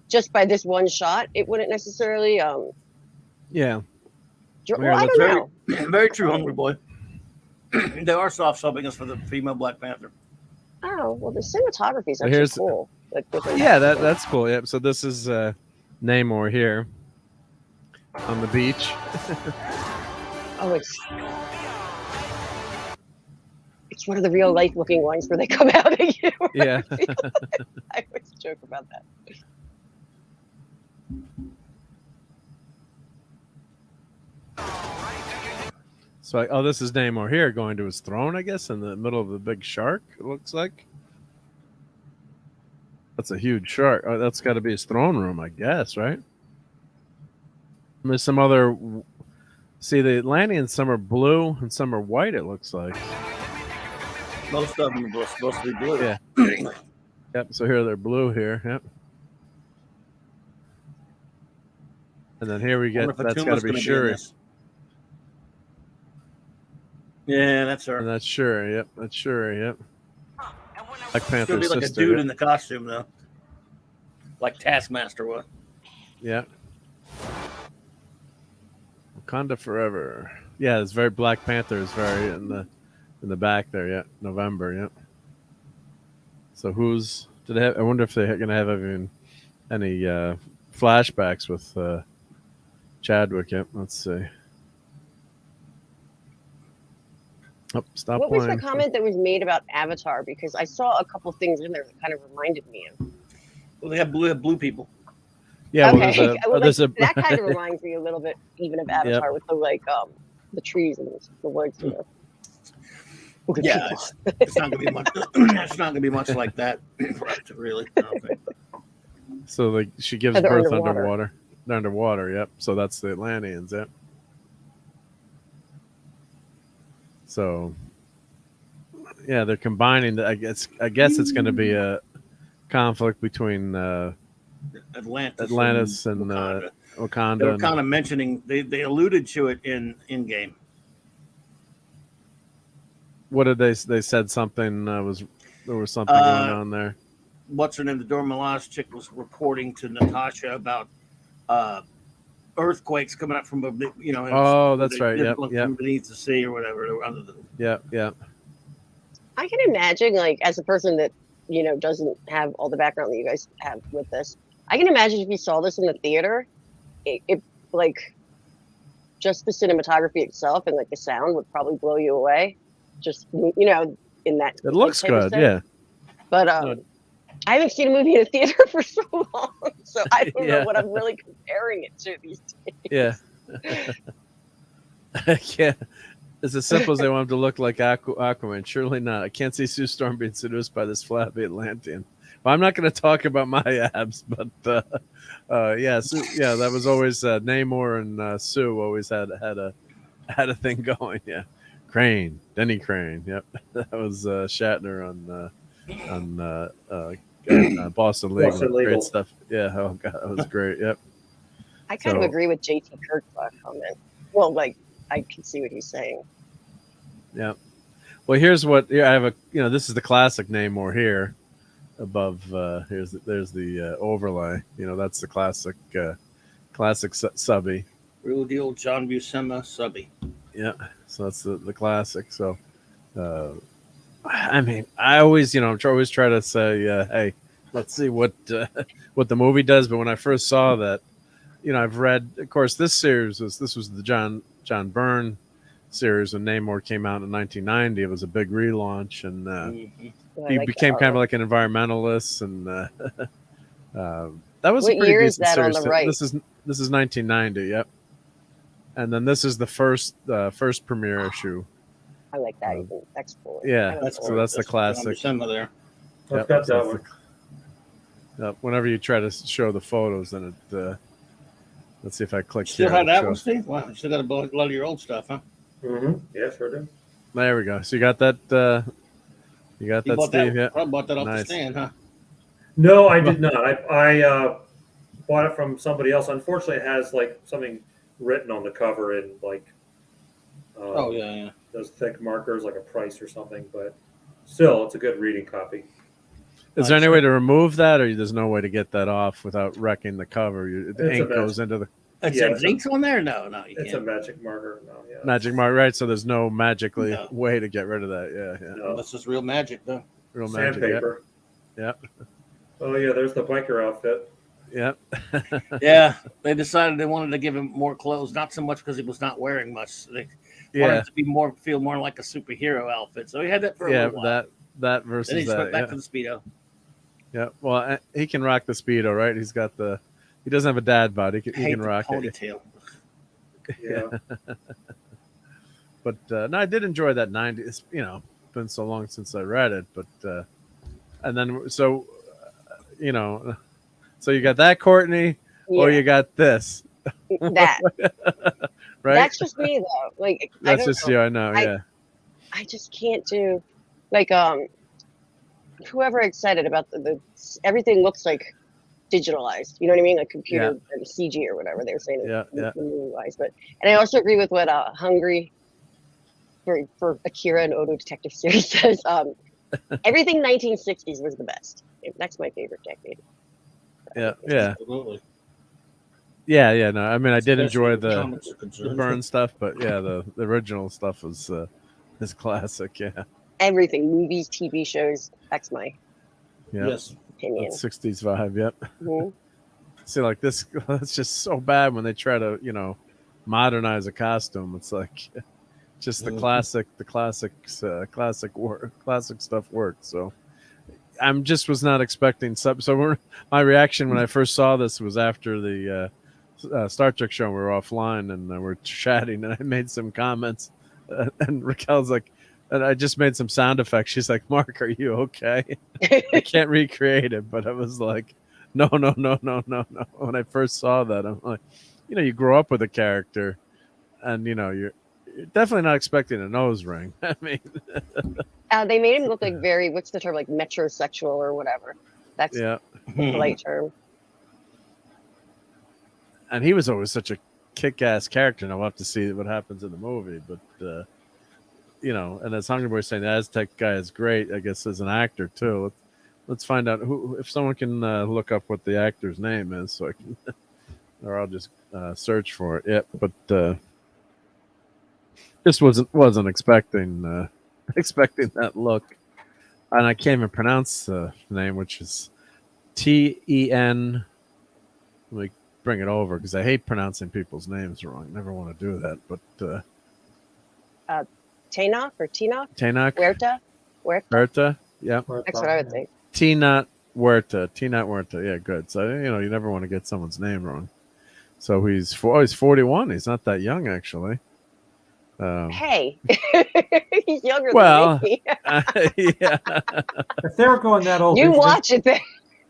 just by this one shot. It wouldn't necessarily. Yeah. Well, I don't know. Very true, Hungry Boy. They are soft subbing us for the female Black Panther. Oh well, the cinematography is actually cool. That's cool. Yep. So this is Namor here on the beach. Oh, it's one of the real life looking ones where they come out at you. Yeah. I always joke about that. So, this is Namor here going to his throne, I guess, in the middle of the big shark, it looks like. That's a huge shark. Oh, that's got to be his throne room, I guess, right? And there's some other... See, the Atlanteans, some are blue and some are white, it looks like. Most of them are supposed to be blue. Yeah. Yep, so here they're blue here. Yep. And then here we get... That's got to be Shuri. Yeah, that's her. And that's Shuri. Yep, that's Shuri. Yep. Black Panther's She'll be like sister, a dude in the costume, though. Like Taskmaster was. Yeah. Wakanda forever. Yeah, it's very Black Panther is very in the back there. Yeah, November. Yeah. So who's did they have? I wonder if they're going to have even any flashbacks with Chadwick. Yep. Let's see. Oh, stop what playing. Was the comment that was made about Avatar? Because I saw a couple things in there that kind of reminded me of. Well, they have blue people. Yeah, okay. That kind of reminds me a little bit even of Avatar with the trees and the woods. You know. Yeah, it's not gonna be much. It's not gonna be much like that, really. I don't think. So she gives birth underwater. They're underwater. Yep. So that's the Atlanteans. Yep. So, yeah, they're combining. I guess it's going to be a conflict between Atlantis and Wakanda. They were kind of mentioning. They alluded to it in game. What did they said something there was something going on there. What's her name? The Dora Milaje chick was reporting to Natasha about earthquakes coming up from Oh, that's right. Yep. From beneath the sea or whatever. Yeah. I can imagine, as a person that doesn't have all the background that you guys have with this, I can imagine if you saw this in the theater, it just the cinematography itself and the sound would probably blow you away. Just in that. It looks good, yeah. But I haven't seen a movie in a theater for so long, so I don't know what I'm really comparing it to these days. Yeah. Yeah. It's as simple as they want him to look like Aquaman. Surely not. I can't see Sue Storm being seduced by this flabby Atlantean. Well, I'm not going to talk about my abs, but that was always Namor and Sue always had a thing going. Yeah, Crane, Denny Crane. Yep, that was Shatner on Boston Legal. Great stuff. Yeah, oh god, that was great. Yep. I kind of agree with JT Kirk's comment. Well, I can see what he's saying. Yeah. Well, here's what I have this is the classic Namor here. above. There's the overlay. You know, that's the classic subby. Real deal John Buscema subby. Yeah, so that's the classic. So, I mean, I always, always try to say, hey, let's see what the movie does. But when I first saw that, I've read, of course, this was the John Byrne series when Namor came out in 1990. It was a big relaunch, and he became kind of like an environmentalist, and that was What a pretty year is decent that on series. the right? This is 1990. Yep. And then this is the first premiere issue. I like that. Even that's cool. Yeah, so that's the classic. John Buscema there. I've got that one. Whenever you try to show the photos, then it. Let's see if I click Still here. have that one, Steve? Wow, you still got a lot of your old stuff, huh? Mm-hmm. Yeah, sure do. There we go. So you got that. You got that, Steve? Yeah. Probably bought that off Nice. the stand, huh? No, I did not. I bought it from somebody else. Unfortunately, it has like something written on the cover in like those thick markers, like a price or something. But still, it's a good reading copy. Is there any way to remove that, or there's no way to get that off without wrecking the cover? The ink goes into the. It's ink on there? No, you it's can't. a magic marker. No, yeah. Magic mark, right? So there's no magically way to get rid of that. Yeah. No. That's just real magic, though. Real magic. Sandpaper. Yep. Oh yeah, there's the biker outfit. Yep. Yeah, they decided they wanted to give him more clothes, not so much because he was not wearing much. They wanted it to feel more like a superhero outfit. So he had that for a little while. that versus then he just that. went back to the Speedo. Yeah, well, he can rock the Speedo, right? He doesn't have a dad bod. He can rock ponytail. it. Yeah. But no, I did enjoy that 90s. It's been so long since I read it, but and then so so you got that, Courtney, or you got this. That. Right. That's just me though. Like that's just you. I know. Yeah. I just can't do like whoever had said it about the everything looks like digitalized. You know what I mean? Like computer or CG or whatever they were saying. Movie-wise. But I also agree with what Hungry for Akira and Odo Detective Series says. Everything 1960s was the best. That's my favorite decade. Yeah. Absolutely. Yeah. No, I mean, I did enjoy the comics are concerned. Burn stuff, but the original stuff is classic. Yeah. Everything, movies, TV shows. That's my opinion. That 60s vibe. Yep. Mm-hmm. See, like this, it's just so bad when they try to, modernize a costume. It's like just the classic stuff works. So I'm just was not expecting my reaction when I first saw this was after the Star Trek show. We were offline and we're chatting, and I made some comments, and Raquel's like, and I just made some sound effects. She's like, "Mark, are you okay?" I can't recreate it, but I was like, no. When I first saw that, I'm like, you grow up with a character, and you're definitely not expecting a nose ring. I mean, they made him look like what's the term, like metrosexual or whatever. That's the polite term. And he was always such a kick-ass character, and I'll have to see what happens in the movie. But and as Hungry Boy saying, the Aztec guy is great, I guess, as an actor too. Let's find out if someone can look up what the actor's name is, so I can, or I'll just search for it. Yeah, but just wasn't expecting that look, and I can't even pronounce the name, which is Ten. Let me bring it over because I hate pronouncing people's names wrong. Never want to do that, but Tenoch or Tenoch? Tenoch. Huerta. Yeah. That's what I would think. Tenoch Huerta. Yeah, good. So you never want to get someone's name wrong. So he's 41. He's not that young, actually. Hey, he's younger than me. Yeah. If they were going that old, you watch it.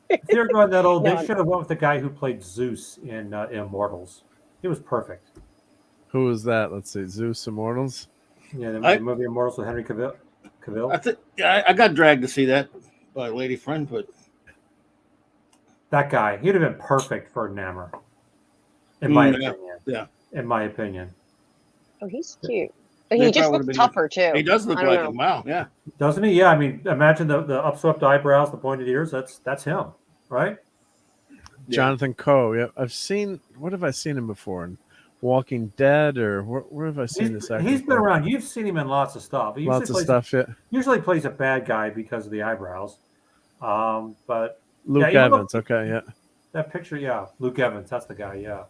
If they were going that old, they should have went with the guy who played Zeus in Immortals. He was perfect. Who was that? Let's see. Zeus Immortals. Yeah, the movie Immortals with Henry Cavill. I got dragged to see that by a lady friend, but that guy, he'd have been perfect for Namor. In my opinion. Yeah. In my opinion. Oh, he's cute. But They he just probably looks would've been tougher too. He does look I don't like know. him. Wow. Yeah. Doesn't he? Yeah. I mean, imagine the upswept eyebrows, the pointed ears. That's him, right? Jonathan Coe. Yeah, I've seen. What have I seen him before? In Walking Dead, or where have I seen this actor? He's been before? around. You've seen him in lots of stuff. He Lots of stuff. Yeah. Usually plays a bad guy because of the eyebrows. But Luke yeah, Evans. Okay. Yeah. that picture, yeah, Luke Evans. That's the guy. Yeah,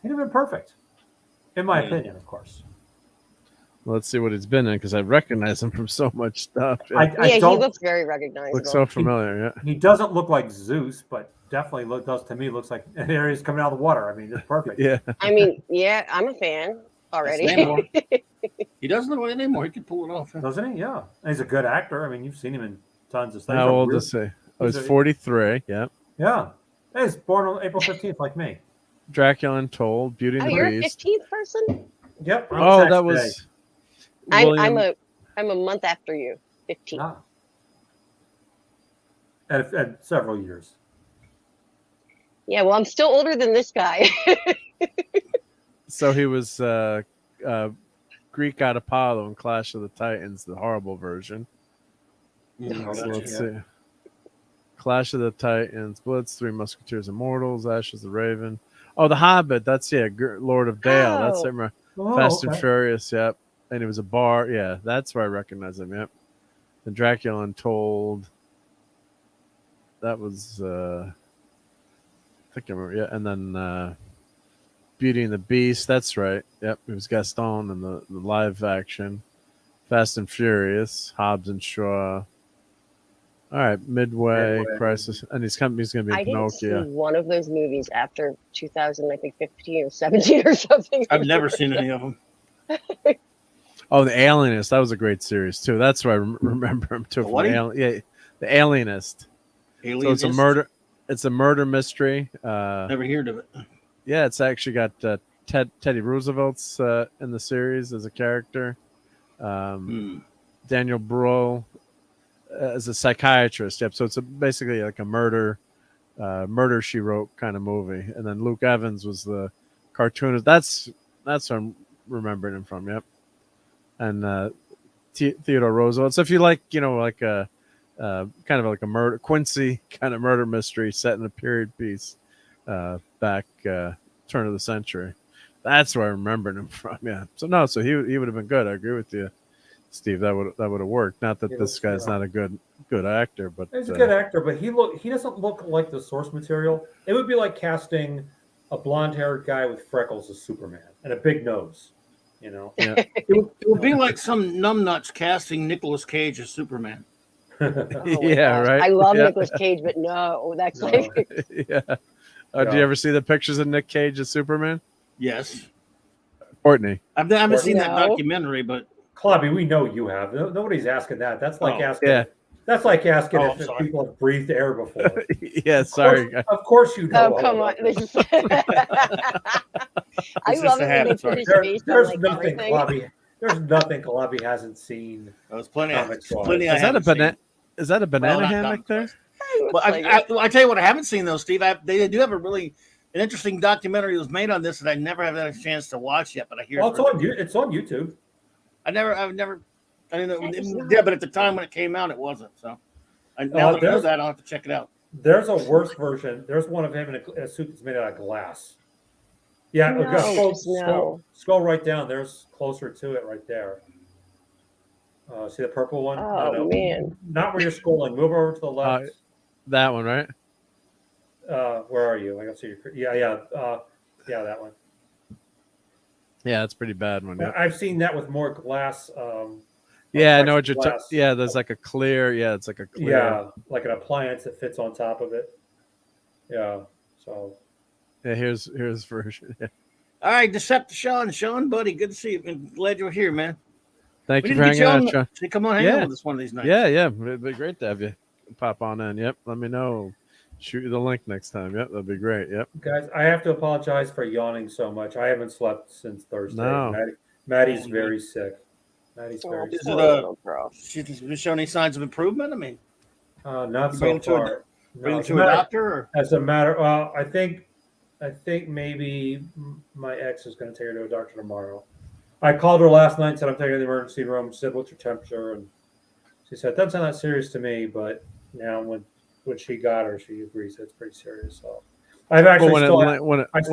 he'd have been perfect, in my opinion, of course. Let's see what he's been in, because I recognize him from so much stuff. Yeah, I He don't looks very recognizable. looks so familiar. Yeah. He doesn't look like Zeus, but definitely does to me. Looks like an area's coming out of the water. I mean, it's perfect. Yeah. I mean, yeah, I'm a fan already. Namor. He doesn't look like Namor. He could pull it off. Huh? Doesn't he? Yeah, and he's a good actor. I mean, you've seen him in tons of stuff. How old is he? Oh, he's 43. Yeah. Yeah, he's born on April 15th, like me. Dracula Untold, Beauty and Oh, the you're a Beast. 15th person? Yep. Oh, that was. I'm a month after you, 15. Ah. At several years. Yeah, well, I'm still older than this guy. So he was Greek god Apollo in Clash of the Titans, the horrible version. So let's see. Clash of the Titans, Blitz, Three Musketeers, Immortals, Ashes the Raven. Oh, The Hobbit. That's Lord of Dale. That's it. Fast and Furious. Yep. And he was a bar. Yeah, that's where I recognize him. Yep. And Dracula Untold. That was. I think I remember. Yeah, and then Beauty and the Beast. That's right. Yep, it was Gaston in the live action. Fast and Furious. Hobbs and Shaw. All right, Midway, Crisis, and he's going to be in I didn't Pinocchio. see one of those movies after 2015 or 17 or something. I've never seen any of them. Oh, The Alienist. That was a great series too. That's where I remember him too. The what? The Alienist. So it's a murder. It's a murder mystery. Never heard of it. Yeah, it's actually got Teddy Roosevelt's in the series as a character. Daniel Bruhl as a psychiatrist. Yep. So it's basically like a murder she wrote kind of movie. And then Luke Evans was the cartoonist. That's what I'm remembering him from. Yep. And Theodore Roosevelt. So if you like, like a kind of like a murder Quincy kind of murder mystery set in a period piece back turn of the century. That's where I remembered him from. Yeah. So he would have been good. I agree with you, Steve. That would have worked. Not that this guy's not a good actor, but he's a good actor. But he doesn't look like the source material. It would be like casting a blonde-haired guy with freckles as Superman and a big nose. Yeah. It would be like some numbnuts casting Nicolas Cage as Superman. Yeah, right. I love Nicolas Cage, but no, that's like. Yeah. Did you ever see the pictures of Nick Cage as Superman? Yes. Courtney. I haven't seen that documentary, but Clobby, we know you have. Nobody's asking that. That's like asking. Yeah. That's like asking Oh, if people have breathed air before. Yeah, sorry. Of course you know. Oh, come on. This is... I love it when they put his face on There's like nothing everything. Clobby. There's nothing Clobby hasn't seen. there's plenty. Comics wise. Plenty. Is that a banana? Is that a banana not hammock there? Well, I tell you what, I haven't seen those, Steve. They do have an interesting documentary that was made on this that I never have had a chance to watch yet. But I hear Well, it's on YouTube. I didn't know. Yeah, but at the time when it came out, it wasn't. So now that I know there's- that, I'll have to check it out. There's a worse version. There's one of him in a suit that's made out of glass. Yeah, No. scroll right down. There's closer to it right there. See the purple one? Oh, man. Not where you're scrolling. Move over to the left. That one, right? Where are you? I don't see your. Yeah, that one. Yeah, that's a pretty bad one. Yeah, I've seen that with more glass. I know what you're talking. plexiglass. Yeah, there's like a clear. Yeah, it's like a clear. Yeah, like an appliance that fits on top of it. Yeah. So. Yeah, here's version. Yeah. All right, Decepticon, Sean, buddy, good to see you. I'm glad you're here, man. Thank We you need for to get hanging you out, Sean. on. Come on, hang out with us one of these nights. Yeah, it'd be great to have you pop on in. Yep, let me know. Shoot you the link next time. Yep, that'd be great. Yep. Guys, I have to apologize for yawning so much. I haven't slept since Thursday. No. Maddie's very sick. Maddie's very Is sick. it she's shown any signs of improvement? I mean, Not you so bring far. bring No, it as to a a matter- doctor? Or? As a matter, well, I think maybe my ex is going to take her to a doctor tomorrow. I called her last night and said I'm taking her to the emergency room. She said, "What's your temperature?" And she said, "Doesn't sound that serious to me." But now when she got her, she agrees it's pretty serious. So I've actually when still it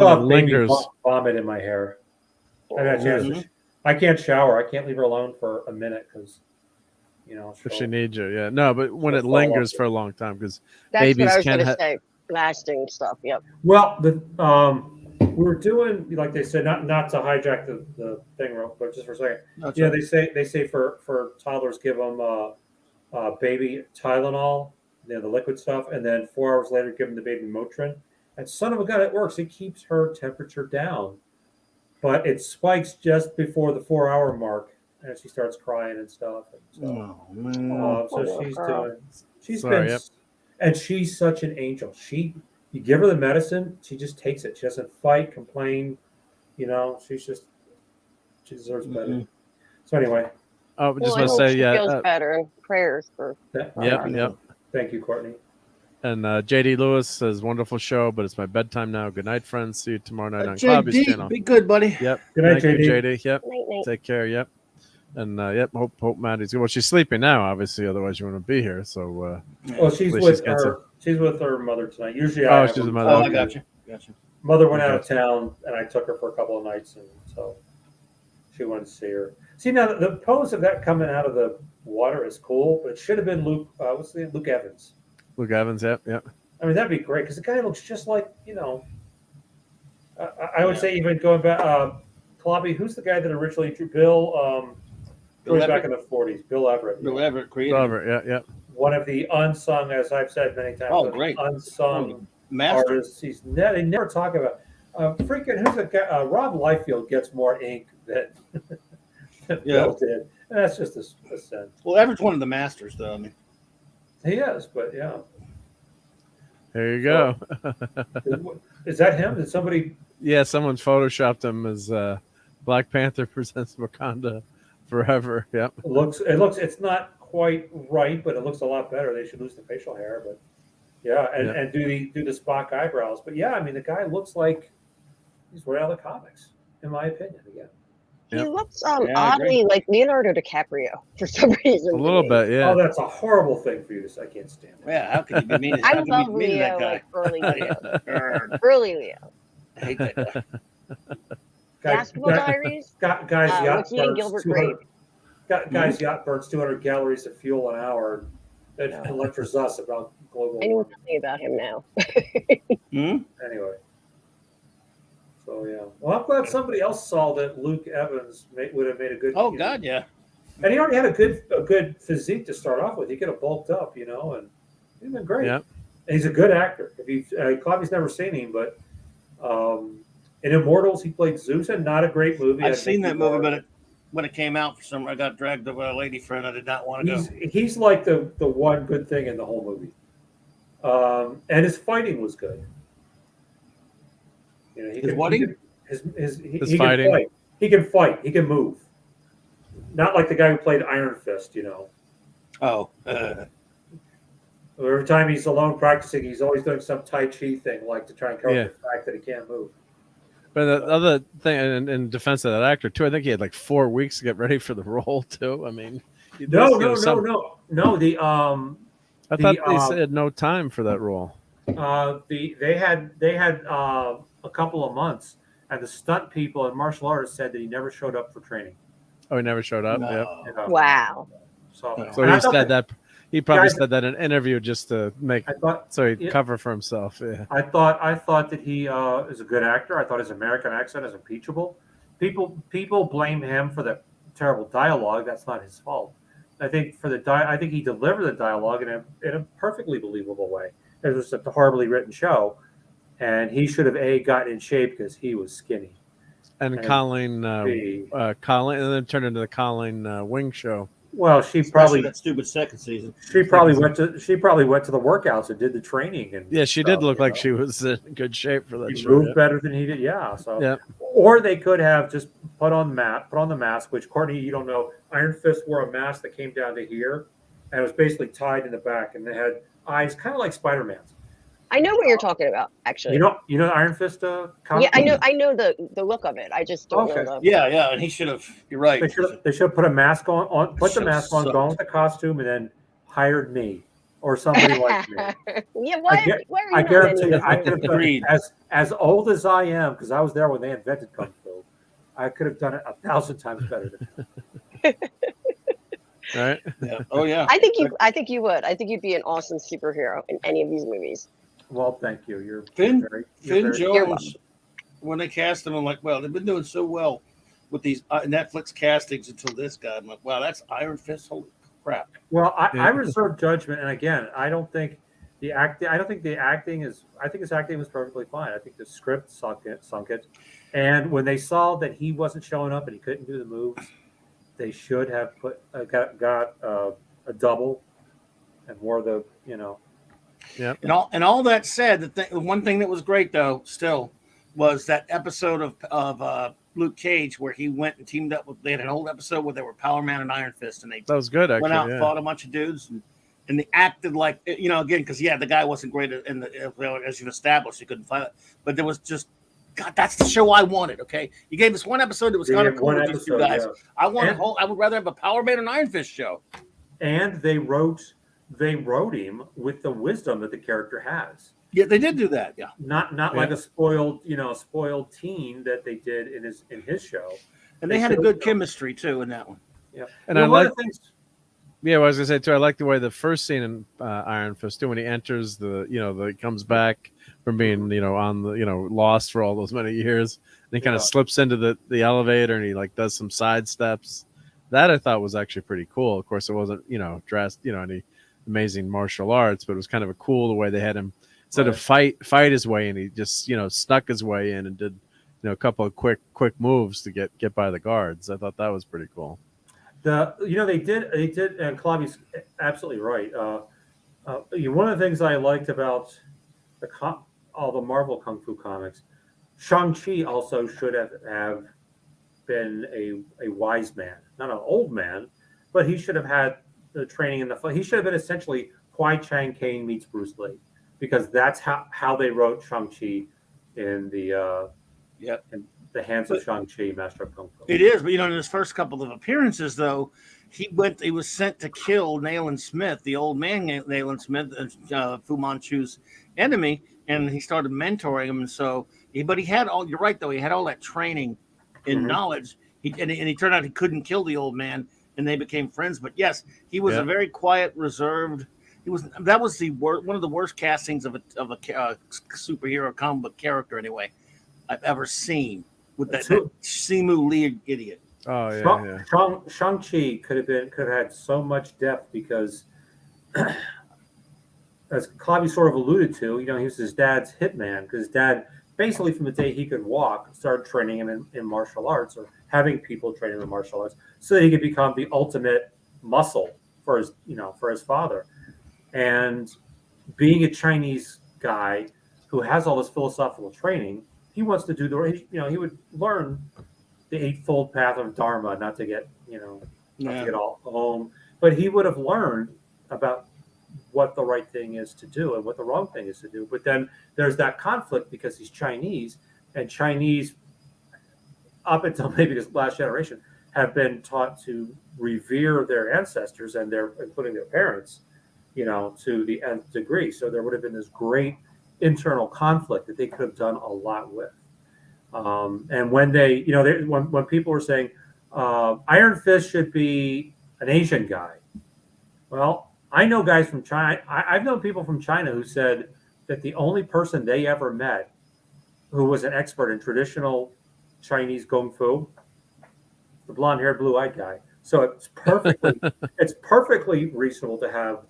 have baby lingers, vomit in my hair. I've had a Mm-hmm. chance. I can't shower. I can't leave her alone for a minute because if she needs you, yeah. No, but when it she'll fall lingers off. for a long time, because That's what babies I was can going to have. say. Lasting stuff. Yep. Well, we were doing, like they said, not to hijack the thing, but just for a second. That's Yeah, right. they say for toddlers, give them baby Tylenol, the liquid stuff, and then 4 hours later, give them the baby Motrin. And son of a gun, it works. It keeps her temperature down, but it spikes just before the 4 hour mark, and she starts crying and stuff. And so, Oh man. so she's Sorry, been, yep. and she's such an angel. You give her the medicine, she just takes it. She doesn't fight, complain. She deserves better. Mm-hmm. So anyway, Oh, just Well, I want to hope say, she yeah. feels better. And prayers for. Yep. Thank you, Courtney. And JD Lewis says, "Wonderful show, but it's my bedtime now. Good night, friends. See you tomorrow night on Clobby's JD, channel." be good, buddy. Yep. Good night, Thank you, JD. JD. Yep. Night, night. Take care. Yep. And yep. Hope Maddie's good. Well, she's sleeping now, obviously. Otherwise, you wouldn't be here. So. Well, she's at least with she's got some- her. She's with her mother tonight. Usually, Oh, I she's have with her. mother. Oh, I Okay. got you. Mother went out of Okay. town, and I took her for a couple of nights, and so she wanted to see her. See, now the pose of that coming out of the water is cool, but it should have been Luke. What's the name? Luke Evans. Luke Evans. Yep. I mean, that'd be great because the guy looks just like I would say even going back, Clobby. Who's the guy that originally drew Bill? Bill Going back Everett? in the 40s, Bill Everett. Bill Everett created. Robert. Yeah. One of the unsung, as I've said many times, Oh, great. unsung Master. artists. They never talk about. Freaking who's the guy? Rob Liefeld gets more ink than Bill did, and that's just a sense. Well, Everett's one of the masters, though. I mean, He is, but yeah. There you go. Is that him? Did somebody? Yeah, someone photoshopped him as Black Panther presents Wakanda Forever. Yep. It looks. It's not quite right, but it looks a lot better. They should lose the facial hair, but yeah, and do the Spock eyebrows. But yeah, I mean, the guy looks like he's right out of the comics, in my opinion. Again, He Yep. looks I agree. oddly like Leonardo DiCaprio for some reason. A to little me. bit, yeah. Oh, that's a horrible thing for you to say. I can't stand it. yeah, how can you be mean? I How can you love be mean to Leo, that guy? like early Leo. Arr, Early Leo. I hate that guy. Basketball Diaries. Guys, yacht with he and burns Gilbert 200. Grape. Guys, yacht burns 200 calories of fuel an hour. That lectures us about global I know warming. nothing about him now. Hmm? Anyway. So yeah. Well, I'm glad somebody else saw that Luke Evans would have made a good. Oh God, yeah. And he already had a good physique to start off with. He could have bulked up, and he's been great. Yeah. And he's a good actor. If you, Clobby's never seen him, but in Immortals he played Zeus, and not a great movie. I've seen that movie, but when it came out, I got dragged by a lady friend. I did not want to go. He's like the one good thing in the whole movie, and his fighting was good. His fighting? He fighting. can fight. He can fight. He can move. Not like the guy who played Iron Fist, Oh, Every time he's alone practicing, he's always doing some Tai Chi thing, like to try and cover Yeah. the fact that he can't move. But the other thing, in defense of that actor too, I think he had like 4 weeks to get ready for the role too. I mean, No. The I thought they said no time for that role. they had a couple of months, and the stunt people and martial artists said that he never showed up for training. Oh, he never showed up. No. Yep. Wow. So So and I he thought said that. He probably Guys- said that in an interview just to make I thought so he'd yeah. cover for himself. Yeah. I thought that he is a good actor. I thought his American accent is impeachable. People blame him for the terrible dialogue. That's not his fault. I think I think he delivered the dialogue in a perfectly believable way. It was a horribly written show, and he should have gotten in shape because he was skinny. And Colleen, Colleen, and then turned into the Colleen Wing show. Well, she especially probably that stupid second season. she probably went to the workouts and did the training and Yeah, she stuff, did look you like know. she was in good shape for that He show. moved Yeah. better than he did. Yeah. So Yeah. or they could have just put on the mask, which Courtney, you don't know. Iron Fist wore a mask that came down to here, and it was basically tied in the back, and they had eyes kind of like Spider-Man's. I know what you're talking about. Actually, You know the Iron Fist comic? yeah, I know the look of it. I just don't know Okay. the. Yeah, and he should have. You're right. They should have put a mask put the Should've mask on, sucked. gone with the costume, and then hired me or somebody like me. Yeah, why are you I not guarantee you, any I could have done Agreed. as old as I am, because I was there when they invented Kung Fu. I could have done it 1,000 times better than that. Right? Yeah. Oh yeah. I think you would. I think you'd be an awesome superhero in any of these movies. Well, thank you. You're Finn very Jones. When they cast him, I'm like, well, they've been doing so well with these Netflix castings until this guy. I'm like, wow, that's Iron Fist. Holy crap. Well, I reserve judgment, and again, I don't think the acting. I think his acting was perfectly fine. I think the script sunk it, and when they saw that he wasn't showing up and he couldn't do the moves, they should have got a double and wore the Yep. And all that said, the one thing that was great though, still, was that episode of Luke Cage where he went and teamed up with. They had an old episode where they were Power Man and Iron Fist, and they That was good, actually. went out yeah. and fought a bunch of dudes, and they acted like again because the guy wasn't great in as you've established, he couldn't fight it, but there was just. God, that's the show I wanted. Okay, you gave us one episode that was kind of cool with these two guys. Yeah. I would rather have a Power Man and Iron Fist show. And they wrote him with the wisdom that the character has. Yeah, they did do that. Yeah, not like a spoiled teen that they did in his show. And they had a good chemistry too in that one. Yeah, and I like. Yeah, well, I was gonna say too. I like the way the first scene in Iron Fist too, when he enters he comes back from being on the lost for all those many years, and he kind of slips into the elevator and he like does some side steps. That I thought was actually pretty cool. Of course, it wasn't dressed any amazing martial arts, but it was kind of a cool the way they had him instead of fight his way in, he just snuck his way in and did a couple of quick moves to get by the guards. I thought that was pretty cool. They did, and Clavi's absolutely right. One of the things I liked about all the Marvel Kung Fu comics, Shang-Chi also should have been a wise man, not an old man, but he should have had the training in the fight. He should have been essentially Kwai Chang Caine meets Bruce Lee, because that's how they wrote Shang-Chi in the in the hands of Shang-Chi, Master of Kung Fu. It is, but in his first couple of appearances, though, he was sent to kill Nayland Smith, the old man Nayland Smith, Fu Manchu's enemy, and he started mentoring him. And so, but he had all. You're right, though. He had all that training and knowledge. And he turned out he couldn't kill the old man, and they became friends. But yes, he was a very quiet, reserved. That was one of the worst castings of a superhero comic book character anyway I've ever seen. With that Simu Lee idiot. Oh yeah, Shang-Chi could have had so much depth because, as Clavi sort of alluded to, he was his dad's hitman, because his dad, basically from the day he could walk, started training him in martial arts, or having people train him in martial arts, so that he could become the ultimate muscle for his father. And being a Chinese guy who has all this philosophical training, he wants to do he would learn the Eightfold Path of Dharma, not to get to get all home, but he would have learned about what the right thing is to do and what the wrong thing is to do. But then there's that conflict because he's Chinese, and Chinese, up until maybe this last generation, have been taught to revere their ancestors and including their parents, to the nth degree. So there would have been this great internal conflict that they could have done a lot with. And when when people were saying Iron Fist should be an Asian guy, well, I know guys from China. I've known people from China who said that the only person they ever met who was an expert in traditional Chinese kung fu, the blonde-haired, blue-eyed guy. So it's perfectly reasonable to have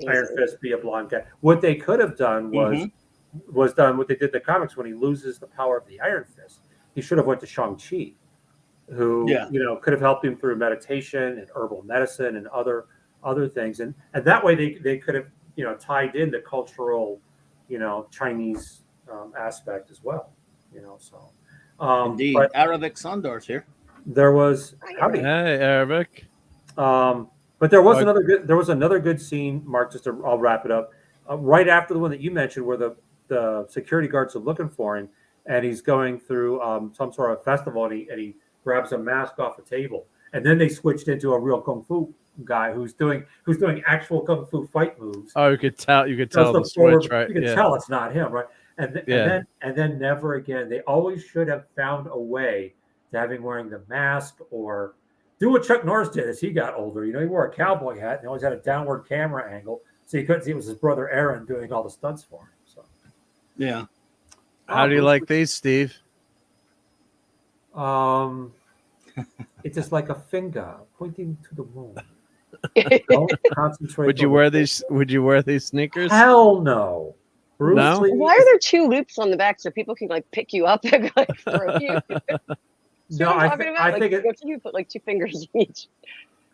Iron Fist be a blonde guy. What they could have done was done what they did in the comics when he loses the power of the Iron Fist. He should have went to Shang-Chi, who could have helped him through meditation and herbal medicine and other things, and that way they could have tied in the cultural Chinese aspect as well. Indeed, but Arabic Sandar's here. There was Hey, Arabic. But there was another good scene, Mark. I'll wrap it up. Right after the one that you mentioned, where the security guards are looking for him, and he's going through some sort of festival, and he grabs a mask off a table, and then they switched into a real kung fu guy who's doing actual kung fu fight moves. Oh, you could tell Does the switch, right? You can Yeah. tell it's not him, right? And then never again. They always should have found a way to have him wearing the mask or do what Chuck Norris did as he got older. You know, he wore a cowboy hat and he always had a downward camera angle, so you couldn't see it was his brother Aaron doing all the stunts for him. So Yeah. How do you like these, Steve? It's just like a finger pointing to the moon. Don't concentrate. Would you wear these sneakers? Hell no. Bruce No? Lee Why are there 2 loops on the back so people can like pick you up and like throw you? No, I think it. You put like 2 fingers in each.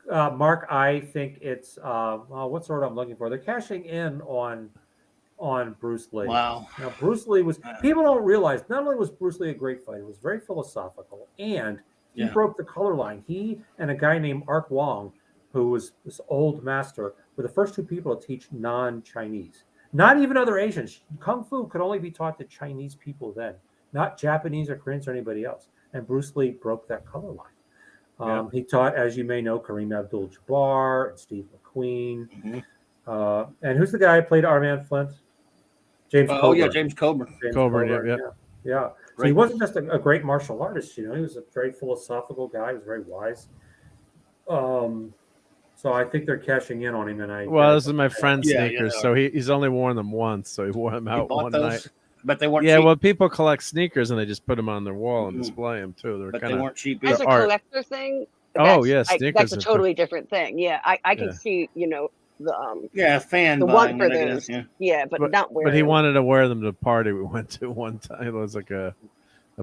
Mark, I think it's what's the word I'm looking for? They're cashing in on Bruce Lee. Wow. Now, Bruce Lee was, people don't realize, not only was Bruce Lee a great fighter, he was very philosophical, and he broke the color line. He and a guy named Ark Wong, who was this old master, were the first 2 people to teach non-Chinese. Not even other Asians. Kung Fu could only be taught to Chinese people then, not Japanese or Koreans or anybody else. And Bruce Lee broke that color line. He taught, as you may know, Kareem Abdul-Jabbar and Steve McQueen. And who's the guy who played our man Flint? James Coburn. Oh, yeah, James Coburn. Coburn, yeah. So he wasn't just a great martial artist, you know. He was a very philosophical guy. He was very wise. So I think they're cashing in on him. This is my friend's sneakers, so he's only worn them once, so he wore them out one night. But they weren't cheap. Well, people collect sneakers and they just put them on their wall and display them too. But they weren't cheap. As a collector thing. Sneakers. That's a totally different thing. Yeah, I can see, you know, the fan the buying one for it, I those. guess, but not wearing. But he wanted to wear them to a party we went to one time. It was like a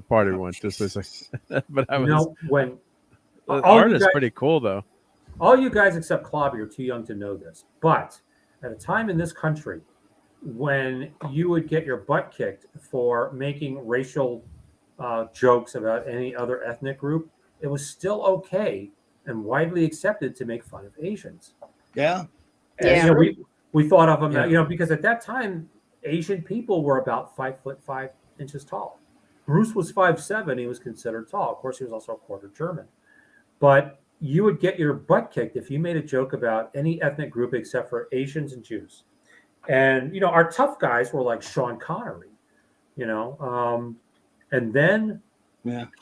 party we went to. So it's like, but I was when the art is pretty cool though. All you guys except Clobby are too young to know this, but at a time in this country when you would get your butt kicked for making racial jokes about any other ethnic group, it was still okay and widely accepted to make fun of Asians. Yeah. And, you know, we thought of them, you know, because at that time, Asian people were about 5'5" tall. Bruce was 5'7". He was considered tall. Of course, he was also a quarter German. But you would get your butt kicked if you made a joke about any ethnic group except for Asians and Jews. And, you know, our tough guys were like Sean Connery, you know. And then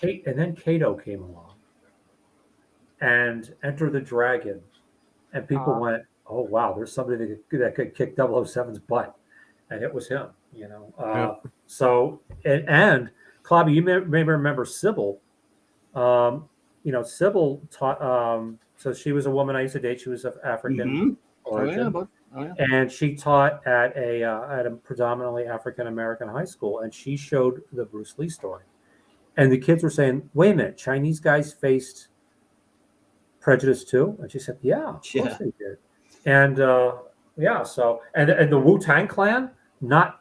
Kato came along and Enter the Dragon. And people went, oh, wow, there's somebody that could kick 007's butt. And it was him, you know. So, and Clobby, you may remember Sybil. You know, Sybil taught, so she was a woman I used to date. She was of African origin. And she taught at a predominantly African-American high school. And she showed the Bruce Lee story. And the kids were saying, wait a minute, Chinese guys faced prejudice too? And she said, yeah, of course they did. And so and the Wu-Tang Clan, not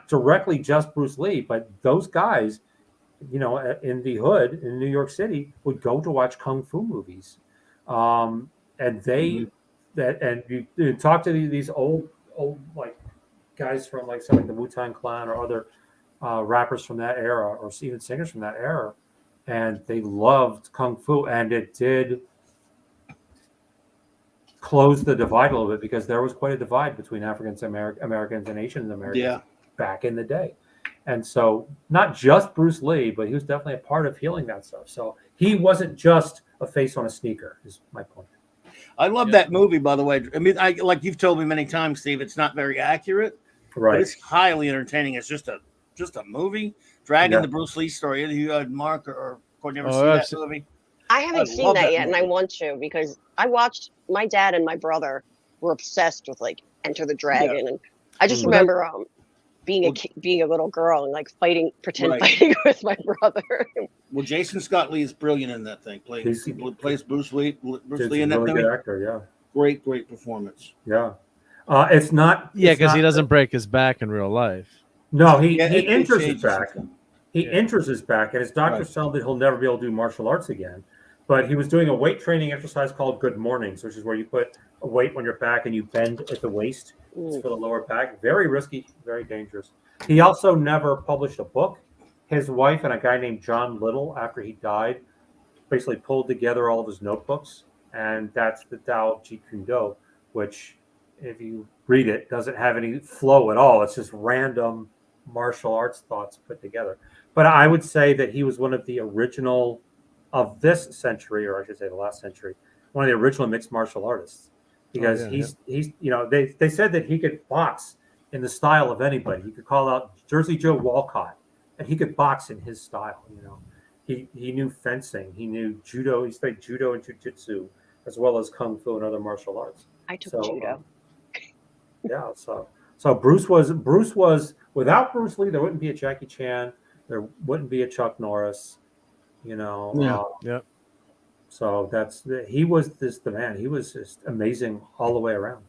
directly just Bruce Lee, but those guys, you know, in the hood in New York City would go to watch kung fu movies. And they you talk to these old like guys from like something like the Wu-Tang Clan or other rappers from that era, or even singers from that era, and they loved kung fu, and it did close the divide a little bit because there was quite a divide between Africans Americans and Asian Americans back in the day. And so not just Bruce Lee, but he was definitely a part of healing that stuff. So he wasn't just a face on a sneaker, is my point. I love that movie, by the way. I mean, like you've told me many times, Steve, it's not very accurate, right? But it's highly entertaining. It's just a movie. Dragon, the Bruce Lee story. Either you had Mark or Courtney ever seen that movie? I haven't seen that yet, and I want to, because I watched, my dad and my brother were obsessed with like Enter the Dragon, and I just remember being a little girl and like fighting with my brother. Well, Jason Scott Lee is brilliant in that thing. Plays Bruce Lee in that really thing. Good actor, Great performance. Yeah, it's not. Because he doesn't break his back in real life. No, he injures his back. He injures his back, and his doctor told that he'll never be able to do martial arts again. But he was doing a weight training exercise called Good Mornings, which is where you put a weight on your back and you bend at the waist. It's for the lower back. Very risky, very dangerous. He also never published a book. His wife and a guy named John Little, after he died, basically pulled together all of his notebooks, and that's the Tao of Jeet Kune Do, which, if you read it, doesn't have any flow at all. It's just random martial arts thoughts put together. But I would say that he was one of the original of this century, or I should say the last century, one of the original mixed martial artists, because he's they said that he could box in the style of anybody. He could call out Jersey Joe Walcott, and he could box in his style. He knew fencing, he knew judo. He studied judo and jujitsu, as well as kung fu and other martial arts. I took judo. So Bruce was without Bruce Lee, there wouldn't be a Jackie Chan, there wouldn't be a Chuck Norris. So he was the man. He was just amazing all the way around.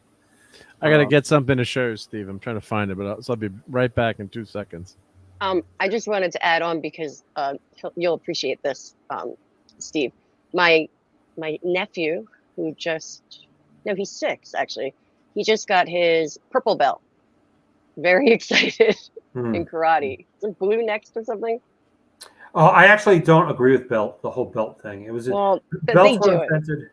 I got to get something to show you, Steve. I'm trying to find it, but I'll be right back in 2 seconds. I just wanted to add on because you'll appreciate this, Steve. My nephew, he's 6 actually. He just got his purple belt. Very excited in karate. Is it blue next or something? Oh, I actually don't agree with the whole belt thing. It was belts were invented.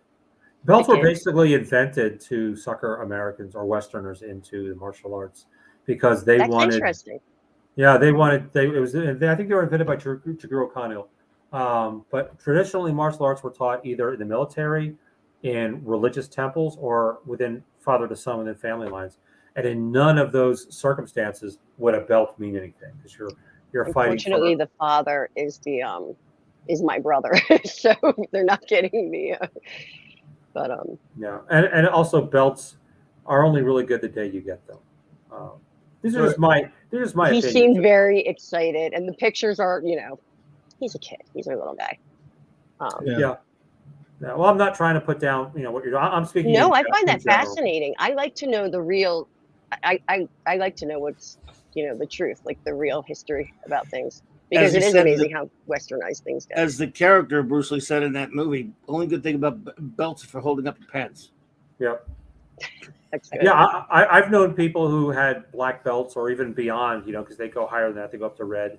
Belts were basically invented to sucker Americans or Westerners into the martial arts because they wanted. That's interesting. Yeah, they wanted. I think they were invented by Jigoro Kano. But traditionally, martial arts were taught either in the military, in religious temples, or within father to son within family lines. And in none of those circumstances would a belt mean anything because you're fighting. Unfortunately, the father is is my brother, so they're not getting me. But yeah, and also belts are only really good the day you get them. These are just my He opinion. seemed very excited, and the pictures are, he's a kid. He's a little guy. Yeah. Well, I'm not trying to put down, what you're doing. I'm speaking. No, I find that fascinating. I like to know the real. I like to know what's, the truth, like the real history about things, because it is amazing how westernized things go. As the character Bruce Lee said in that movie, only good thing about belts is for holding up your pants. Yep. Yeah, I've known people who had black belts or even beyond, because they go higher than that. They go up to red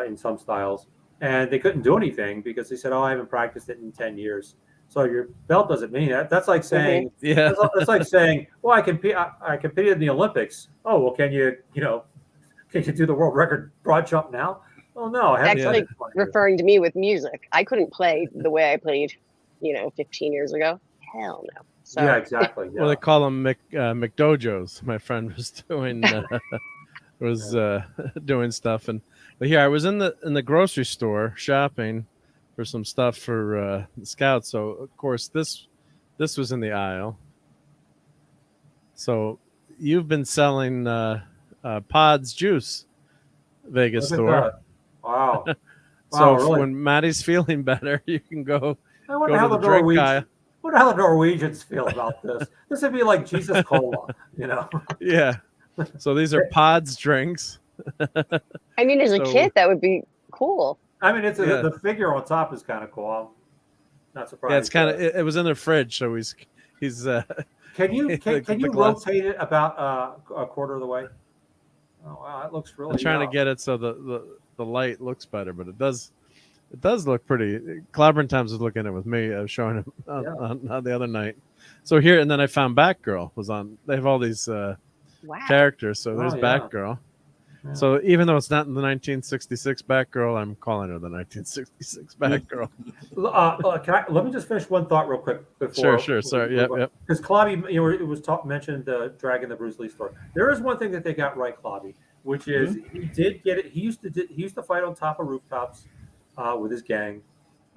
in some styles. And they couldn't do anything because they said, "Oh, I haven't practiced it in 10 years." So your belt doesn't mean that. That's like saying, that's like saying, "Well, I competed in the Olympics." Oh, well, can you do the world record broad jump now? Well, no. I haven't. Actually, referring to me with music, I couldn't play the way I played, 15 years ago. Hell no. So. Yeah, exactly. Yeah. Well, they call them McDojos. My friend was doing doing stuff, but here I was in the grocery store shopping for some stuff for the Scouts. So of course this was in the aisle. So you've been selling Pods Juice, Vegas store. Wow. So really? when Maddie's feeling better, you can go I wonder how to the drink aisle. What how the Norwegians feel about this? This would be like Jesus Cola, Yeah. So these are Pods drinks. I mean, as a kid, that would be cool. I mean, the figure on top is kind of cool. I'm not surprised. Yeah, it's kind of. It was in the fridge, so he's. Can you rotate it about a quarter of the way? Oh wow, that looks really. I'm trying to get it so the light looks better, but it does look pretty. Clobbering Times was looking at it with me. I was showing him on the other night. So here, and then I found Batgirl was on. They have all these characters. So there's Batgirl. Yeah. So even though it's not in the 1966 Batgirl, I'm calling her the 1966 Batgirl. Let me just finish one thought real quick before. Sure. Sorry. Yep. Because Clobby, it was mentioned the Dragon, the Bruce Lee story. There is one thing that they got right, Clobby, which is he did get it. He used to fight on top of rooftops with his gang,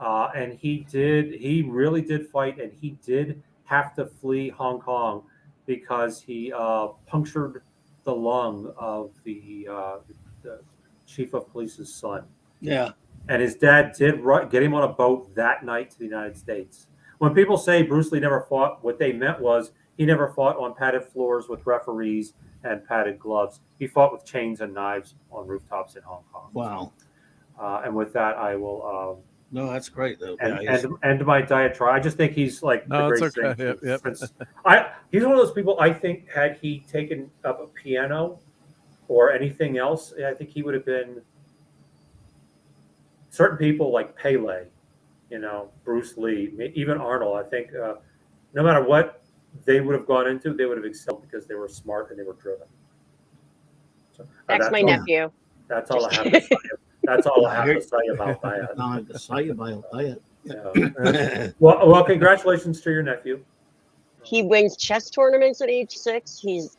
and he really did fight, and he did have to flee Hong Kong because he punctured the lung of the chief of police's son. Yeah. And his dad did get him on a boat that night to the United States. When people say Bruce Lee never fought, what they meant was he never fought on padded floors with referees and padded gloves. He fought with chains and knives on rooftops in Hong Kong. Wow. And with that, I will... no, that's great, though. And my diatribe. I just think he's like the great okay. Yep. He's one of those people, I think, had he taken up a piano or anything else, I think he would have been certain people like Pele, Bruce Lee, even Arnold. I think no matter what they would have gone into, they would have excelled because they were smart and they were driven. So, That's my nephew. That's all I have to say. That's all I have to say about that. I have to say about that. Yeah. Well, congratulations to your nephew. He wins chess tournaments at age 6. He's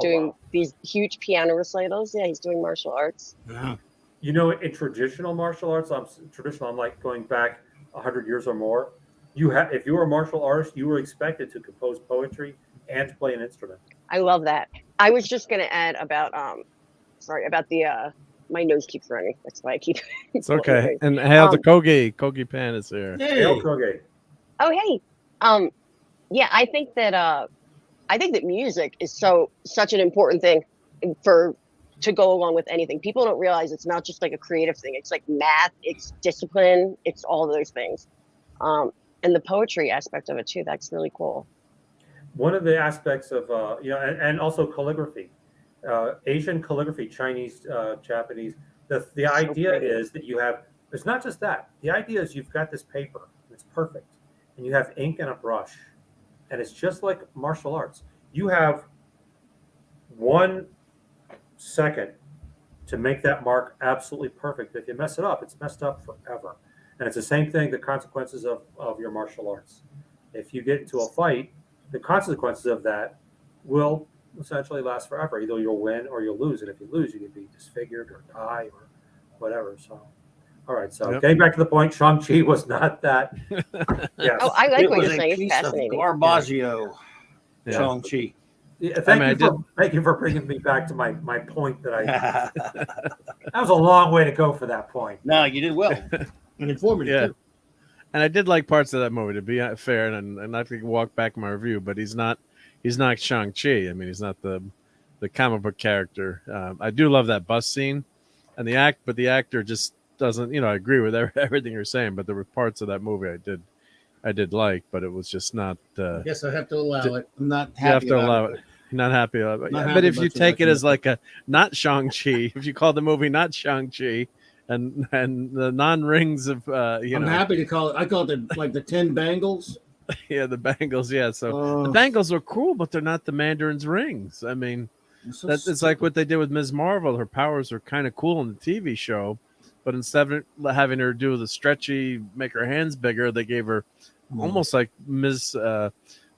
doing wow. these huge piano recitals. Yeah, he's doing martial arts. Yeah. In traditional martial arts, I'm like going back 100 years or more. If you were a martial artist, you were expected to compose poetry and to play an instrument. I love that. I was just going to add about the my nose keeps running. That's why I keep. It's okay. And hail to Kogi Pan is here. Hey. Hail Kogi. Oh hey. Yeah, I think that music is such an important thing to go along with anything. People don't realize it's not just like a creative thing. It's like math, it's discipline, it's all of those things. And the poetry aspect of it too, that's really cool. One of the aspects of and also calligraphy, Asian calligraphy, Chinese, Japanese. The idea is that it's not just that. The idea is you've got this paper, it's perfect, and you have ink and a brush, and it's just like martial arts. You have 1 second to make that mark absolutely perfect. If you mess it up, it's messed up forever. And it's the same thing, the consequences of your martial arts. If you get into a fight, the consequences of that will essentially last forever. Either you'll win or you'll lose. And if you lose, you can be disfigured or die or whatever. So, all right. So getting back to the point, Shang-Chi was not that. Yes. Oh, I like what you're saying. It's fascinating. Garbaggio, Shang-Chi. Yeah, thank you for bringing me back to my point that that was a long way to go for that point. No, you did well. And informative too. And I did like parts of that movie, to be fair, and I could walk back my review, but he's not Shang-Chi. I mean, he's not the comic book character. I do love that bus scene, and the actor just doesn't. I agree with everything you're saying, but there were parts of that movie I did like, but it was just not. I guess I have to allow it. I'm not happy. You have to allow it. Not happy about it. But if you take it as like a not Shang-Chi, if you call the movie not Shang-Chi, and the non-rings of I'm happy to call it. I call it like the 10 bangles. Yeah, the bangles. Yeah, so the bangles are cool, but they're not the Mandarin's rings. I mean, it's like what they did with Ms. Marvel. Her powers are kind of cool in the TV show, but instead of having her do the stretchy, make her hands bigger, they gave her almost like Ms.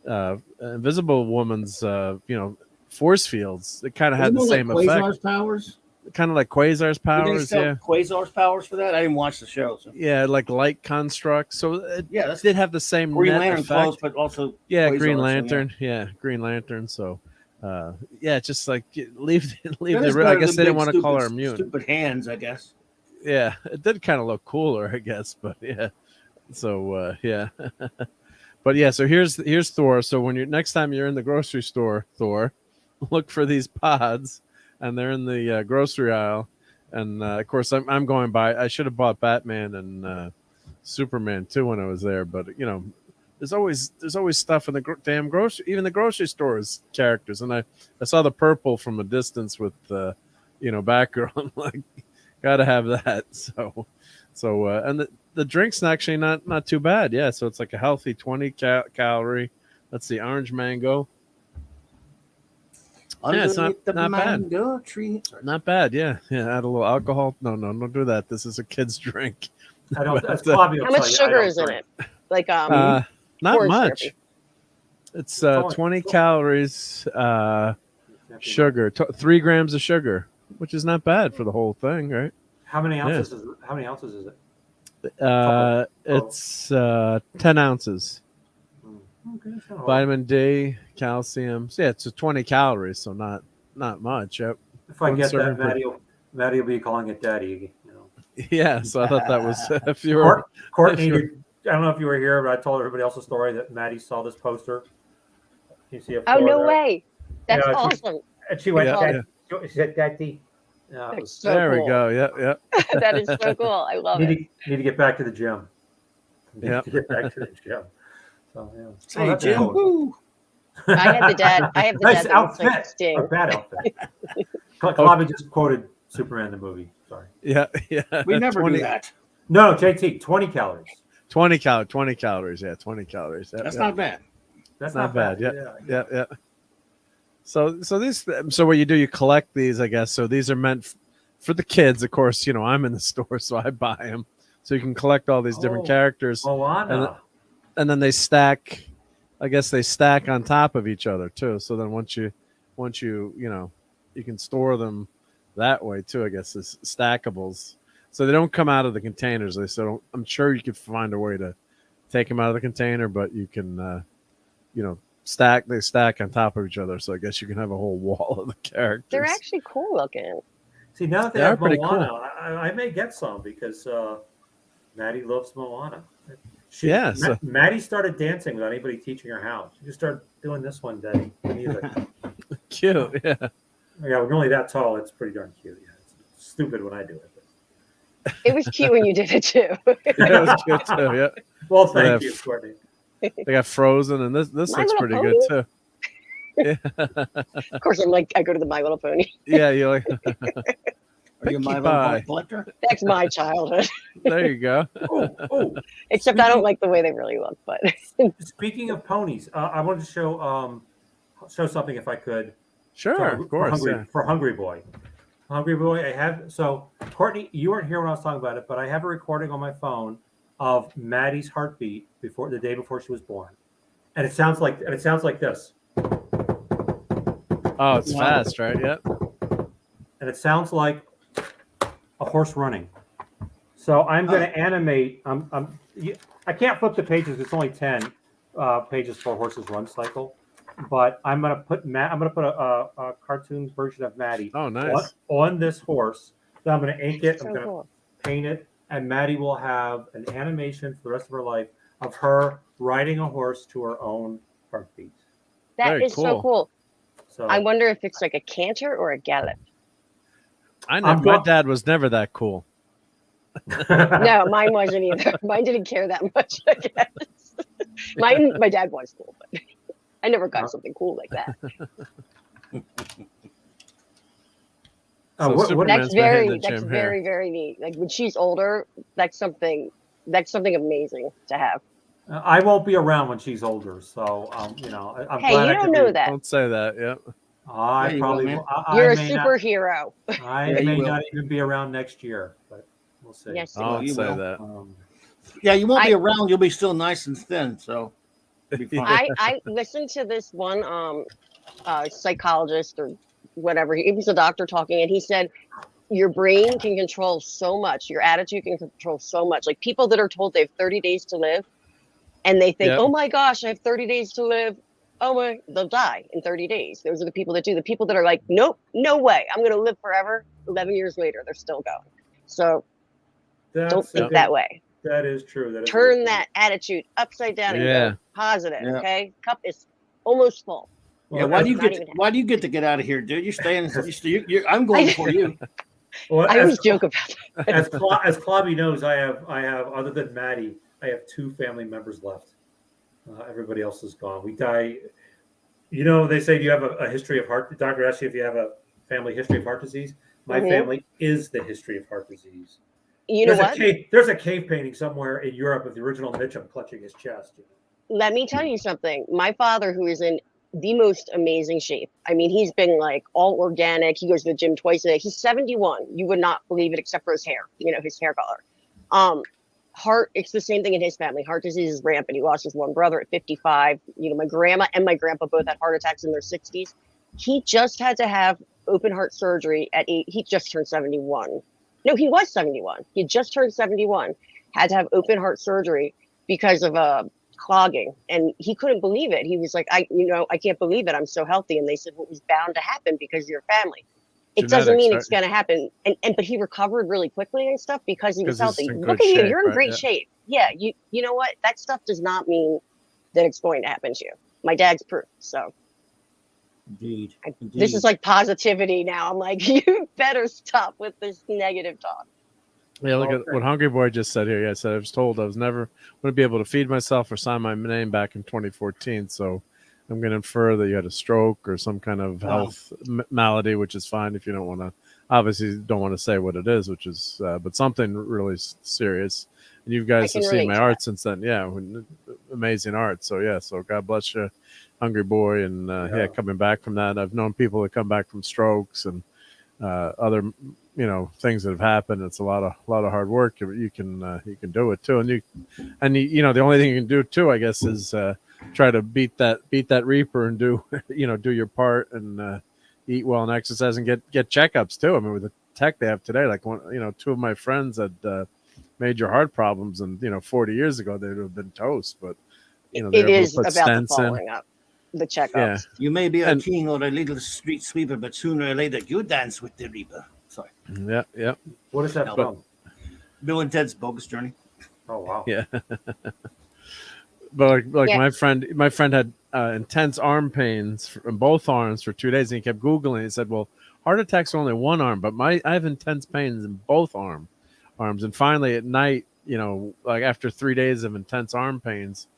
Invisible Woman's, force fields. It kind of had the same effect. Quasar's powers? Kind of like Quasar's powers, Quasar's powers for that? I didn't watch the show. So. Yeah, like light constructs. So it did have the same Green Lantern clothes, but also Quasar, Green Lantern. Yeah, Green Lantern. So just like leave the. I guess they didn't want to call her immune. Stupid hands, I guess. Yeah, it did kind of look cooler, I guess, but yeah. So but yeah. So here's Thor. So when next time you're in the grocery store, Thor, look for these pods. And they're in the grocery aisle, and of course I'm going by. I should have bought Batman and Superman too when I was there, but there's always stuff in the damn grocery, even the grocery stores characters. And I saw the purple from a distance with Batgirl. I'm like, gotta have that. So and the drink's actually not too bad. Yeah, so it's like a healthy 20 calorie. That's the orange mango. Yeah, it's not bad. Tree. Not bad, yeah. Add a little alcohol. No, don't do that. This is a kid's drink. I don't. How much sugar is in it? Like not much. Therapy. It's 20 calories, sugar, 3 grams of sugar, which is not bad for the whole thing, right? How many ounces? How many ounces is it? It's 10 ounces. Okay, vitamin D, calcium. So yeah, it's 20 calories, so not much. Yep. If I get that, Maddie will be calling it daddy. Yeah, so I thought that was if you were Courtney. I don't know if you were here, but I told everybody else a story that Maddie saw this poster. You see no there. Way! That's awesome. And she went, she said, "Daddy." So there cool. We go. Yeah. That is so cool. I love it. Need to get back to the gym. Yeah. Get back to the gym. So, yeah. Hey, Jim. I have the dad. Nice that outfit. like Sting. Or bad outfit. Klobby just quoted Superman the movie. Sorry. Yeah. We never 20, do that. No, JT, 20 calories. 20 calories. Yeah, 20 calories. That's not bad. That's not bad. Yeah. Yeah. So what you do, you collect these, I guess. So these are meant for the kids. Of course, I'm in the store, so I buy them. So you can collect all these different characters. Moana. And then they stack. I guess they stack on top of each other too. So then once you you can store them that way too. I guess as stackables. So they don't come out of the containers. I'm sure you could find a way to take them out of the container, but you can stack. They stack on top of each other. So I guess you can have a whole wall of the characters. They're actually cool looking. See, now that they have Moana, cool. I may get some because Maddie loves Moana. Maddie started dancing without anybody teaching her how. She just started doing this one day. Cute, yeah. Yeah, we're only that tall. It's pretty darn cute. Yeah, it's stupid when I do it. But... It was cute when you did it too. It was cute too. Yeah. Well, thank you, Courtney. They got Frozen, and this looks pretty good too. Yeah. Of course, I go to the My Little Pony. Yeah, you're like. Are you a My Little Pony collector? That's my childhood. There you go. Except I don't like the way they really look. But speaking of ponies, I wanted to show something if I could. Sure, of course. For Hungry Boy. Hungry Boy, I have. So, Courtney, you weren't here when I was talking about it, but I have a recording on my phone of Maddie's heartbeat the day before she was born, and it sounds like this. Oh, it's fast, right? Yeah. And it sounds like a horse running. So I'm going to animate. I can't flip the pages. It's only 10 pages for Horses Run Cycle, but I'm going to put a cartoon version of Maddie. Oh, nice. On this horse. Then I'm going to ink it. I'm going to paint it, and Maddie will have an animation for the rest of her life of her riding a horse to her own heartbeat. That is so cool. So I wonder if it's like a canter or a gallop. My dad was never that cool. No, mine wasn't either. Mine didn't care that much, I guess. My dad was cool, but I never got something cool like that. That's very, very neat. Like when she's older, that's something amazing to have. I won't be around when she's older, so I'm glad you don't know that. Don't say that. Yeah. You're a superhero. I may not even be around next year, but we'll see. Yes, I'll say that. Yeah, you won't be around. You'll be still nice and thin, so. I listened to this one psychologist or whatever. He was a doctor talking, and he said your brain can control so much. Your attitude can control so much. Like people that are told they have 30 days to live, and they think, oh my gosh, I have 30 days to live. Oh, they'll die in 30 days. Those are the people that do. The people that are like, nope, no way. I'm going to live forever. 11 years later, they're still going. So don't think that way. That is true. Turn that attitude upside down and go positive. Yeah. Okay, cup is almost full. Yeah. Why do you get to get out of here, dude? You're staying. I'm going before you. Well, I always joke about that. As Klobby knows, I have other than Maddie, I have 2 family members left. Everybody else is gone. We die. They say you have a history of heart. The doctor asks you if you have a family history of heart disease. My family is the history of heart disease. There's a cave painting somewhere in Europe of the original Mitchum clutching his chest. Let me tell you something. My father, who is in the most amazing shape. I mean, he's been like all organic. He goes to the gym twice a day. He's 71. You would not believe it, except for his hair. His hair color. Heart, it's the same thing in his family. Heart disease is rampant. He lost his one brother at 55. My grandma and my grandpa both had heart attacks in their 60s. He just had to have open heart surgery at 8. He just turned 71. No, he was 71. He just turned 71. Had to have open heart surgery because of clogging, and he couldn't believe it. He was like, I can't believe it. I'm so healthy. And they said, well, it was bound to happen because of your family. It doesn't mean it's going to happen. But he recovered really quickly and stuff because he was healthy. Look at you. You're in great shape. Yeah. You know what? That stuff does not mean that it's going to happen to you. My dad's proof. So Indeed. This is like positivity now. I'm like, you better stop with this negative talk. Yeah, look at what Hungry Boy just said here. Yeah, I said I was told I was never going to be able to feed myself or sign my name back in 2014. So I'm going to infer that you had a stroke or some kind of health malady, which is fine if you don't want to. Obviously, don't want to say what it is, which is, but something really serious. And you guys have seen my art since then. Yeah, amazing art. So yeah, so God bless you, Hungry Boy, and coming back from that. I've known people that come back from strokes and other, things that have happened. It's a lot of hard work. You can do it too, and the only thing you can do too, I guess, is try to beat that reaper and do do your part and eat well and exercise and get checkups too. I mean, with the tech they have today, like two of my friends had major heart problems, and 40 years ago they would have been toast, but it is about the following up, the checkups. Yeah. You may be a king or a little street sweeper, but sooner or later you dance with the reaper. Sorry. Yeah. What is that from? Bill and Ted's Bogus Journey. Oh wow. Yeah. But my friend had intense arm pains in both arms for 2 days, and he kept Googling. He said, well, heart attacks are only one arm, but I have intense pains in both arms. And finally at night, like after 3 days of intense arm pains,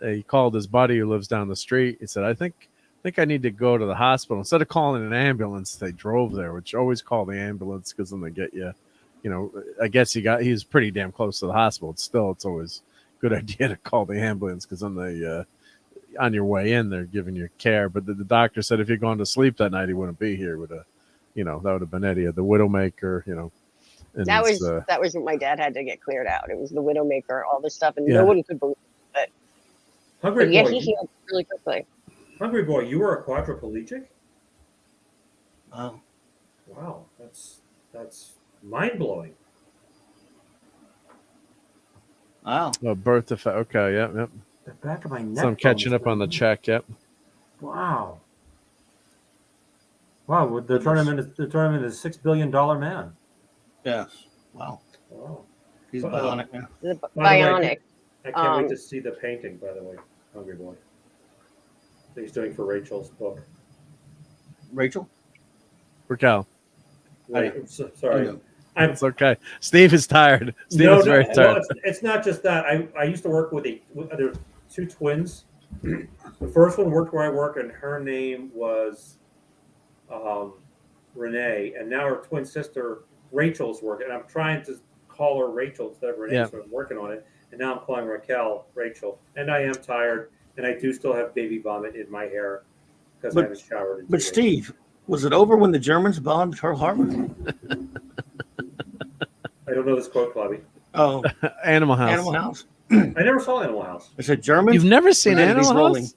he called his buddy who lives down the street. He said, I think I need to go to the hospital. Instead of calling an ambulance, they drove there, which always call the ambulance because then they get you. I guess he's pretty damn close to the hospital. It's always a good idea to call the ambulance because then they, on your way in, they're giving you care. But the doctor said if you'd gone to sleep that night, he wouldn't be here. That would have been Eddie, the Widowmaker, That was what my dad had to get cleared out. It was the Widowmaker, all this stuff, and no one could believe it. Hungry Boy, he healed really quickly. Hungry Boy, you were a quadriplegic? Wow. Wow, that's mind-blowing. Wow. Oh, birth defect. Okay, yep. The back of my neck. So I'm catching up on the check. Yep. Wow. Wow, they're turning him into a $6 billion man. Yes. Wow. He's bionic now. Bionic. I can't wait to see the painting, by the way, Hungry Boy. That he's doing for Rachel's book. Rachel? Raquel. Sorry. It's okay. Steve is tired. Steve is very tired. It's not just that. I used to work with there were two twins. The first one worked where I work, and her name was Renee, and now her twin sister Rachel's working. And I'm trying to call her Rachel instead of Renee, so I'm working on it. And now I'm calling Raquel Rachel, and I am tired, and I do still have baby vomit in my hair because I haven't showered. But Steve, was it over when the Germans bombed Pearl Harbor? I don't know this quote, Bobby. Oh, Animal House. Animal House. I never saw Animal House. Is it German? You've never seen Animal House?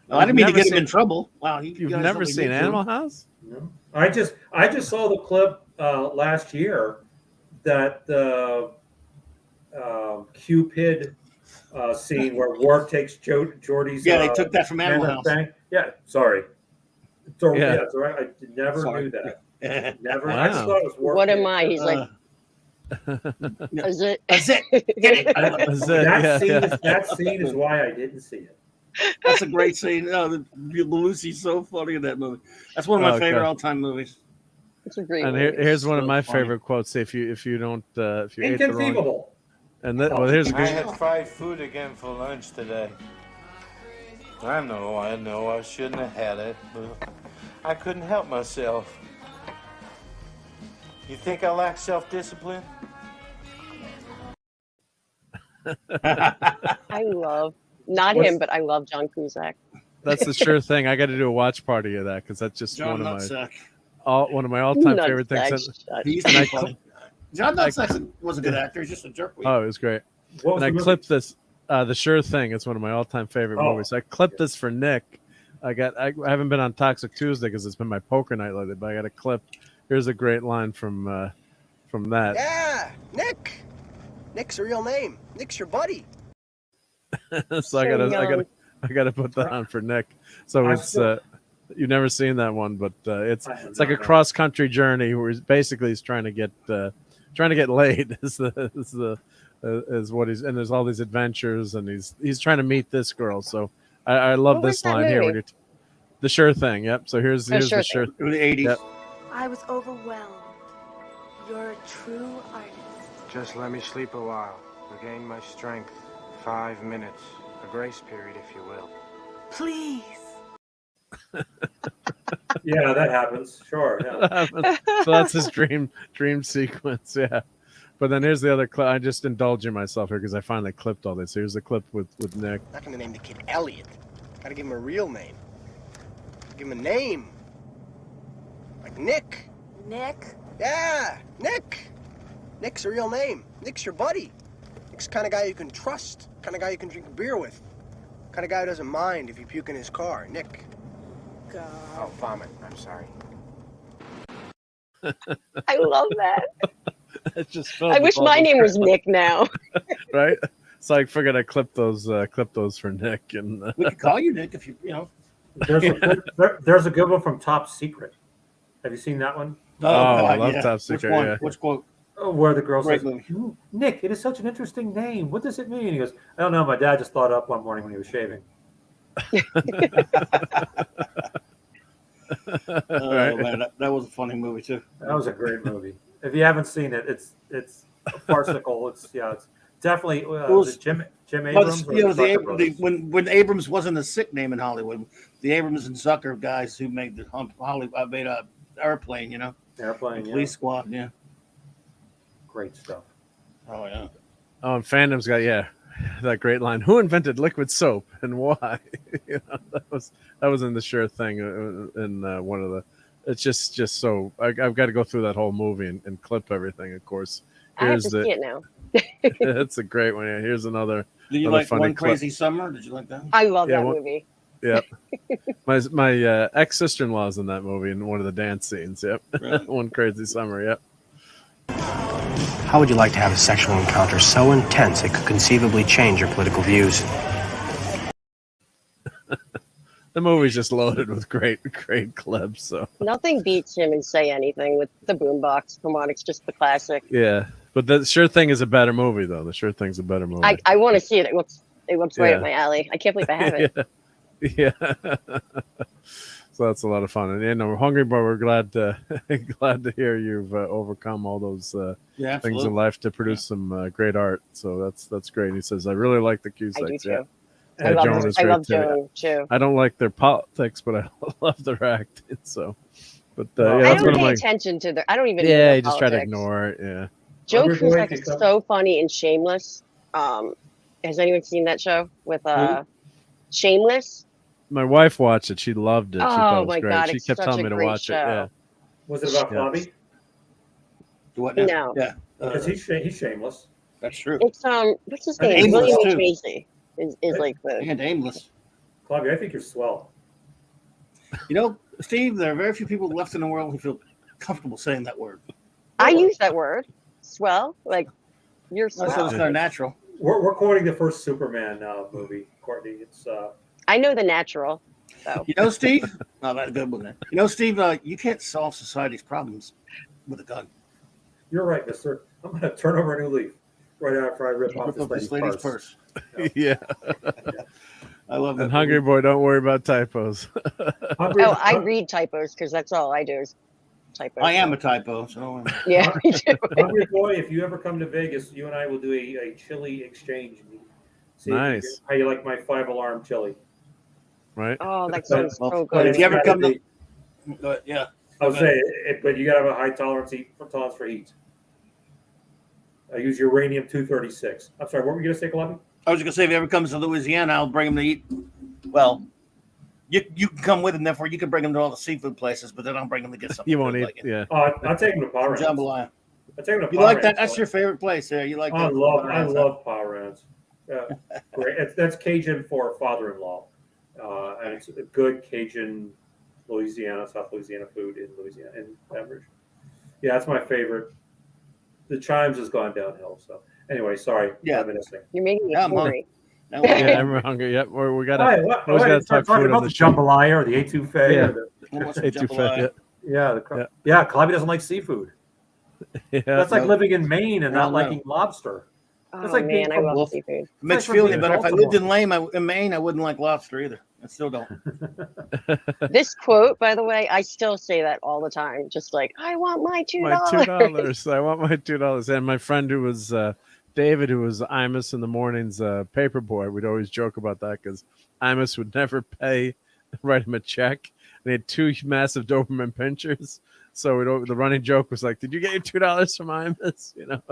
No, I didn't mean to get him in trouble. Wow, you've never seen Animal House? No. I just saw the clip last year that the Cupid scene where Worf takes Geordie's. Yeah, they took that from Animal House. Bank. Yeah, sorry. So, yeah, so I never knew that. Never. Wow. I just thought it was Worf. What am I? He's like, That's it. That's it. Get it. That scene is why I didn't see it. That's a great scene. Oh, the Lucy's so funny in that movie. That's one of my favorite all-time movies. It's a great and here's one of my favorite quotes. If you don't if you ate the wrong. And here's a good. I had fried food again for lunch today. I know I shouldn't have had it, but I couldn't help myself. You think I lack self-discipline? I love him, but I love John Cusack. That's the sure thing. I got to do a watch party of that because that's just one of my all-time favorite things. John Nutsack was a good actor. He's just a jerk. Oh, it was great. And I clipped this. The Sure Thing. It's one of my all-time favorite movies. I clipped this for Nick. I haven't been on Toxic Tuesday because it's been my poker night lately, but I got a clip. Here's a great line from that. Yeah, Nick. Nick's a real name. Nick's your buddy. So I gotta put that on for Nick. So it's you've never seen that one, but it's like a cross-country journey where he's trying to get laid. Is what he's, and there's all these adventures, and he's trying to meet this girl. So I love this line here. When the Sure Thing. Yep. So here's the sure. The 80s. Yep. I was overwhelmed. You're a true artist. Just let me sleep a while. Regain my strength. 5 minutes. A grace period, if you will. Please. Yeah, that happens. Sure. Yeah. So that's his dream sequence. Yeah. But then here's the other clip. I just indulging myself here because I finally clipped all this. Here's the clip with Nick. Not gonna name the kid Elliot. Gotta give him a real name. Give him a name. Like Nick. Nick? Yeah, Nick. Nick's a real name. Nick's your buddy. Nick's the kind of guy you can trust. Kind of guy you can drink a beer with. Kind of guy who doesn't mind if you puke in his car. Nick. God. Oh, vomit. I'm sorry. I love that. It just I wish my name was Nick now. Right? So I figured I clip those for Nick, and We could call you Nick if you know. There's a good one from Top Secret. Have you seen that one? Oh, I love Top Secret. Which one? Yeah. Which quote? Where the girl Great says, movie. Nick, it is such an interesting name. What does it mean? He goes, I don't know. My dad just thought it up one morning when he was shaving. Oh man, that was a funny movie too. That was a great movie. If you haven't seen it, it's farcical. It's definitely was Jim Well, Abrams. you know, Zucker brothers? when Abrams wasn't a sick name in Hollywood, the Abrams and Zucker guys who made the Hollywood made a Airplane, you know, Airplane, the yeah. Police Squad, yeah, Great stuff. oh yeah. Oh, and Fandom's got that great line. Who invented liquid soap and why? You know, that was in the Sure Thing in one of the. It's just so I've got to go through that whole movie and clip everything. Of course, I have to see it now. It's a great one. Yeah, here's another. Did you another like funny One clip. Crazy Summer? Did you like that? I love that movie. Yeah, my ex sister-in-law's in that movie in one of the dance scenes. Yep, Really? One Crazy Summer. Yep. How would you like to have a sexual encounter so intense it could conceivably change your political views? The movie's just loaded with great clips. So Nothing beats him in Say Anything with the boombox. Come on, it's just the classic. yeah, but the Sure Thing is a better movie though. The Sure Thing's a better movie. I want to see it. It looks right Yeah. up my alley. I can't believe I have it. Yeah. So that's a lot of fun. And you know, Hungry Boy, we're glad to hear you've overcome all those Yeah, things in absolutely. life to produce some great art. So that's great. He says, I really like the I do Cusacks. too. Yeah. I Yeah, love, Joan is I great love too. Joan too. I don't like their politics, but I love their acting. So, but Well, yeah, I that's don't one of pay my. attention to I don't even. know Yeah, their you just try to politics. ignore it. Yeah. Joe Hungry Boy, Cusack you is come- so funny and Shameless. Has anyone seen that show with Shameless? My wife watched it. She loved it. She thought Oh it was my great. God, She it's kept such telling a me to great watch it. show. Yeah. Was it about Yeah. Bobby? Do what now? No. Yeah, Because he's shameless. that's true. It's what's his And name? Aimless, William H. too. Macy is like the. And aimless. Claudia, I think you're swell. You know, Steve, there are very few people left in the world who feel comfortable saying that word. I use that word. Swell, like you're That's swell. kind of natural. We're quoting the first Superman movie, Courtney. It's I know the natural. So You know, Steve? Oh, that's a good one. Then. You know, Steve, you can't solve society's problems with a gun. you're right, Mister. I'm going to turn over a new leaf right after I rip off Rip up this this lady's purse. purse. Yeah. I love that. And Hungry Boy, don't worry about typos. Hungry, I read typos because that's all I do is typos. I am a typo, so don't worry. Yeah, me too. Hungry Boy, if you ever come to Vegas, you and I will do a chili exchange meet. See Nice. how you like my 5-alarm chili. Right? Oh, that sounds so But good. if you ever come gotta to, yeah, I was saying, but you got to have a high tolerance for heat. I use uranium-236. I'm sorry, what were you going to say, Columbia? I was just gonna say if he ever comes to Louisiana, I'll bring him to eat. Well, you can come with him, therefore you can bring him to all the seafood places, but then I'll bring him to get something. You won't good, eat. like it. Yeah. I'll take him to Power Rounds. Jambalaya. I'll take him to You Power like that? Rounds. That's your favorite place there. You like I that? love Power Rounds. Great. That's Cajun for father-in-law, and it's a good Cajun South Louisiana food in Louisiana and beverage. Yeah, that's my favorite. The Chimes has gone downhill. So anyway, sorry. Yeah. reminiscing. You're making me Yeah, I'm hungry. Now Yeah, I'm hungry. Yep. We got Why, to. what, always why gotta did you start talk talking food about on the the show. jambalaya or the etouffee? Yeah. Or the, we'll watch some Etouffee, jambalaya. yeah, Columbia doesn't like seafood. Yeah. That's like no. living in Maine and not Well, no. liking lobster. Oh That's like being man, I from love Wolf. seafood. It makes like you feel being any better. If I Baltimore. lived in Maine, I wouldn't like lobster either. I still don't. This quote, by the way, I still say that all the time. Just like, I want my $2. My $2. I want my $2. And my friend who was David, who was Imus in the morning's paper boy, we'd always joke about that because Imus would never write him a check. They had 2 massive Doberman pinchers. So the running joke was like, "Did you get your $2 from Imus?" You know.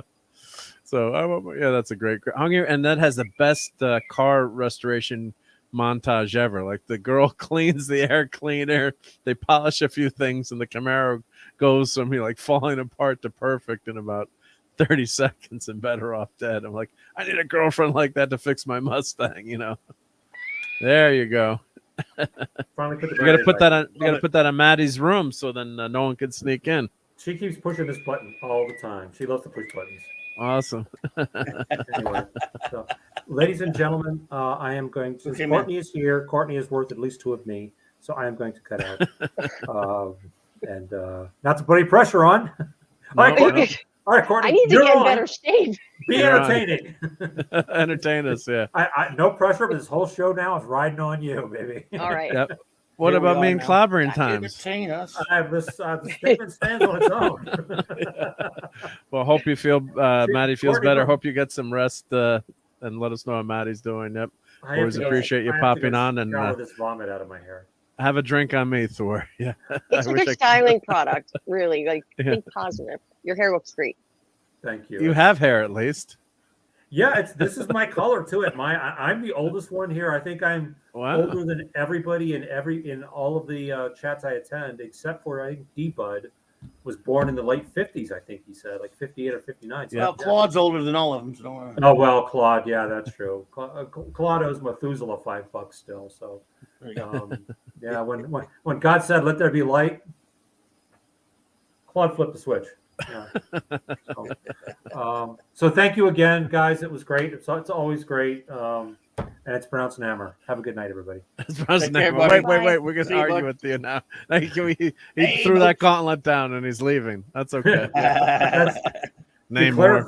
So yeah, that's a great Hungry, and that has the best car restoration montage ever. Like the girl cleans the air cleaner, they polish a few things, and the Camaro goes from like falling apart to perfect in about 30 seconds and better off dead. I'm like, I need a girlfriend like that to fix my Mustang, you know. There you go. Finally put the You got to brand put in that my- on. You got to put that on Maddie's room, so then no one can sneak in. She keeps pushing this button all the time. She loves to push buttons. Awesome. Anyway, so, ladies and gentlemen, I am going to. Okay, Courtney is here. Courtney is worth at least 2 of me, so I am going to cut out. And not to put any pressure on. All right, Courtney. All right, Courtney. I need to you're get in on. better shape. Be You're on. entertaining. Entertain us, yeah. I no pressure, but this whole show now is riding on you, baby. All right. Yep. What Here we about me are and now. clobbering times? Entertain us. The statement stands on its own. Well, hope you feel Maddie feels Courtney, better. look. Hope you get some rest, and let us know how Maddie's doing. Yep. I have Always to go- appreciate you I have to popping go on and shower this vomit out of my hair. have a drink on me, Thor. Yeah. It's I a wish good styling product, really. Like, Yeah. think positive. Your hair looks great. Thank you. You have hair at least. Yeah, this is my color to it. I'm the oldest one here. I think I'm Wow. older than everybody in all of the chats I attend, except for I think D-Bud was born in the late 50s. I think he said like 58 or 59. So Well, Claude's older than all of them, so don't worry. Oh well, Claude. Yeah, that's true. Claude owes Methuselah $5 still. So yeah, when God said, "Let there be light," Claude flipped the switch. Yeah. So thank you again, guys. It was great. It's always great. And it's pronounced Nammer. Have a good night, everybody. Take care, buddy. Wait. We're See gonna you, argue bud. with you now. He Hey, threw bud. that gauntlet down and he's leaving. That's okay. That's Namor.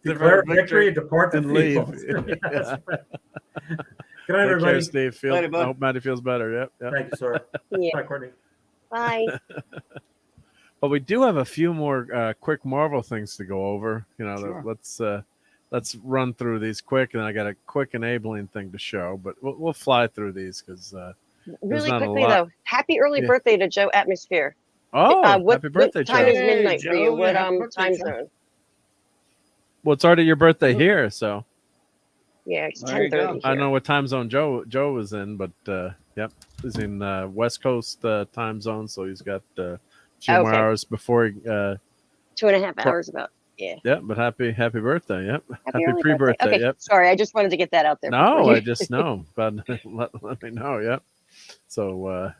declare Namor. victory and depart the and leave. field. Yeah. That's right. Good Take night, everybody. care, Steve. Later, bud. I hope Maddie feels better. Yep. Thank you, sir. Yeah. Bye, Courtney. Bye. But we do have a few more quick Marvel things to go over. You know, Sure. let's run through these quick, and I got a quick enabling thing to show. But we'll fly through these because Really not a quickly, lot. though, happy early Yeah. birthday to Joe Atmosphere. Oh, What birthday, time Joe! is midnight for you? Joe, What yeah, happy birthday, time Joe. zone? Well, it's already your birthday here, so Yeah, it's There you 10:30. I don't know what time zone Joe was in, but yep, he's in West Coast time zone, so he's got a few more Okay. hours before he. 2.5 hours about. Yeah. Yep, but happy birthday! Yep, happy early pre-birthday! Okay, Yep. sorry, I just wanted to get that out there. No, before I you- just know, but let me know. Yep. So,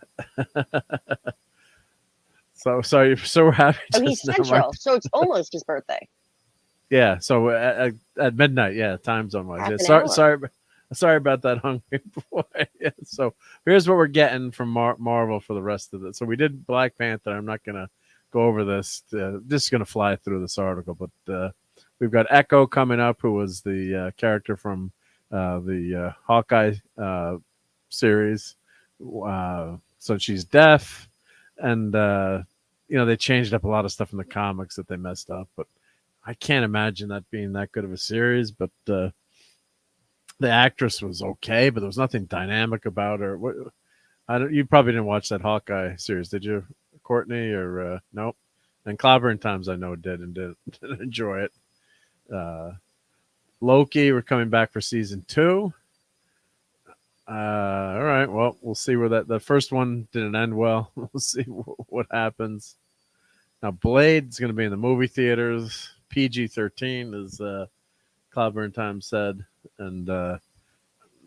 so sorry, so we're happy. Oh, he's just now, central, right? so it's almost his birthday. Yeah. So at midnight, yeah, time zone wise. Half Yeah. an Sorry about that hungry boy. Yeah, so here's what we're getting from Marvel for the rest of it. So we did Black Panther. I'm not gonna go over this. Just gonna fly through this article, but we've got Echo coming up, who was the character from the Hawkeye series. So she's deaf, and they changed up a lot of stuff in the comics that they messed up. But I can't imagine that being that good of a series. But the actress was okay, but there was nothing dynamic about her. You probably didn't watch that Hawkeye series, did you, Courtney? Or nope. And Clobbering Times I know didn't enjoy it. Loki, we're coming back for season 2. All right. Well, we'll see where the first one didn't end well. We'll see what happens. Now, Blade's going to be in the movie theaters. PG-13, as Clobbering Time said, and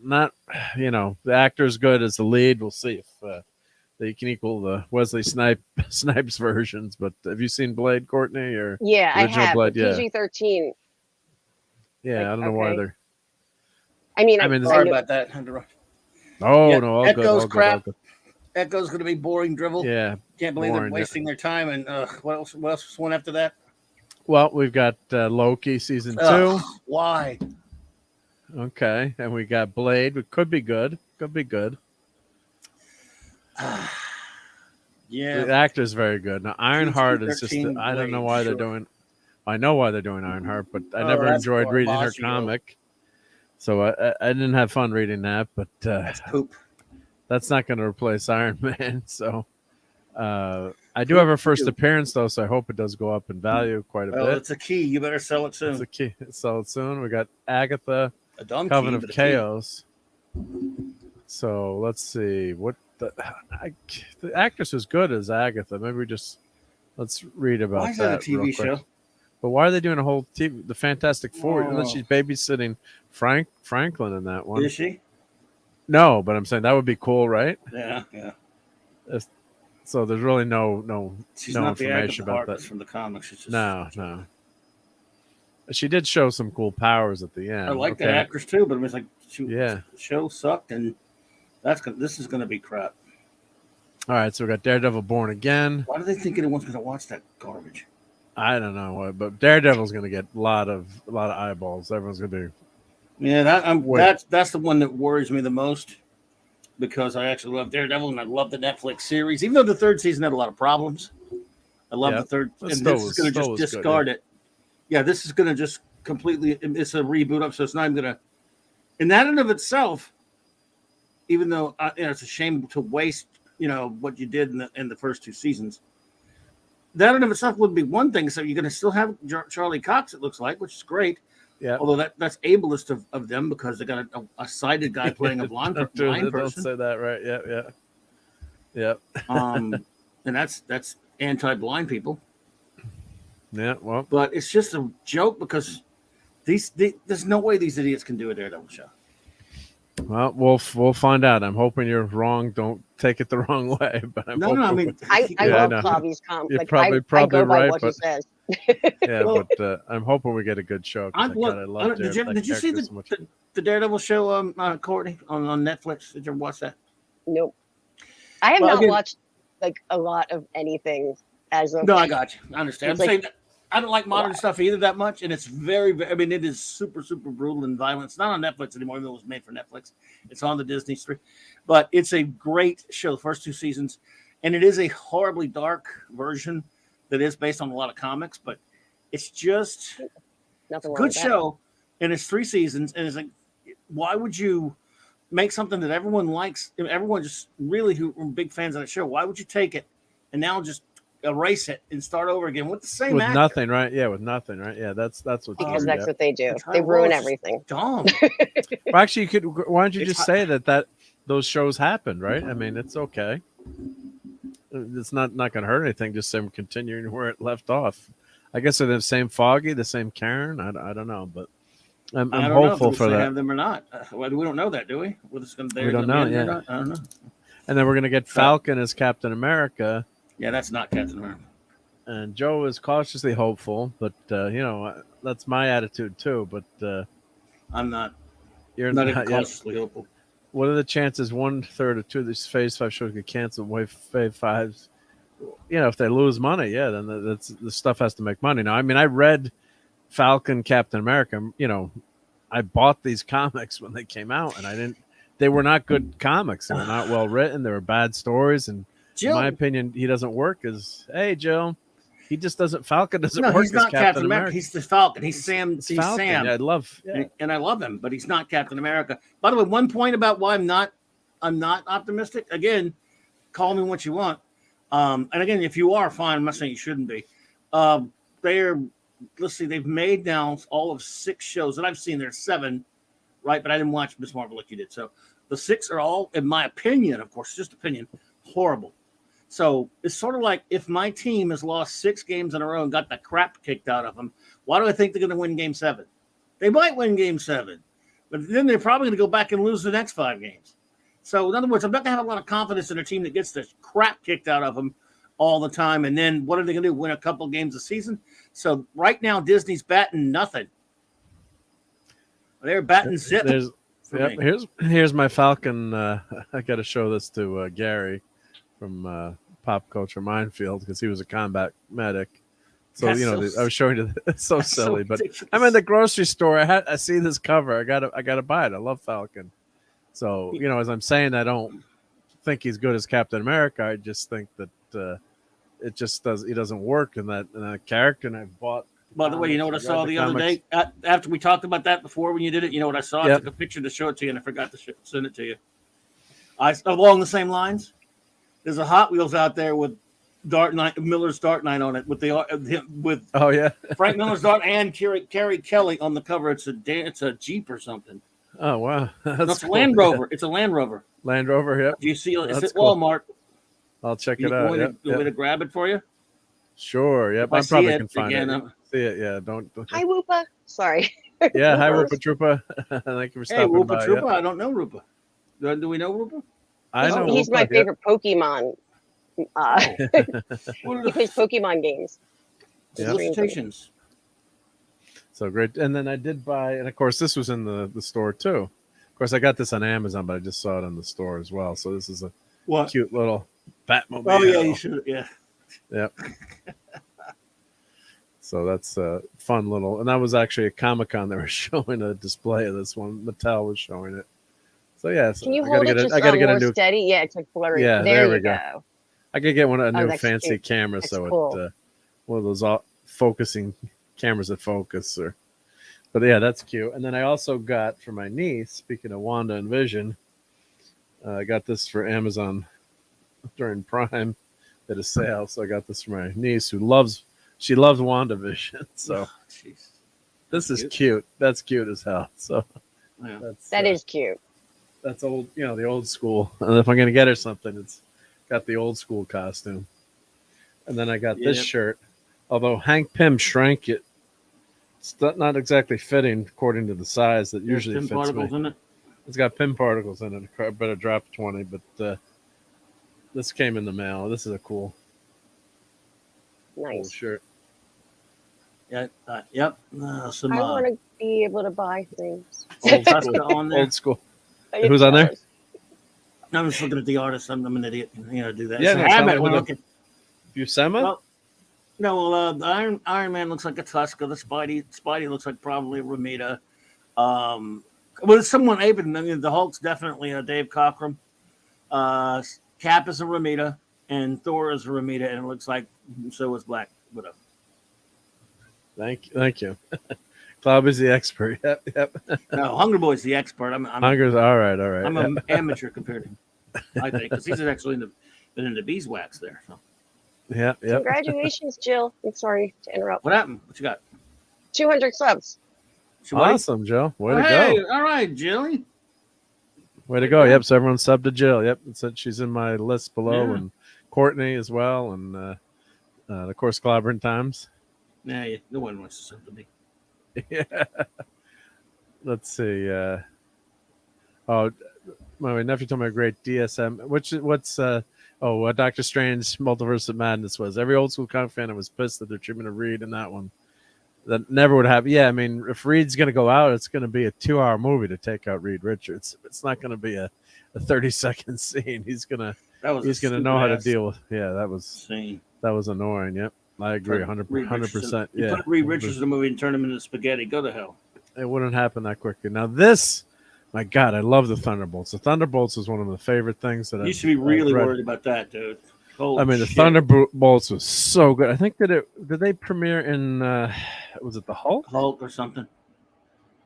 not, the actor's good as the lead. We'll see if they can equal the Wesley Snipes versions. But have you seen Blade, Courtney? Or Yeah, I original have. Blade? But PG-13. Yeah, I don't know why okay. they're. I mean, Sorry about that. Oh Yeah, no, all Echo's good, all crap. good, all Echo's going to be boring drivel. good. Yeah, Can't believe boring, they're wasting their time. And what else was one after that? Well, we've got Loki season 2. Ugh, why? Okay, and we got Blade, which could be good. Could be good. Yeah, The actor's very good. Now, Ironheart is just. PG-13 I don't know Blade, why they're sure. doing. I know why they're doing Ironheart, but I Oh, never that's enjoyed more reading her bossy, though. comic. So I didn't have fun reading that, but That's poop. that's not going to replace Iron Man. So I do have her first appearance though, so I hope it does go up in value quite a Well, bit. it's a key. You better sell it soon. It's a key. Sell it soon. We got Agatha, A dumb Coven key, of but a key. Chaos. So let's see what the actress is good as Agatha. Maybe let's read about Why is that a real TV quick. show? But why are they doing a whole TV? The Fantastic Four. And then Oh. she's babysitting Franklin in that one. Is she? No, but I'm saying that would be cool, right? Yeah. So there's really no She's no not the information Agatha about Harkness that. from the comics. She's just, No. She did show some cool powers at the end. I like that actress too, but it was like, the show sucked, and this is going to be crap. All right, so we got Daredevil Born Again. Why do they think anyone's going to watch that garbage? I don't know, but Daredevil's going to get a lot of eyeballs. Everyone's going to be. Yeah, that's the one that worries me the most, because I actually love Daredevil and I love the Netflix series. Even though the third season had a lot of problems, I love the third. And this is going to just discard it. Yeah, this is going to just completely. It's a reboot up, so it's not even going to. And that in of itself, even though it's a shame to waste, what you did in the first two seasons. That in of itself would be one thing. So you're going to still have Charlie Cox, it looks like, which is great. Yeah. Although that's ableist of them, because they got a sighted guy playing a blind person. Don't say that, right? Yeah. And that's anti-blind people. Yeah. Well, but it's just a joke, because there's no way these idiots can do a Daredevil show. Well, we'll find out. I'm hoping you're wrong. Don't take it the wrong way. But I love Clavy's comment. You're Like, probably I go by right, what he says. Yeah, but I'm hoping we get a good show. I love did you see the Daredevil show, Courtney, on Netflix? Did you ever watch that? Nope. I have not watched like a lot of anything as of. No, I got you. I understand. I'm Like, saying that I don't like modern stuff either that much, and it's very, very. I mean, it is super, super brutal and violent. It's not on Netflix anymore, even though it was made for Netflix. It's on the Disney stream, but it's a great show. The first two seasons, and it is a horribly dark version that is based on a lot of comics, but it's just a good show, and it's 3 seasons, and it's like, why would you make something that everyone likes? Everyone just really who are big fans of the show. Why would you take it and now just erase it and start over again with the same actor? nothing, right? Yeah, with nothing, right? Yeah, that's what. Because that's what they do. They ruin everything. Dumb. Well, actually, why don't you just say that those shows happened, right? I mean, it's okay. It's not going to hurt anything. Just them continuing where it left off. I guess they're the same Foggy, the same Karen. I don't know, but I'm hopeful for that. Have them or not? We don't know that, do we? We don't know. Yeah, I don't know. And then we're going to get Falcon as Captain America. Yeah, that's not Captain America. And Joe is cautiously hopeful, but that's my attitude too. But I'm not. You're not even cautiously hopeful. What are the chances 1/3 or 2 of these Phase 5 shows get canceled? Phase 5s, if they lose money, then the stuff has to make money. Now, I mean, I read Falcon, Captain America. I bought these comics when they came out, and they were not good comics. They were not well written. They were bad stories, and Jill, in my opinion, he doesn't work as Jill. He just doesn't. Falcon doesn't work. He's not as Captain America. He's the Falcon. He's Sam. He's Falcon. Sam. Yeah, and I love him, but he's not Captain America. By the way, one point about why I'm not optimistic. Again, call me what you want. And again, if you are, fine. I'm not saying you shouldn't be. Let's see. They've made now all of 6 shows that I've seen. There's 7, right? But I didn't watch Miss Marvel like you did. So the 6 are all, in my opinion, of course, just opinion, horrible. So it's sort of like if my team has lost 6 games in a row and got the crap kicked out of them, why do I think they're going to win Game 7? They might win Game 7, but then they're probably going to go back and lose the next 5 games. So in other words, I'm not going to have a lot of confidence in a team that gets the crap kicked out of them all the time. And then what are they going to do? Win a couple of games a season? So right now, Disney's batting nothing. They're batting zip. Here's my Falcon. I got to show this to Gary from Pop Culture Minefield, because he was a combat medic. So I was showing you. It's so silly, but I'm in the grocery store. I see this cover. I gotta buy it. I love Falcon. So as I'm saying, I don't think he's good as Captain America. I just think that he doesn't work in that character. And I've bought By the way, you know what I saw the other day? After we talked about that before when you did it, you know what I saw? I took a picture to show it to you, and I forgot to send it to you. Along the same lines, there's a Hot Wheels out there with Miller's Dark Knight on it, with Frank Miller's Dark and Carrie Kelly on the cover. It's a Jeep or something. Oh wow, It's a Land Rover. It's a Land Rover. Land Rover. Yep. Do you see? It's That's at Walmart. I'll check it out. You want me to grab it for you? Sure. Yep. I probably can find it. See it. Yeah. Don't. Hi, Whoopa. Sorry. Yeah. Hi, Whoopa Troopa. Thank you for stopping Whoopa by. Troopa. I don't know Whoopa. Do we know Whoopa? I know. He's Whoopa, my favorite Pokemon. He plays Pokemon games. Solicitations. So great. And then I did buy, and of course, this was in the store too. Of course, I got this on Amazon, but I just saw it in the store as well. So this is a cute little Batmobile. Oh yeah, you should. Yeah. Yep. So that's a fun little, and that was actually a Comic-Con. They were showing a display of this one. Mattel was showing it. So yeah, so can you hold it just more steady? Yeah, it's like blurry. Yeah, there we go. I could get a new fancy cute. camera, That's so cool. it one of those focusing cameras that focus. But yeah, that's cute. And then I also got for my niece. Speaking of Wanda and Vision, I got this for Amazon during Prime. Did a sale, so I got this for my niece who loves WandaVision. So this is cute. That's cute as hell. So that is cute. That's old, the old school. And if I'm gonna get her something, it's got the old school costume. And then I got this shirt. Although Hank Pym shrank it, it's not exactly fitting according to the size that usually Pym fits particles me. in it. It's got Pym particles in it. I better drop 20, but this came in the mail. This is a cool shirt. Yeah. Yep. I want to be able to buy things. Old school. Who's on there? I'm just looking at the artist. I'm an idiot. Do that. Yeah, Buscema. Buscema? Iron Man looks like a Tuska. The Spidey looks like probably a Romita. It's someone even. I mean, the Hulk's definitely a Dave Cockrum. Cap is a Romita, and Thor is a Romita, and it looks like so is Black Widow. Thank you. Cloud is the expert. Yep. No, Hunger Boy's the expert. Hunger's all right. I'm an amateur compared to him, I think, because he's actually been in the beeswax there. So. Yeah. Congratulations, Jill. I'm sorry to interrupt. What happened? What you got? 200 subs. Awesome, Jill. Way to go. All right, Jilly. Way to go. Yep. So everyone subbed to Jill. Yep. It said she's in my list below, and Courtney as well, and of course, Clobbering Times. Yeah. No one wants to sub to me. Yeah. Let's see. My nephew told me a great DSM. What's what Doctor Strange Multiverse of Madness was. Every old school comic fan was pissed at their treatment of Reed in that one. That never would happen. Yeah, I mean, if Reed's going to go out, it's going to be a 2-hour movie to take out Reed Richards. It's not going to be a 30-second scene. He's gonna know how to deal with. Yeah, that was annoying. Yep. I agree, 100%. You put Reed Richards in the movie and turn him into spaghetti. Go to hell. It wouldn't happen that quickly. Now this, my God, I love the Thunderbolts. The Thunderbolts is one of my favorate things that I used to be really worried about that, dude. The Thunderbolts was so good. I think did they premiere in was it the Hulk? Hulk or something.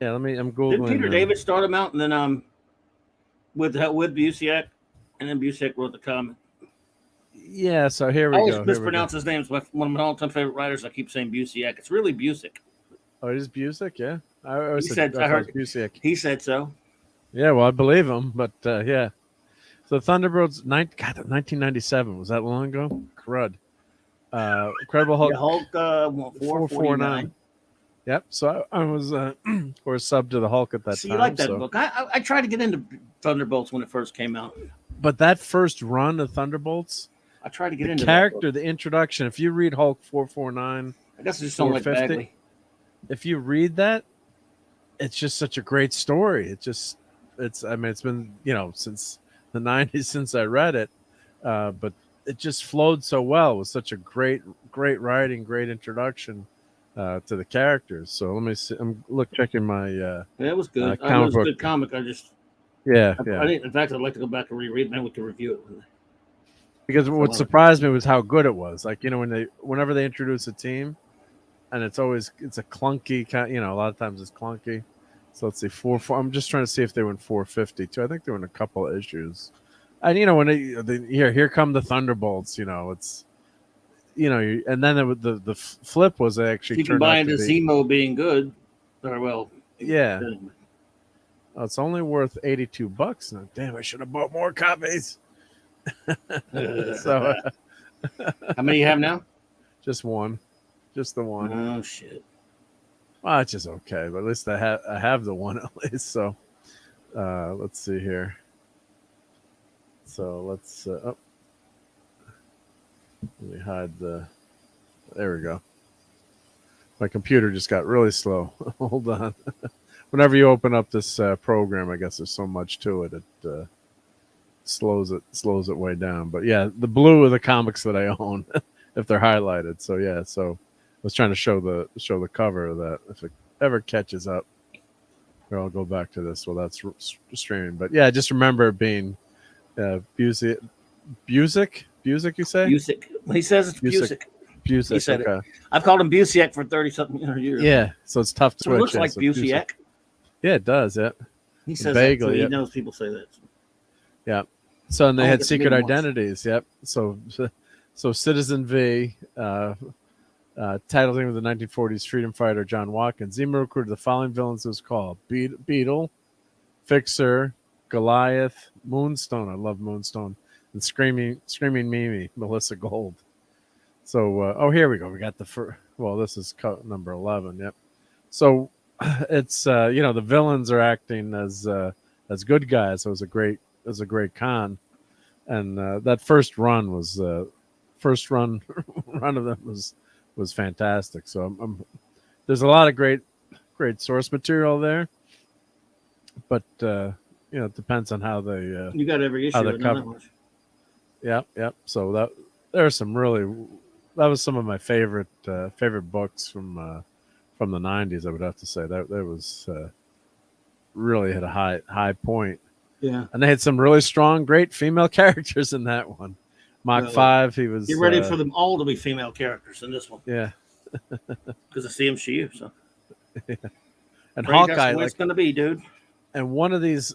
Yeah, I'm googling. Did Peter David start him out, and then with Busiek, and then Busiek wrote the comic. Yeah, so here we go. I always mispronounce his name. It's one of my all-time favorite writers. I keep saying Busiek. It's really Busiek. Oh, it is Busiek? Yeah. I heard Busiek. He said so. Yeah, well, I believe him, but yeah. So Thunderbolts, 1997. Was that long ago? Crud. Incredible Hulk. Yeah, Hulk 449. Yep. So I was, of course, sub to the Hulk at that time. You like that book. I tried to get into Thunderbolts when it first came out. But that first run of Thunderbolts, I tried to get into the character, the introduction. If you read Hulk 449, I guess I just don't like Bagley. If you read that, it's just such a great story. It's been since the 90s since I read it, but it just flowed so well. It was such a great writing, great introduction to the characters. So let me see. I'm checking my. It was good. It was a good comic. I didn't. In fact, I'd like to go back and reread. Maybe we can review it. Because what surprised me was how good it was. Like whenever they introduce a team, and it's a clunky kind. A lot of times it's clunky. So let's see, 4. I'm just trying to see if they were in 450 too. I think they were in a couple of issues. And when here come the Thunderbolts. It's and then the flip was actually You can turned buy out into to be, Zemo being good, or well, yeah. Oh, it's only worth $82 now. Damn, I should have bought more copies. So, how many you have now? Just one, just the one. Oh shit. Well, it's just okay, but at least I have the one at least. So, let's see here. So let's let me hide the. There we go. My computer just got really slow. Hold on. Whenever you open up this program, I guess there's so much to it. It slows it way down. But yeah, the blue are the comics that I own if they're highlighted. So yeah, so I was trying to show the cover of that. If it ever catches up, here, I'll go back to this. Well, that's streaming. But yeah, just remember it being Busiek. You say Busiek. He says it's Busiek. Busiek. He said okay. it. I've called him Busiek for 30-something years. Yeah, so it's tough to So it looks switch. like So Busiek. Yeah, it does. Yeah. He says vaguely. that, so he Yep. knows people say that. Yeah. So and they Only had get to secret meet him once. identities. Yep. So Citizen V, title thing of the 1940s freedom fighter John Watkins. Zemo recruited the following villains. It was called Beetle, Fixer, Goliath, Moonstone. I love Moonstone, and Screaming Mimi, Melissa Gold. So here we go. We got this is number 11. Yep. So it's the villains are acting as good guys. So it was a great con, and that first run run of them was fantastic. So there's a lot of great source material there, but it depends on how they You got every issue. how they Not cover. that much. Yep. So there are some that was some of my favorite books from the 90s. I would have to say that was really hit a high point. Yeah. And they had some really strong, great female characters in that one. Mach 5, he was. Get ready for them all to be female characters in this one. Yeah. Because it's the MCU. So. Yeah. And Frank, Hawkeye, that's the way it's going to be, dude. And one of these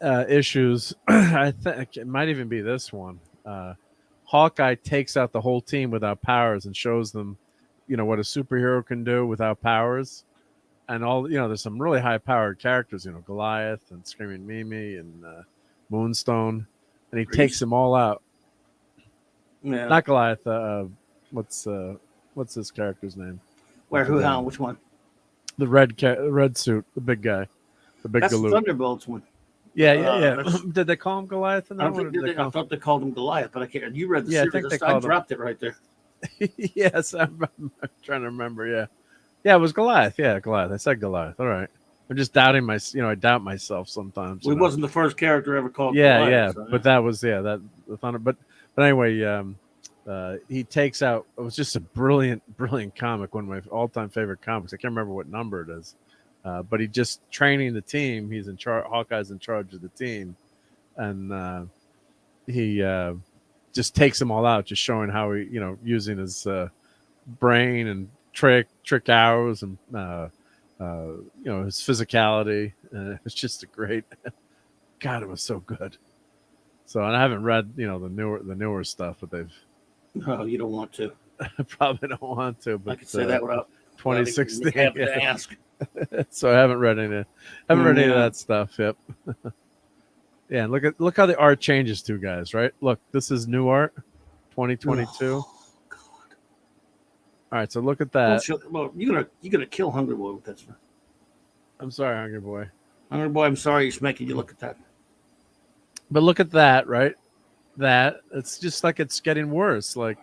issues, I think it might even be this one. Hawkeye takes out the whole team without powers and shows them, what a superhero can do without powers. And all, there's some really high-powered characters, Goliath and Screaming Mimi and Moonstone, and he takes them all out. Yeah. Not Goliath. What's this character's name? Where? Who? How? Which one? The red suit, the big guy, the big That's Galoot. the Thunderbolts one. Yeah. Did they call him Goliath in that one? I thought they called him Goliath, but I can't. You read the Yeah, series. I dropped it right there. Yes, I'm trying to remember. Yeah, it was Goliath. Yeah, Goliath. I said Goliath. All right. I'm just doubting I doubt myself sometimes. He wasn't the first character ever called. Yeah, Goliath, yeah. so, But that was the Thunder. But anyway, he takes out. It was just a brilliant comic. One of my all-time favorite comics. I can't remember what number it is. But he just training the team. He's in charge. Hawkeye's in charge of the team, and he just takes them all out, just showing how he, using his brain and trick hours and his physicality. It's just a great. God, it was so good. So, and I haven't read the newer stuff, but they've. Oh, you don't want to. I probably don't want to, but I could say that without 2016. having to ask. So I haven't read any of that stuff. Yep. Yeah, and look how the art changes too, guys. Right? Look, this is new art, 2022. Oh, God. All right, so look at that. Well, you're gonna kill Hungry Boy with this one. I'm sorry, Hungry Boy. Hungry Boy, I'm sorry he's making you look at that. But look at that, right? That it's just like it's getting worse. Like,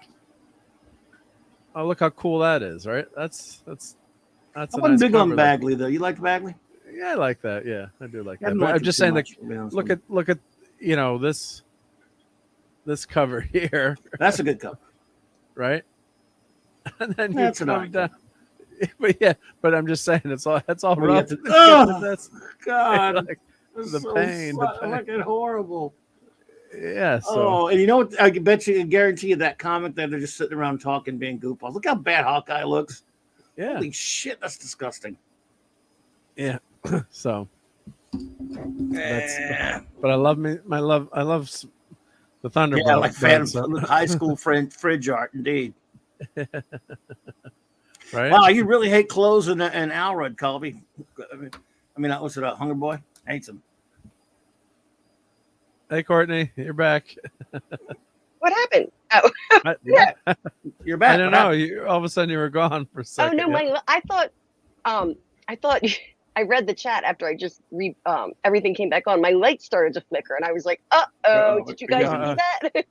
oh, look how cool that is, right? That's. I wasn't big on Bagley though. You like Bagley? Yeah, I like that. Yeah, I do like that. But I'm just saying that. Look at this cover here. That's a good cover, right? And then that's you come down. But yeah, but I'm just saying it's all rough. That's God, like, the pain. Like it horrible. Yeah. So. And you know what? I can bet you, guarantee you that comic that they're just sitting around talking, being goofballs. Look how bad Hawkeye looks. Yeah. Holy shit, that's disgusting. Yeah. So that's. Yeah, But I love the Thunderbolt. yeah, like fan So- high school fridge art, indeed. right? Wow, you really hate clothes and Alred, Colby. I mean, what's it? Hunger Boy hates them. Hey, Courtney, you're back. What happened? Oh, Yeah, you're back. I don't What know. happened? You all of a sudden you were gone for a oh second. no, I thought I read the chat after I just everything came back on. My light started to flicker, and I was like, Uh-oh. did you Are you guys having- see that?" Are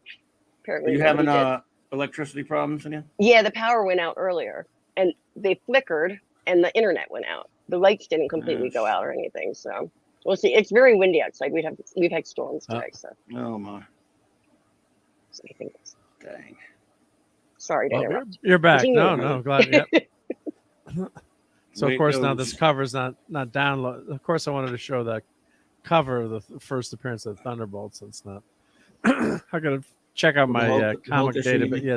Apparently, you nobody having did. electricity problems again? Yeah, the power went out earlier, and they flickered, and the internet went out. The lights didn't completely go out or anything. So we'll see. It's very windy outside. We've had storms today, so Oh my! I think it's, Dang. sorry to Well, interrupt. you're back. Continue. No, glad. Yep. So Way of it course now goes. this cover's not download. Of course I wanted to show that cover of the first appearance of Thunderbolts. It's not. I gotta check out The my Hulk comic issue, data, you but mean? yeah,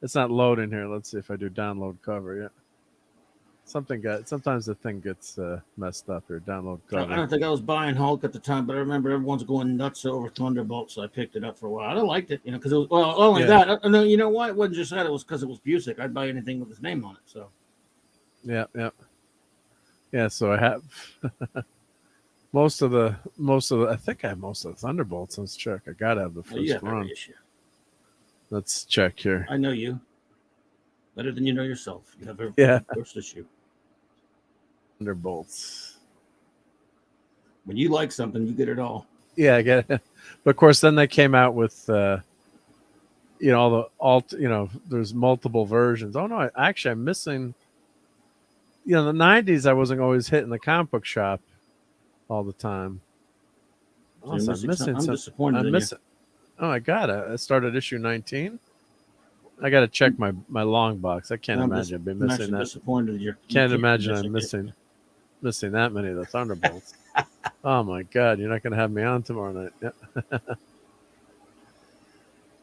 it's not loading here. Let's see if I do download cover. Yeah, sometimes the thing gets messed up here. Download I cover. don't think I was buying Hulk at the time, but I remember everyone's going nuts over Thunderbolt, so I picked it up for a while. I liked it, because it was only that. No, you know why? It wasn't just that; it was because it was Busick. I'd buy anything with his name on it. So Yeah. So I have most of the. I think I have most of the Thunderbolts. Let's check. I gotta have the well, you first have every run. issue. Let's check here. I know you better than you know yourself. You have every first issue. Thunderbolts. When you like something, you get it all. Yeah, I get it. But of course, then they came out with, there's multiple versions. Oh no, I'm missing. In the '90s, I wasn't always hitting the comic book shop all the time. So you're I'm missing I'm disappointed. I'm in missing. Oh, I got it. I started issue 19. I got to check my long box. I can't imagine I've been I'm missing actually that. disappointed. Can't imagine I'm missing that many of the Thunderbolts. Oh my God, you're not going to have me on tomorrow night. Yeah.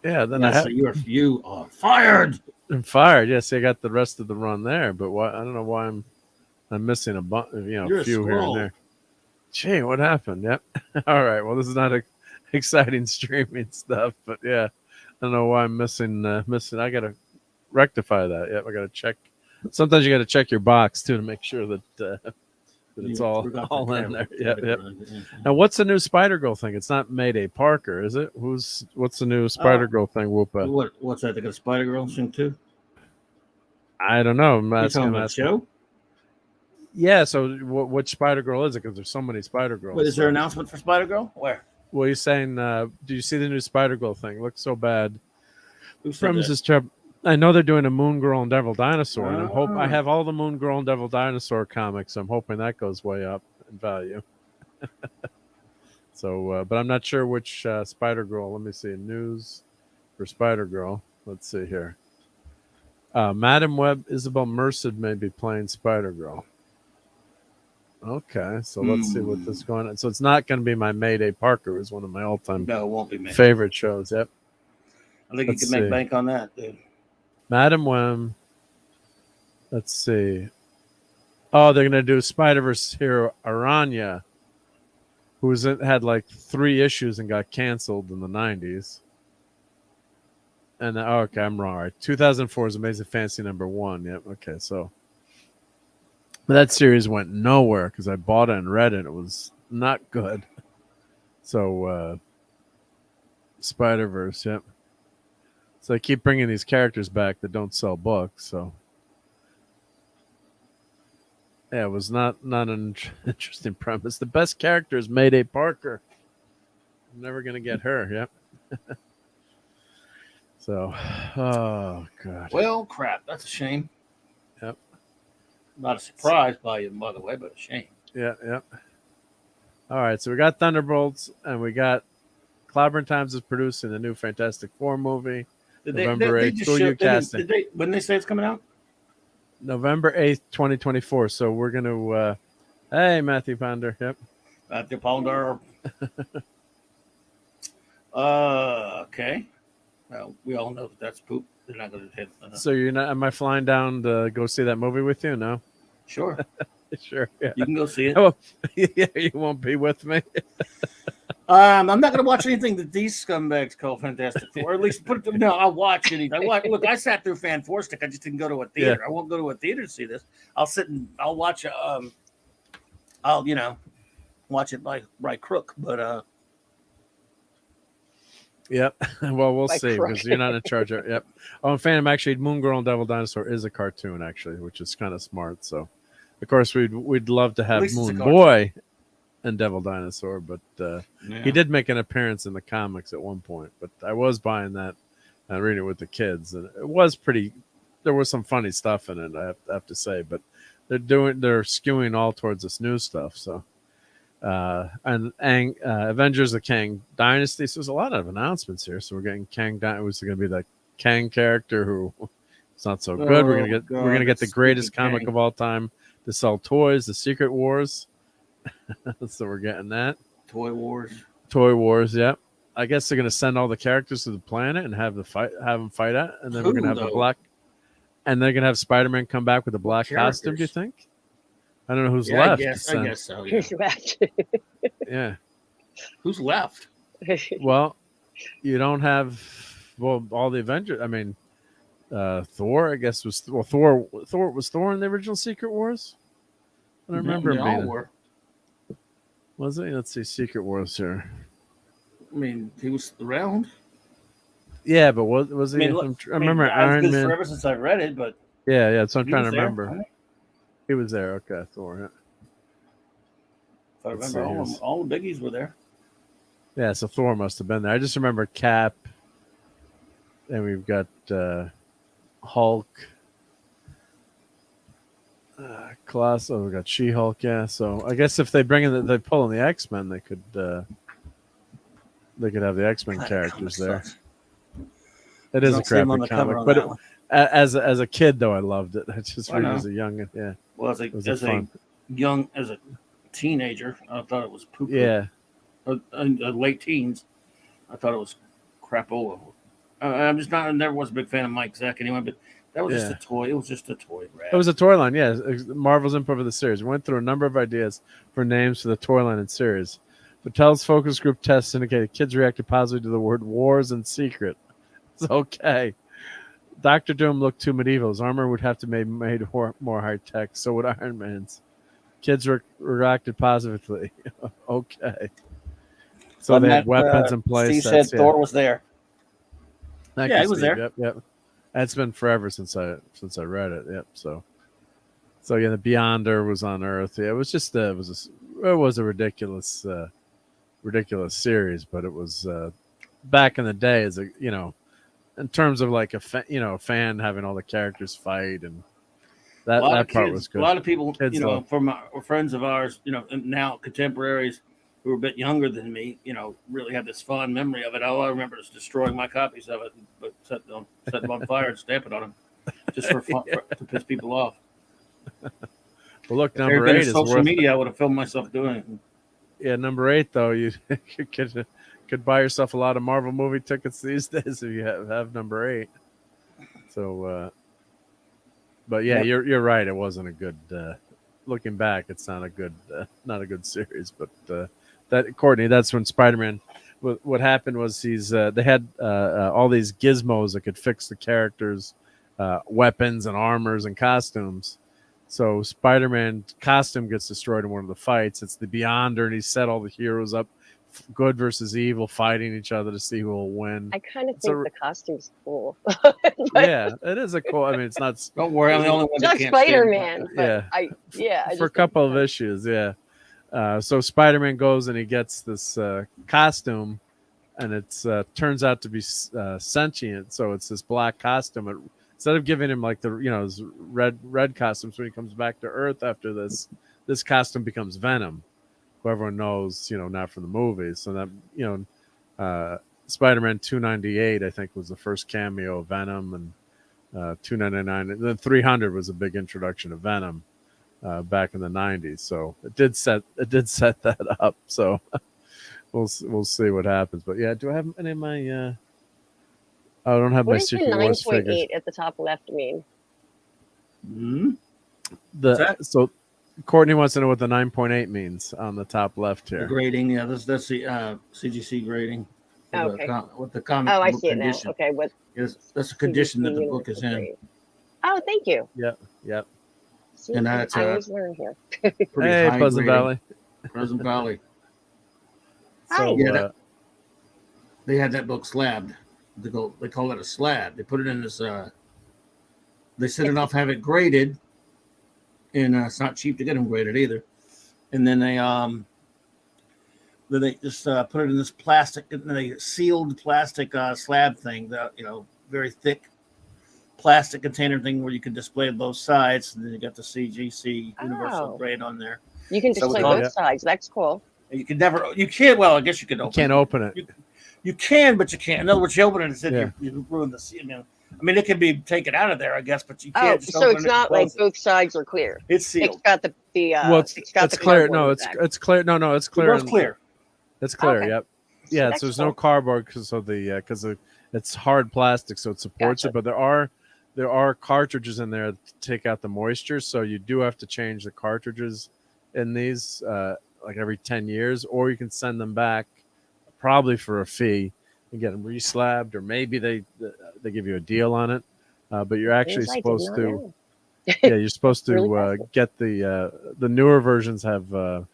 Yeah, then I have. So you are fired. I'm fired. Yes, I got the rest of the run there, but why? I don't know why I'm missing a You're a few here and scroll. there. Gee, what happened? Yep. All right. Well, this is not exciting streaming stuff, but yeah, I don't know why I'm missing. I got to rectify that. Yep, I got to check. Sometimes you got to check your box too to make sure that it's all in there. Yep. Now, what's the new Spider-Girl thing? It's not Mayday Parker, is it? What's the new Spider-Girl thing? Whoopa. What's that? They got a Spider-Girl thing too? I don't know. I'm You asking. talking about show? Yeah. So, which Spider-Girl is it? Because there's so many Spider-Girls. Wait, is there an announcement for Spider-Girl? Where? Well, you're saying, do you see the new Spider-Girl thing? It looks so bad. Who said Premises I know they're doing a Moon Girl and Devil Dinosaur, and I Oh. have all the Moon Girl and Devil Dinosaur comics. I'm hoping that goes way up in value. So, but I'm not sure which Spider-Girl. Let me see. News for Spider-Girl. Let's see here. Madam Web, Isabel Merced may be playing Spider-Girl. Okay, so let's see what this is going on. So it's not going to be my Mayday Parker. It was one of my all-time No, it won't be Mayday. favorite shows. Yep. I think Let's you can make see. bank on that, dude. Madam Web. Let's see. Oh, they're going to do Spider-Verse hero Aranya, who had like 3 issues and got canceled in the 90s. And okay, I'm wrong. All right. 2004 is Amazing Fantasy #1. Yep. Okay, so that series went nowhere because I bought it and read it. It was not good. So Spider-Verse, yep. So they keep bringing these characters back that don't sell books. So yeah, it was not an interesting premise. The best character is Mayday Parker. I'm never gonna get her. Yep. So, oh God. Well, crap. That's a shame. Yep. Not a surprise by you, by the way, but a shame. Yeah. Yep. All right. So we got Thunderbolts, and we got Clobberin Times is producing the new Fantastic Four movie. November 8th. Who are you casting? When they say it's coming out? November 8th, 2024. So we're going to, hey, Matthew Ponder. Yep. Matthew Ponder. Okay. Well, we all know that's poop. they're not going to hit. So you're not? Am I flying down to go see that movie with you? No. Sure. Sure. Yeah. You can go see it. Oh, yeah, you won't be with me. I'm not going to watch anything that these scumbags call Fantastic Four. Or at least no, I'll watch anything. Look, I sat through Fan Four Stick. I just didn't go to a theater. Yeah. I won't go to a theater to see this. I'll sit and I'll watch. I'll watch it by crook. But Yep. Well, we'll By see crook. because you're not in charge of. Yep. Oh, and Phantom, actually, Moon Girl and Devil Dinosaur is a cartoon, actually, which is kind of smart. So, of course, we'd love to have least it's a Moon cartoon. Boy and Devil Dinosaur, but Yeah. he did make an appearance in the comics at one point. But I was buying that and reading it with the kids, and it was pretty. There was some funny stuff in it, I have to say, but they're skewing all towards this new stuff. So, and Avengers of Kang Dynasty. So there's a lot of announcements here. So we're getting Kang. It was going to be the Kang character who it's not so good. We're gonna get the greatest comic of all time to sell toys, the Secret Wars. So we're getting that. Toy Wars. Yep. I guess they're gonna send all the characters to the planet and have them fight at, and then we're gonna have the black, and they're gonna have Spider-Man come back with a black costume. Do you think? I don't know who's left. I guess so. Yeah. Who's left? Yeah. Who's left? Well, you don't have all the Avengers. I mean, Thor. I guess was Thor. Was Thor in the original Secret Wars? I don't remember him being. Were. Was he? Let's see. Secret Wars here. I mean, he was around. Yeah, but was he? I remember Iron Man. Forever since I read it, but Yeah. So I'm trying to there, remember. right? He was there. Okay, Thor. Yeah. If I remember, all the biggies were there. Yeah, so Thor must have been there. I just remember Cap, and we've got Hulk, Colossus. Oh, we got She-Hulk. Yeah, so I guess if they they pull in the X-Men, they could have the X-Men characters there. It is a crappy comic, but as a kid though, I loved it. I just read as a young, yeah. Well, as a teenager, I thought it was poop. Yeah. Late teens, I thought it was crapola. I never was a big fan of Mike Zeck anyway, but that was just a toy. It was just a toy. It was a toy line, yeah. Marvel's input for the series. We went through a number of ideas for names for the toy line and series. Mattel's focus group tests indicated kids reacted positively to the word wars and secret. It's okay. Dr. Doom looked too medieval. His armor would have to be made more high tech. So would Iron Man's. Kids reacted positively. Okay. So they had weapons in place. Steve said Thor was there. Thank he you, was Steve. there. Yep. It's been forever since I read it. Yep. So yeah, the Beyonder was on Earth. Yeah, it was just it was a ridiculous series, but it was back in the day as in terms of like a fan having all the characters fight, and that part was good. A lot of people, Kids from friends of ours, now contemporaries who were a bit younger than me, really have this fond memory of it. All I remember is destroying my copies of it, but set them on fire and stamp it on them, just for fun, to piss people off. Well, look, if number 8 is social media. I would have filmed myself doing it. Yeah, number 8 though, you could buy yourself a lot of Marvel movie tickets these days if you have number 8. So, but yeah, you're right. It wasn't a good. Looking back, it's not a good series. But that Courtney, that's when Spider-Man. What happened was they had all these gizmos that could fix the characters' weapons and armors and costumes. So Spider-Man costume gets destroyed in one of the fights. It's the Beyonder, and he set all the heroes up, good versus evil, fighting each other to see who will win. I kind of think the costume's cool. Yeah, it is a cool. I mean, it's not. Don't worry, I'm the only one. It's not Spider-Man. But yeah. For a couple of issues, yeah. So Spider-Man goes and he gets this costume, and it's turns out to be sentient. So it's this black costume. Instead of giving him like his red costumes when he comes back to Earth after this costume becomes Venom, who everyone knows, not from the movies. So that Spider-Man 298, I think, was the first cameo of Venom, and 299, and then 300 was a big introduction of Venom back in the 90s. So it did set that up. So we'll see what happens. But yeah, do I have any of my I don't have What my does the Secret Wars figures. 9.8 at the top left mean? Hmm? So Courtney wants to know what the 9.8 means on the top left The here. grading, yeah, that's the CGC grading. Okay. With the comic Oh, I book see it condition. now. Okay, what? That's the condition that the CGC book is in. grade. Oh, thank you. Yep. See, And that's I always learn here. pretty Hey, high Pleasant grading. Valley. Pleasant Valley. Hi. So, They had that book slabbed. They call it a slab. They put it in this. They set it off, have it graded, and it's not cheap to get them graded either. And then they just put it in this plastic, sealed plastic slab thing. That very thick plastic container thing where you can display both sides, and then you got the CGC universal grade on there. You can display both sides. That's cool. You can't. Well, I guess you could open. You can't open it. You can, but you can't. In other words, you open it and said you ruin the. I mean, it can be taken out of there, I guess, but you can't. Just so open it's it not like both sides are clear. It's sealed. It's got the well, it's got the clear. cardboard No, in it's the back. it's clear. No, it's clear. It's clear. It's clear. Okay. Yep. So Yeah. that's So there's cool. no cardboard because it's hard plastic, so it supports it. But there are cartridges in there to take out the moisture, so you do have to change the cartridges in these like every 10 years, or you can send them back probably for a fee and get them reslabbed, or maybe they give you a deal on it. But you're actually Things I did supposed not to. know. Yeah, you're supposed to Really get the newer versions have what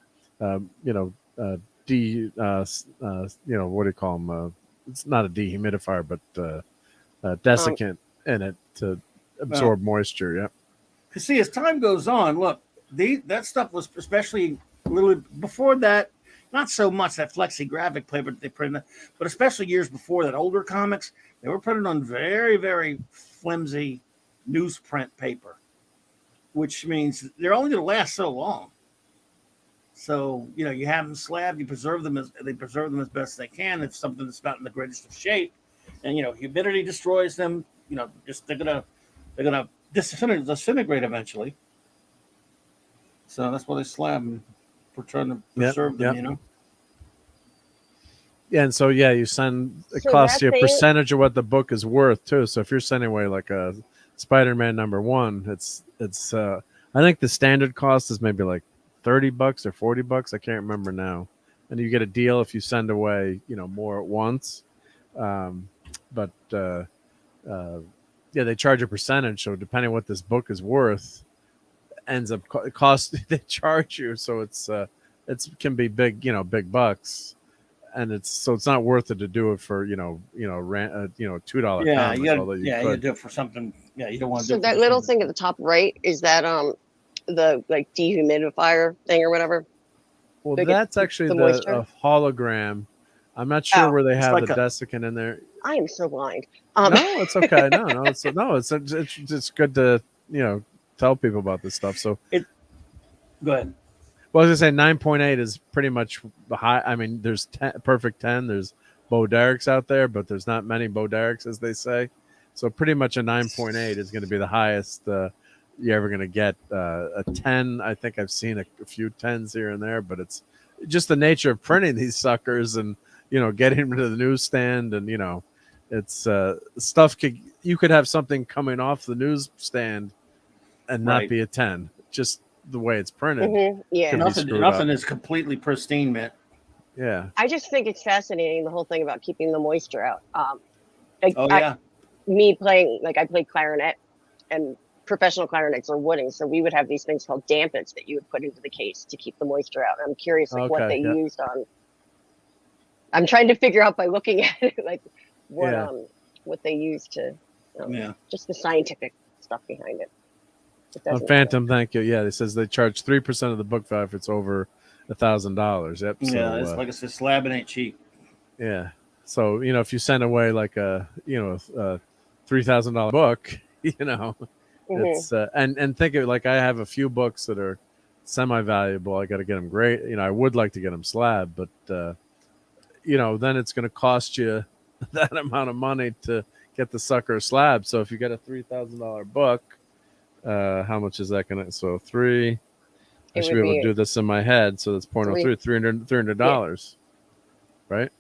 do you call them? It's not a dehumidifier, but desiccant in it to absorb moisture. Yeah. Because see, as time goes on, look, that stuff was especially a little before that. Not so much that flexi-graphic paper that they printed, but especially years before that, older comics, they were printed on very, very flimsy newsprint paper, which means they're only going to last so long. So, you have them slabbed, they preserve them as best they can. If something that's not in the greatest of shape, and humidity destroys them, they're gonna disintegrate eventually. So that's why they slab them, for trying to preserve them. Yeah, and so you send it So costs that you a thing- percentage of what the book is worth too. So if you're sending away like a Spider-Man #1, it's I think the standard cost is maybe like $30 or $40. I can't remember now. And you get a deal if you send away more at once. But they charge a percentage. So depending on what this book is worth, ends up cost they charge you. So it's can be big bucks. And it's not worth it to do it for $2. Yeah, comic, you although gotta do it for something. Yeah, you don't want to. So that little thing at the top right, is that the like dehumidifier thing or whatever? Well, They that's get actually the a moisture? hologram. I'm not sure where they it's have like the a- dessicant in there. I am so blind. No, it's okay. It's good to tell people about this stuff. So Go ahead. well, I was gonna say 9.8 is pretty much the high. I mean, there's perfect 10. There's Bo Dereks out there, but there's not many Bo Dereks, as they say. So pretty much a 9.8 is going to be the highest you're ever going to get. A 10, I think I've seen a few 10s here and there, but it's just the nature of printing these suckers and getting them to the newsstand, and it's stuff. You could have something coming off the newsstand and not Right. be a 10. Just the way it's printed. Yeah. Could be screwed Nothing up. is completely pristine, man. Yeah. I just think it's fascinating, the whole thing about keeping the moisture out. Me playing, like I played clarinet, and professional clarinets are wooden, so we would have these things called dampets that you would put into the case to keep the moisture out. I'm curious what they used on. I'm trying to figure out by looking at it, like what they used to, just the scientific stuff behind it. Phantom, thank you. Yeah, it says they charge 3% of the book value if it's over $1,000. Yep. Yeah, it's like I said, slabbing ain't cheap. Yeah. So if you send away like a $3,000 book, it's and think of it like I have a few books that are semi-valuable. I got to get them great. I would like to get them slabbed, but then it's going to cost you that amount of money to get the sucker slab. So if you get a $3,000 book, how much is that going to? So 3. I should be able to do this in my head. So that's $0.03, $300, right?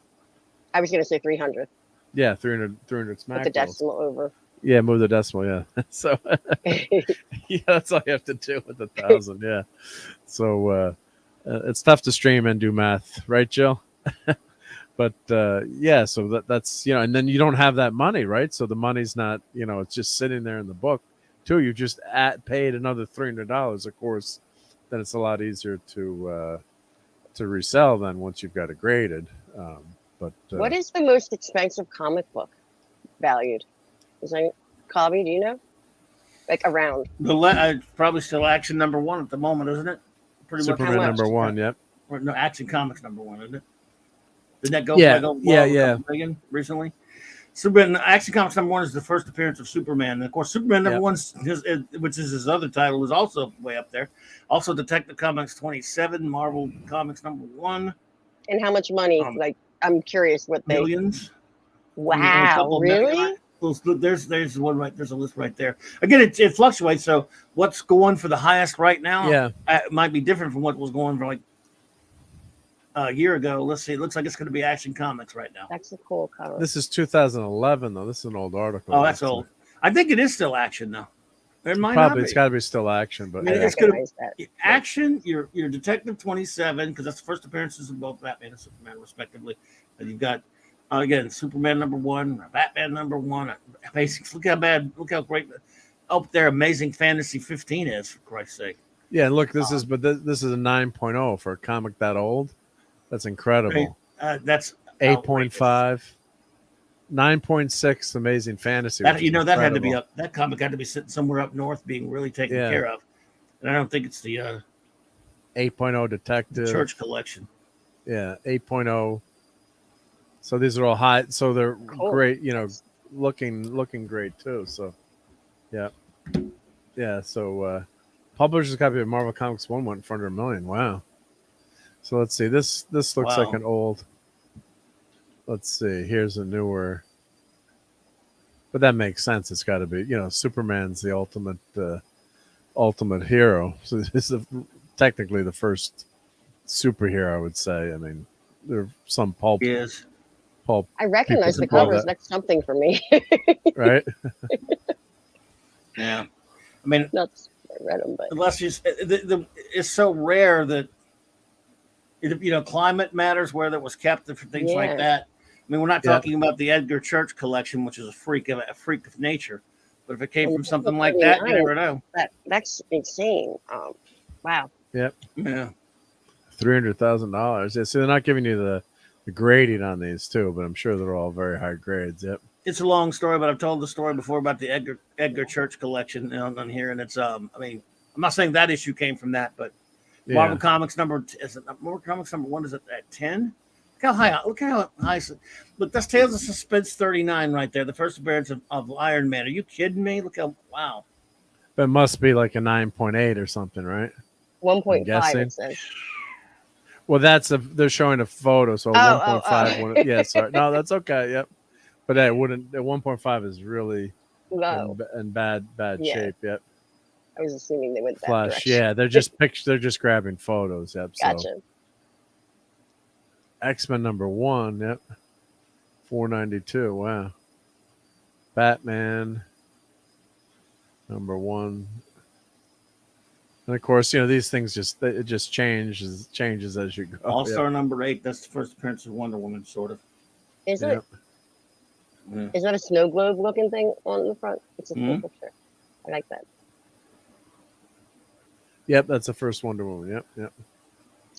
I was going to say 300. Yeah, 300 smack Put the rolls. decimal over. Yeah, move the decimal. Yeah, so yeah, that's all you have to do with 1,000. Yeah, so it's tough to stream and do math, right, Jill? But yeah, so that's and then you don't have that money, right? So the money's not, it's just sitting there in the book. Too, you just paid another $300. Of course, then it's a lot easier to resell than once you've got it graded. But what is the most expensive comic book valued? Is that Cobby? Do you know? Like around Probably still Action #1 at the moment, isn't it? Pretty Superman much. #1, yep. Or no, Action Comics #1, isn't it? Did that go? Yeah, go yeah, a yeah. couple million recently? Superman Action Comics #1 is the first appearance of Superman, and of course, Superman #1, which is his other title, is also way up there. Also, Detective Comics 27, Marvel Comics #1. And how much money? Like, I'm curious what they millions. Wow, really? There's one right. There's a list right there. Again, it fluctuates. So what's going for the highest right now? Yeah, it might be different from what was going for like a year ago. Let's see. It looks like it's going to be Action Comics right now. That's a cool cover. This is 2011 though. This is an old article. Oh, that's old. I think it is still Action though. It might Probably not be. it's got to be still Action, but it's going to Action. Your Detective 27, because that's the first appearances of both Batman and Superman, respectively. And you've got again Superman #1, Batman #1. Basics. Look how great up there. Amazing Fantasy 15 is, for Christ's sake. Yeah, and look, this is a 9.0 for a comic that old. That's incredible. That's 8.5. 9.6 Amazing Fantasy. That had to be up. That comic had to be sitting somewhere up north, being really taken care of. And I don't think it's the 8.0 Detective Church Collection. Yeah, 8.0. So these are all high. So they're great. Looking great too. So, yeah. So, publisher's copy of Marvel Comics 1 went for under $1 million. Wow. So let's see. This looks like an old. Let's see. Here's a newer. But that makes sense. It's got to be. Superman's the ultimate hero. So this is technically the first superhero, I would say. I mean, there's some pulp. Yes. Pulp. I recognize the covers. That's something for me. Right. Yeah. I mean, I read them, but unless it's so rare that climate matters where that was kept for things like that. I mean, we're not talking about the Edgar Church collection, which is a freak of nature. But if it came from something like that, you never know. That's insane. Wow. Yep. Yeah. $300,000. Yeah. So they're not giving you the grading on these too, but I'm sure they're all very high grades. Yep. It's a long story, but I've told the story before about the Edgar Church collection on here, and it's I mean, I'm not saying that issue came from that, but Marvel Comics Marvel Comics #1 is at 10. Look how high. Look, that's Tales of Suspense 39 right there. The first appearance of Iron Man. Are you kidding me? Look how wow. But it must be like a 9.8 or something, right? 1.5 it says. Well, they're showing a photo, so 1.5. Yeah, sorry. No, that's okay. Yep. But that wouldn't. The 1.5 is really low in bad shape. Yep. I was assuming they went that Flash. direction. Yeah, they're just They're just grabbing photos. Yep. Gotcha. So. X-Men #1. Yep. 492. Wow. Batman #1. And of course, these things just changes as you go. All-Star #8. That's the first appearance of Wonder Woman, sort of. Is it? Yeah. Is that a snow globe looking thing on the front? It's a cool picture. I like that. Yep, that's the first Wonder Woman. Yep.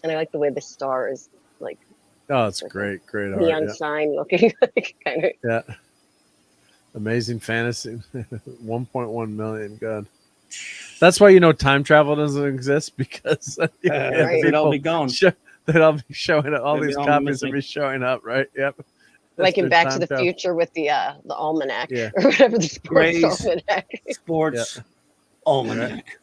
And I like the way the star is like. Oh, it's great art. Neon sign looking like kind of. Yeah. Amazing Fantasy, 1.1 million. God, that's why time travel doesn't exist, because they'd all be gone. They'd all be showing up. All these copies would be showing up, right? Yep. Like in Back to the Future with the almanac or whatever, the sports almanac. Sports almanac.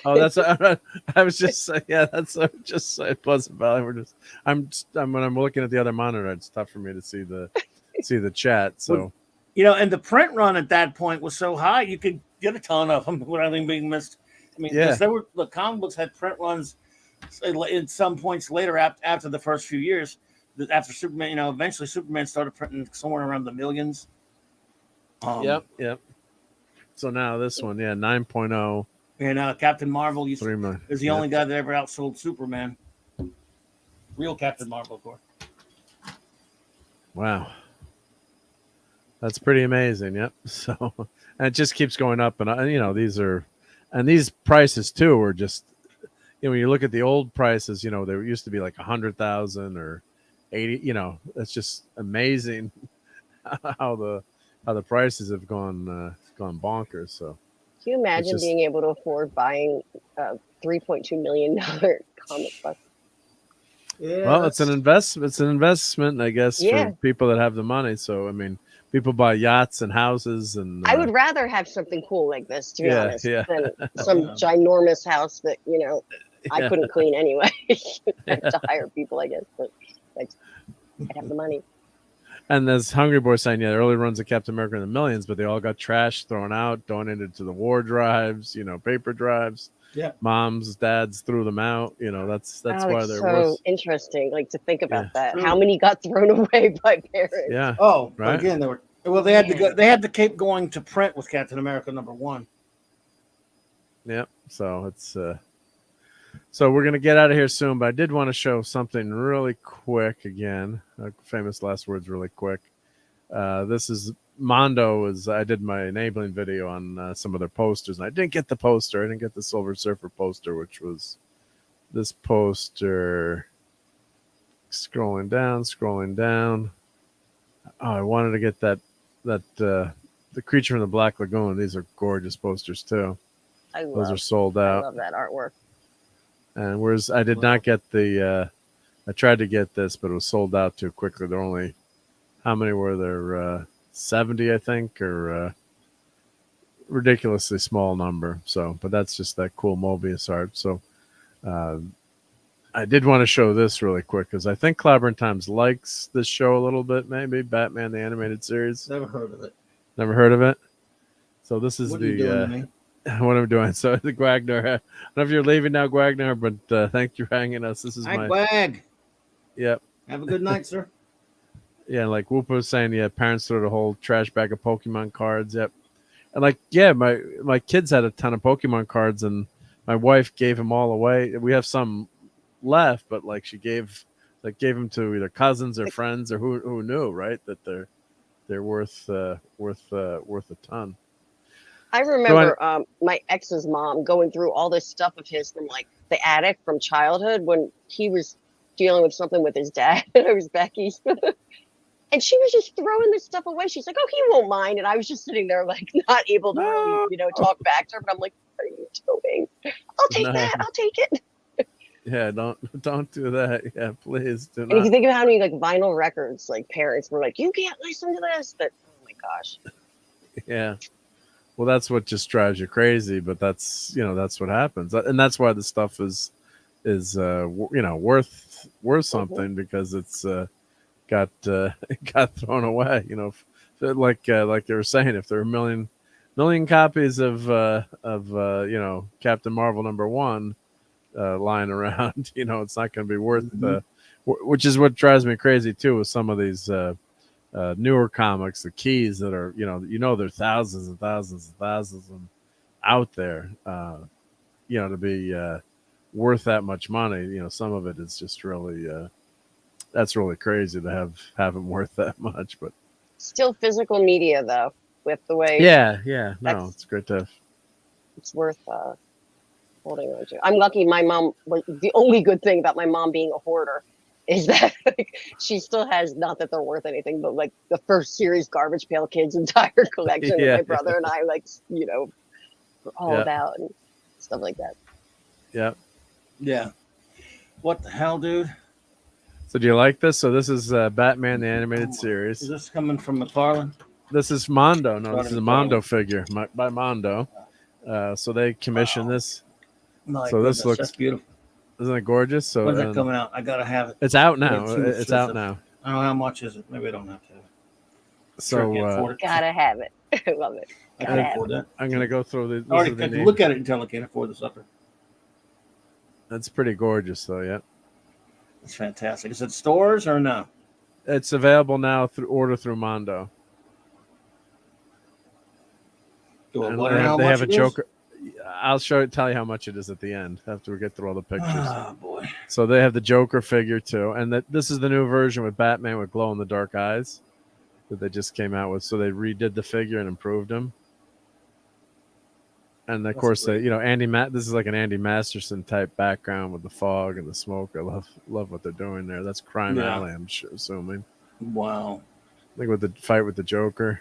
Oh, that's I was just saying. Yeah, that's just Pleasant Valley. I'm when I'm looking at the other monitor, it's tough for me to see the chat. So and the print run at that point was so high, you could get a ton of them without anything being missed. I mean, because the comic books had print runs in some points later after the first few years. after Superman, eventually Superman started printing somewhere around the millions. Yep. So now this one, 9.0. And Captain Marvel 3 million. is the only guy that ever outsold Superman. Real Captain Marvel, of course. Wow. That's pretty amazing. Yep. So, and it just keeps going up. And these prices too are just, when you look at the old prices, they used to be like 100,000 or 80, it's just amazing how the prices have gone bonkers. So can you imagine being able to afford buying a $3.2 million comic book? Yeah, well, it's an investment, I guess, for people that have the money. So, I mean, people buy yachts and houses, and I would rather have something cool like this, to be honest, than some ginormous house that I couldn't clean anyway. I have to hire people, I guess, but I'd have the money. And as Hungry Boy saying, the early runs of Captain America in the millions, but they all got trash thrown out, donated to the war drives, paper drives. Yeah. Moms, dads threw them out. That's why they're so interesting. Like to think about that. How many got thrown away by parents? Yeah. Oh, right. Again, they had to go. They had to keep going to print with Captain America #1. Yep. So it's so we're gonna get out of here soon, but I did want to show something really quick again. Famous last words, really quick. This is Mondo. I did my enabling video on some of their posters, and I didn't get the poster. I didn't get the Silver Surfer poster, which was this poster. Scrolling down. Oh, I wanted to get that the Creature from the Black Lagoon. These are gorgeous posters too. Those are sold out. I love that artwork. And whereas I did not get the, I tried to get this, but it was sold out too quickly. There were only, how many were there? 70, I think, or ridiculously small number. So, but that's just that cool Mobius art. So, I did want to show this really quick because I think Clobberin Times likes this show a little bit. Maybe Batman the Animated Series. Never heard of it. Never heard of it. So this is what are you doing to me? What I'm doing. So the Gwagner. I don't know if you're leaving now, Gwagner, but thank you for hanging us. This is my Gwag. Yep. Have a good night, sir. Yeah, like Whoop was saying, parents threw a whole trash bag of Pokemon cards. Yep. And my kids had a ton of Pokemon cards, and my wife gave them all away. We have some left, but she gave them to either cousins or friends or who knew, right, that they're worth a ton. I remember my ex's mom going through all this stuff of his from the attic from childhood when he was dealing with something with his dad. I was back east. And she was just throwing this stuff away. She's like, "Oh, he won't mind." And I was just sitting there not able to really, talk back to her. But I'm like, "What are you doing? I'll take that. I'll take it." Yeah, don't do that. Yeah, please do not. And if you think of how many vinyl records parents were like, "You can't listen to this," but oh my gosh. Yeah. Well, that's what just drives you crazy, but that's what happens, and that's why the stuff is worth something because it's got thrown away. Like they were saying, if there are a million copies of Captain Marvel #1 lying around, it's not going to be worth which is what drives me crazy too with some of these newer comics, the keys that are there are thousands and thousands and thousands of them out there to be worth that much money. Some of it is just really that's really crazy to have them worth that much, but still physical media though, with the way it's great to have. It's worth holding on to. I'm lucky my mom was the only good thing about my mom being a hoarder is that she still has, not that they're worth anything, but the first series Garbage Pail Kids entire collection that my brother and I were all about and stuff like that. Yeah. What the hell, dude? So do you like this? So this is Batman the Animated Series. Is this coming from McFarlane? This is Mondo. No, this is a Mondo figure by Mondo. So they commissioned this. This looks, that's beautiful. Isn't it gorgeous? So when's that coming out? I gotta have it. It's out now. It's out now. I don't know how much is it. Maybe I don't have to have it. So gotta have it. I love it. I can afford that. I'm gonna go through the. I can look at it until I can't afford the sucker. That's pretty gorgeous, though. Yeah. It's fantastic. Is it stores or no? It's available now through Mondo. Do I And wonder how they much have a it is? Joker. I'll tell you how much it is at the end after we get through all the pictures. Oh boy! So they have the Joker figure too, and this is the new version with Batman with glow in the dark eyes that they just came out with. So they redid the figure and improved him. And of course, they, this is like an Andy Masterson type background with the fog and the smoke. I love what they're doing there. That's Crime Yeah. Alley, I'm assuming. Wow! Like with the fight with the Joker.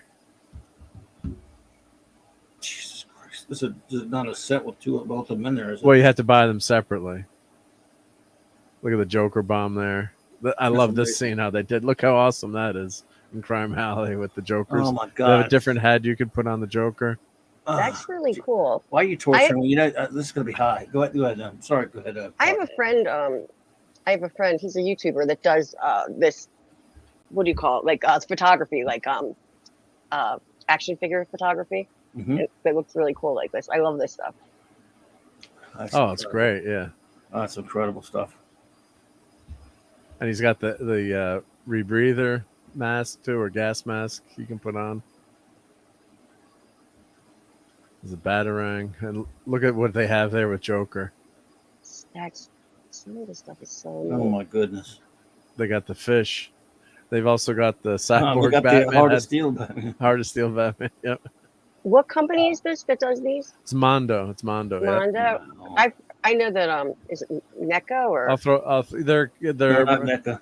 Jesus Christ! This is not a set with both of them in there, is it? Well, you have to buy them separately. Look at the Joker bomb there. I love this scene, how they did. Look how awesome that is in Crime Alley with the Jokers. Oh my They have God! a different head you could put on the Joker. That's really cool. Why are you torturing me? This is going to be high. Go ahead. I'm sorry. Go ahead. I have a friend. He's a YouTuber that does this. What do you call it? Like photography, like action figure photography. Mm-hmm. It looks really cool like this. I love this stuff. It's great. Yeah. Oh, that's incredible stuff. And he's got the rebreather mask too, or gas mask you can put on. There's a batarang, and look at what they have there with Joker. Some of this stuff is so. Oh my goodness! They got the fish. They've also got the cyborg Batman. Heart of Steel Batman. Heart of Steel Batman. Yep. What company is this that does these? It's Mondo. Mondo. Yep. I know that is it NECA or they're not NECA.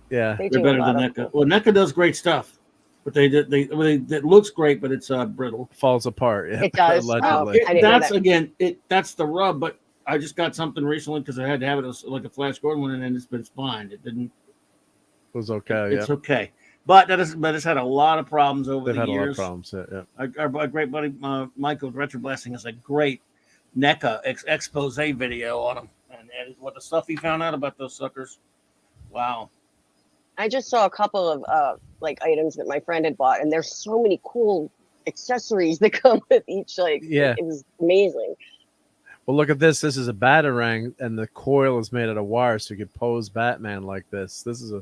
Yeah, they're better than NECA. Well, NECA does great stuff, but it looks great, but it's brittle. Falls apart. Yeah. It does. That's the rub. But I just got something recently because I had to have it like a Flash Gordon one, and it's fine. It didn't. It was okay. It's okay. But it's had a lot of problems over the years. A lot of problems. Yeah. Our great buddy Michael Retro Blessing has a great NECA expose video on them, and what the stuff he found out about those suckers. Wow. I just saw a couple of items that my friend had bought, and there's so many cool accessories that come with each. It was amazing. Well, look at this. This is a batarang, and the coil is made out of wire, so you could pose Batman like this. This is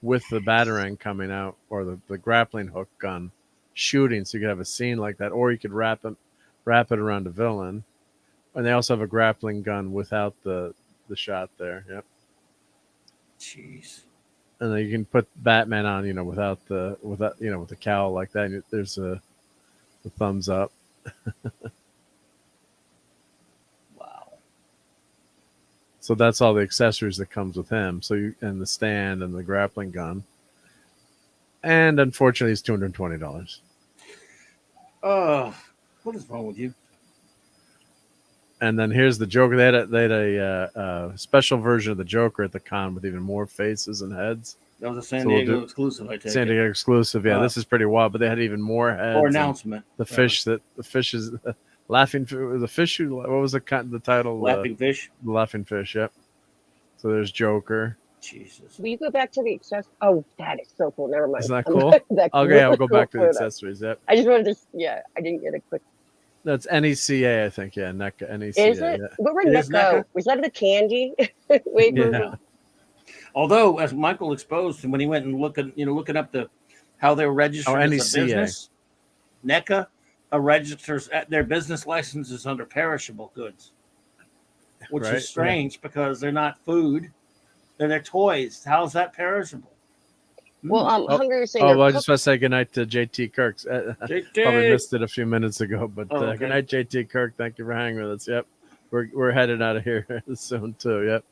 with the batarang coming out, or the grappling hook gun shooting, so you could have a scene like that, or you could wrap it around a villain. And they also have a grappling gun without the shot there. Yep. Jeez. And then you can put Batman on, without with the cowl like that. And there's a thumbs up. Wow. So that's all the accessories that comes with him. And the stand and the grappling gun. And unfortunately, it's $220. What is wrong with you? And then here's the Joker. They had a special version of the Joker at the con with even more faces and heads. That was a San Diego exclusive, I take San Diego exclusive. Yeah, this is pretty wild. But they had even more heads. Or announcement. The fish is laughing. The fish. What was the title? Laughing Fish. The Laughing Fish. Yep. So there's Joker. Jesus. Will you go back to the accessories? Oh, that is so cool. Never mind. Isn't that cool? Okay, I'll go back to the accessories. Yep. I just wanted to. I didn't get a quick. That's NECA, I think. Yeah, NECA. NECA. Is it? Yeah. What were NECA? Was that the candy? Wait, yeah. Although, as Michael exposed when he went and looking up how they're registered as a business, NECA registers their business licenses under perishable goods, which is strange because they're not food; they're toys. How's that perishable? Well, Hungry was saying. I was just about to say goodnight to JT Kirk. JT. Probably missed it a few minutes ago, but good night, JT Kirk. Thank you for hanging with us. Yep, we're headed out of here soon too. Yep.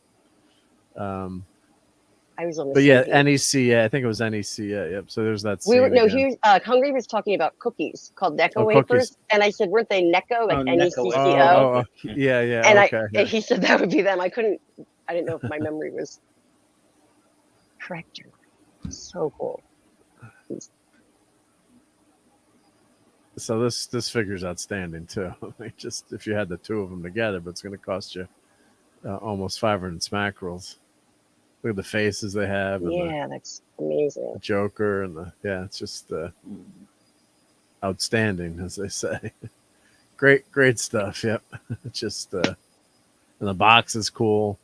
I was on the. But yeah, NECA. I think it was NECA. Yep. So there's that. Hungry was talking about cookies called Necco wafers, cookies. And I said, weren't they Necco, like NECCO? Oh, yeah. And he said that would be them. I didn't know if my memory was correct. So cool. So this figure's outstanding too. Just if you had the two of them together, but it's going to cost you almost 500 smack rolls. Look at the faces they have. And that's amazing. The Joker and it's just outstanding, as they say. Great stuff. Yep. Just and the box is cool.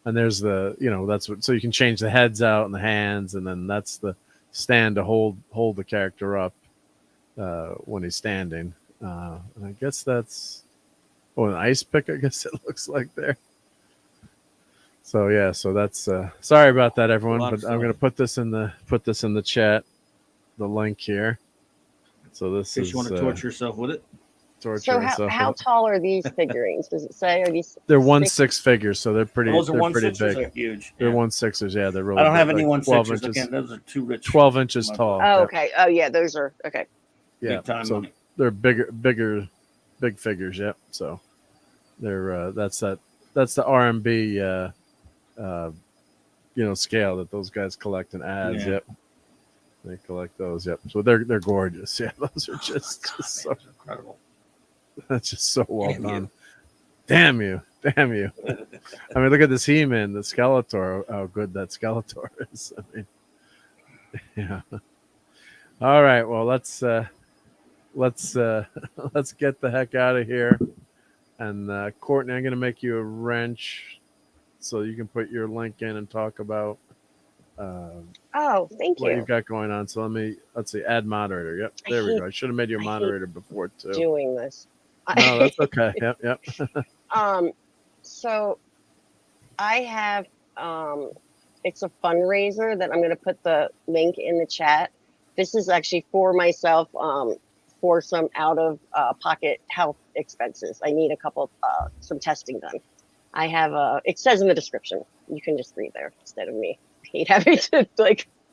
and there's the that's what, so you can change the heads out and the hands, and then that's the stand to hold the character up when he's standing. And I guess that's an ice pick. I guess it looks like there. So yeah, so that's sorry about that, everyone, but I'm gonna put this in the chat, the link here. So this is you want to torture yourself with it. So how tall are these figurines? Does it say? Are these? They're 1/6 figures, so they're pretty. Those are they're pretty 1/6s? big. They're huge. They're 1/6s. Yeah, they're really. I don't have big, any like 1/6s. Those are too rich. 12 inches tall. Oh, okay. Oh, yeah. Those are okay. Yeah, Big time so money. they're big figures. Yep. So they're that's the RMB scale that those guys collect in ads. Yeah. Yep. They collect those. Yep. So they're gorgeous. Yeah, those are just so incredible. That's just so well done. Damn you. I mean, look at this He-Man, the Skeletor. How good that Skeletor is. I mean, yeah. All right. Well, let's get the heck out of here. And Courtney, I'm going to make you a wrench so you can put your link in and talk about thank what you. you've got going on. So let's see, add moderator. Yep, there we go. I should have made you a moderator before too. Doing this. No, that's okay. Yep. So I have it's a fundraiser that I'm going to put the link in the chat. This is actually for myself for some out of pocket health expenses. I need a couple some testing done. I have it says in the description. You can just read there instead of me. I hate having to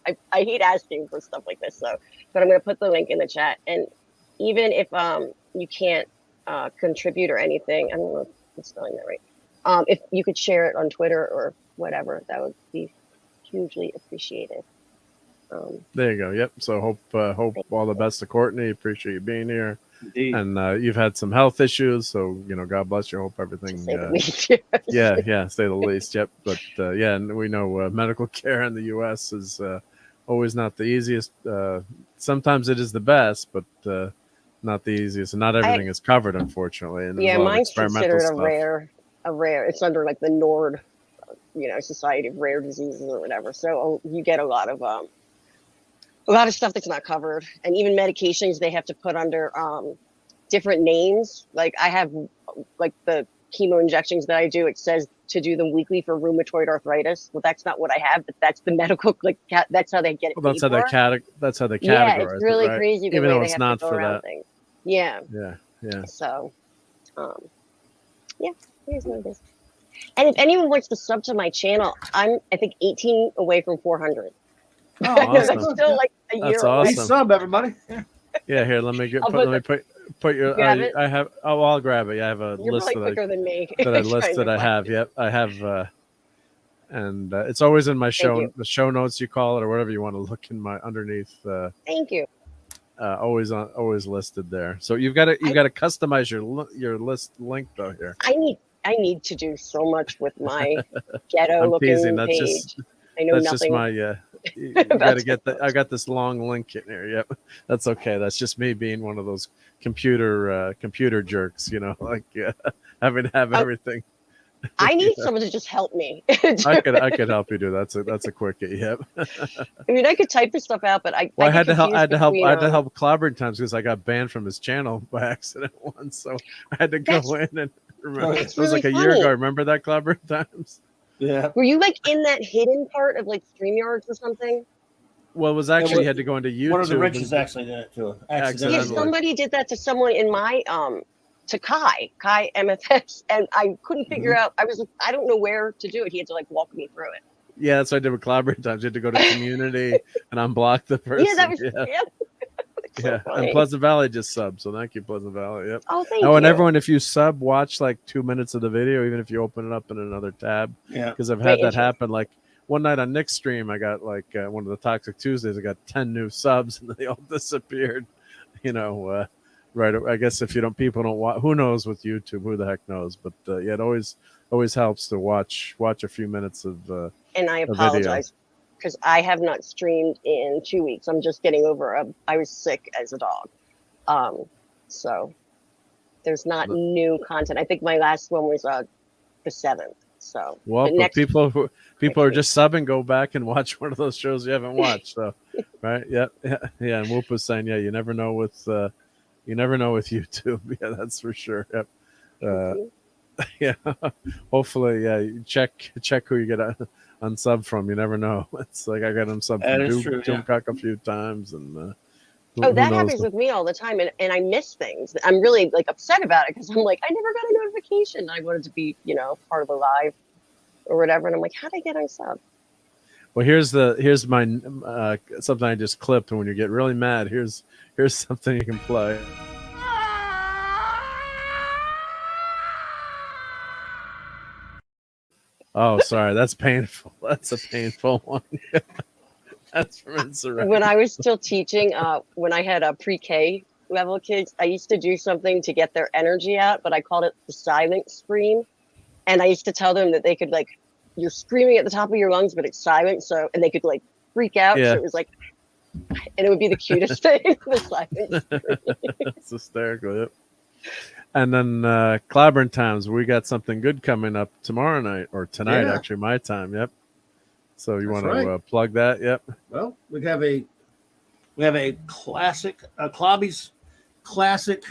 I hate asking for stuff like this. So, but I'm going to put the link in the chat. And even if you can't contribute or anything, I don't know if I'm spelling that right. If you could share it on Twitter or whatever, that would be hugely appreciated. There you go. Yep. So hope all the best to Courtney. Appreciate you being here. Indeed. And you've had some health issues, so God bless you. Hope everything. Say the least. Say the least. Yep. But and we know medical care in the U.S. is always not the easiest. Sometimes it is the best, but not the easiest, and not everything is covered, unfortunately. And mine's considered a rare. It's under like the NORD, Society of Rare Diseases or whatever. So you get a lot of stuff that's not covered, and even medications they have to put under different names. Like I have like the chemo injections that I do. It says to do them weekly for rheumatoid arthritis. Well, that's not what I have, but that's the medical that's how they get it. Well, that's how they categorize. Yeah, it's really crazy. Even though it's not for that. Things. Yeah. Yeah. So, here's what it is. And if anyone wants to sub to my channel, I think 18 away from 400. Oh, awesome. I'm still like a year That's away. awesome. Sub, everybody. Yeah, here. Let me put your. I have. Oh, I'll grab it. Yeah, I have a You're list probably quicker than me. I have. Yep, I have. And it's always in my the show notes you call it, or whatever you want to look in my underneath. Thank you. Always listed there. So you've got to customize your list link though here. I need to do so much with my ghetto looking page. I know that's nothing. Just my you gotta get that. I got this long link in here. Yep, that's okay. That's just me being one of those computer jerks. Having to have everything. I need someone to just help me. I could help you do that. That's a quickie. Yep. I mean, I could type this stuff out, but I had to help Clobbering times because I got banned from his channel by accident once. So I had to go in and remember. It was like a year ago. Remember that Clobbering times? Yeah. Were you like in that hidden part of like StreamYards or something? Well, it was actually you had to go into YouTube. One of the riches actually did it to accidentally. Yeah, somebody did that to someone in my to Kai MFS, and I couldn't figure out. I was like, I don't know where to do it. He had to like walk me through it. Yeah, that's what I did with Clobbering times. You had to go to community and unblock the person. Yeah, that was yeah. And Pleasant Valley just subbed, so thank you, Pleasant Valley. Yep. Oh, thank you. And everyone, if you sub, watch like 2 minutes of the video, even if you open it up in another tab. Yeah. Because I've had that happen. Like one night on Nick's stream, I got like one of the Toxic Tuesdays. I got 10 new subs, and they all disappeared. Right. I guess if people don't watch, who knows with YouTube? Who the heck knows? But it always helps to watch a few minutes of. And I apologize because I have not streamed in 2 weeks. I'm just getting over I was sick as a dog. So there's not new content. I think my last one was the 7th. So Well, but next, people are week. just subbing. Go back and watch one of those shows you haven't watched. So, right? Yep. Yeah. And Whoop was saying, yeah, you never know with YouTube. Yeah, that's for sure. Yep. Yeah. Hopefully, yeah. You check who you get unsub from. You never know. It's like I got unsub That from is true. Yeah. Doomcock a few times, and Oh, who that knows? happens with me all the time, and I miss things. I'm really like upset about it because I'm like, I never got a notification. I wanted to be, part of the live or whatever, and I'm like, how did I get unsub? Well, here's my something I just clipped. And when you get really mad, here's something you can play. Oh, sorry, that's painful. That's a painful one. That's from Insurrection. When I was still teaching, when I had a pre-K level kids, I used to do something to get their energy out, but I called it the silent scream. And I used to tell them that they could you're screaming at the top of your lungs, but it's silent. So, and they could freak out. Yeah. So it was and it would be the cutest thing. The silent scream. It's hysterical. Yep. And then Clobbering Times, we got something good coming up tomorrow night or tonight, Yeah. actually, my time. Yep. So you That's want to plug that? Yep. Well, we have a classic, Clobby's classic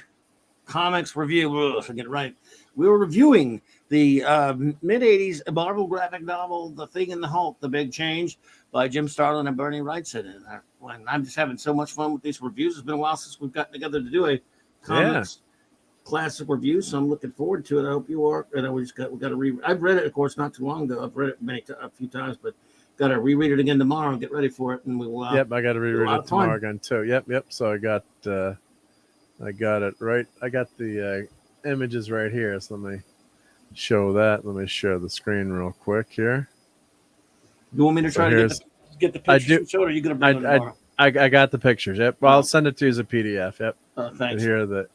comics review. Ugh, I get it right. We were reviewing the mid '80s Marvel graphic novel, "The Thing in the Hulk: The Big Change" by Jim Starlin and Bernie Wrightson. And I'm just having so much fun with these reviews. It's been a while since we've gotten together to do a comics classic review, so I'm looking forward to it. I hope you are. And we got to read. I've read it, of course, not too long ago. I've read it a few times, but got to reread it again tomorrow and get ready for it. And we will. Yep, I got to reread it tomorrow again too. Yep. So I got it right. I got the images right here. So let me show that. Let me share the screen real quick here. You want me to try to get the pictures showed, or are you going to bring them tomorrow? I got the pictures. Yep. Well, I'll send it to you as a PDF. Yep. Thanks. And here are the.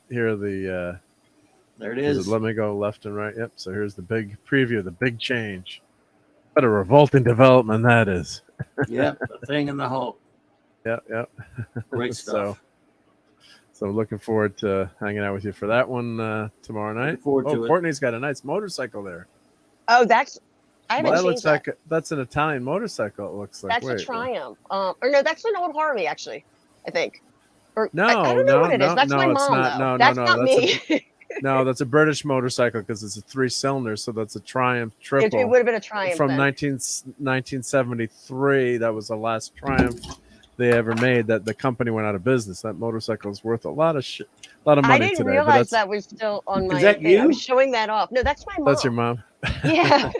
There it is. Let me go left and right. Yep. So here's the big preview, the big change. What a revolting development that is. Yep. The Thing in the Hulk. Yep. Great stuff. So looking forward to hanging out with you for that one tomorrow night. Looking forward to it. Courtney's got a nice motorcycle there. Oh, I haven't seen that. That's an Italian motorcycle. It looks like that's a Triumph. Or no, that's an old Harley, actually. I think. Or no, I don't know what it is. That's my it's mom. Not. Though. No, that's not me. No, that's a British motorcycle because it's a 3-cylinder. So that's a Triumph Triple. It would have been a Triumph from then. 1973. That was the last Triumph they ever made. That the company went out of business. That motorcycle is worth a lot of money today. I didn't realize that was still on my. Is that you? I was showing that off. No, that's my mom. That's your mom. Yeah.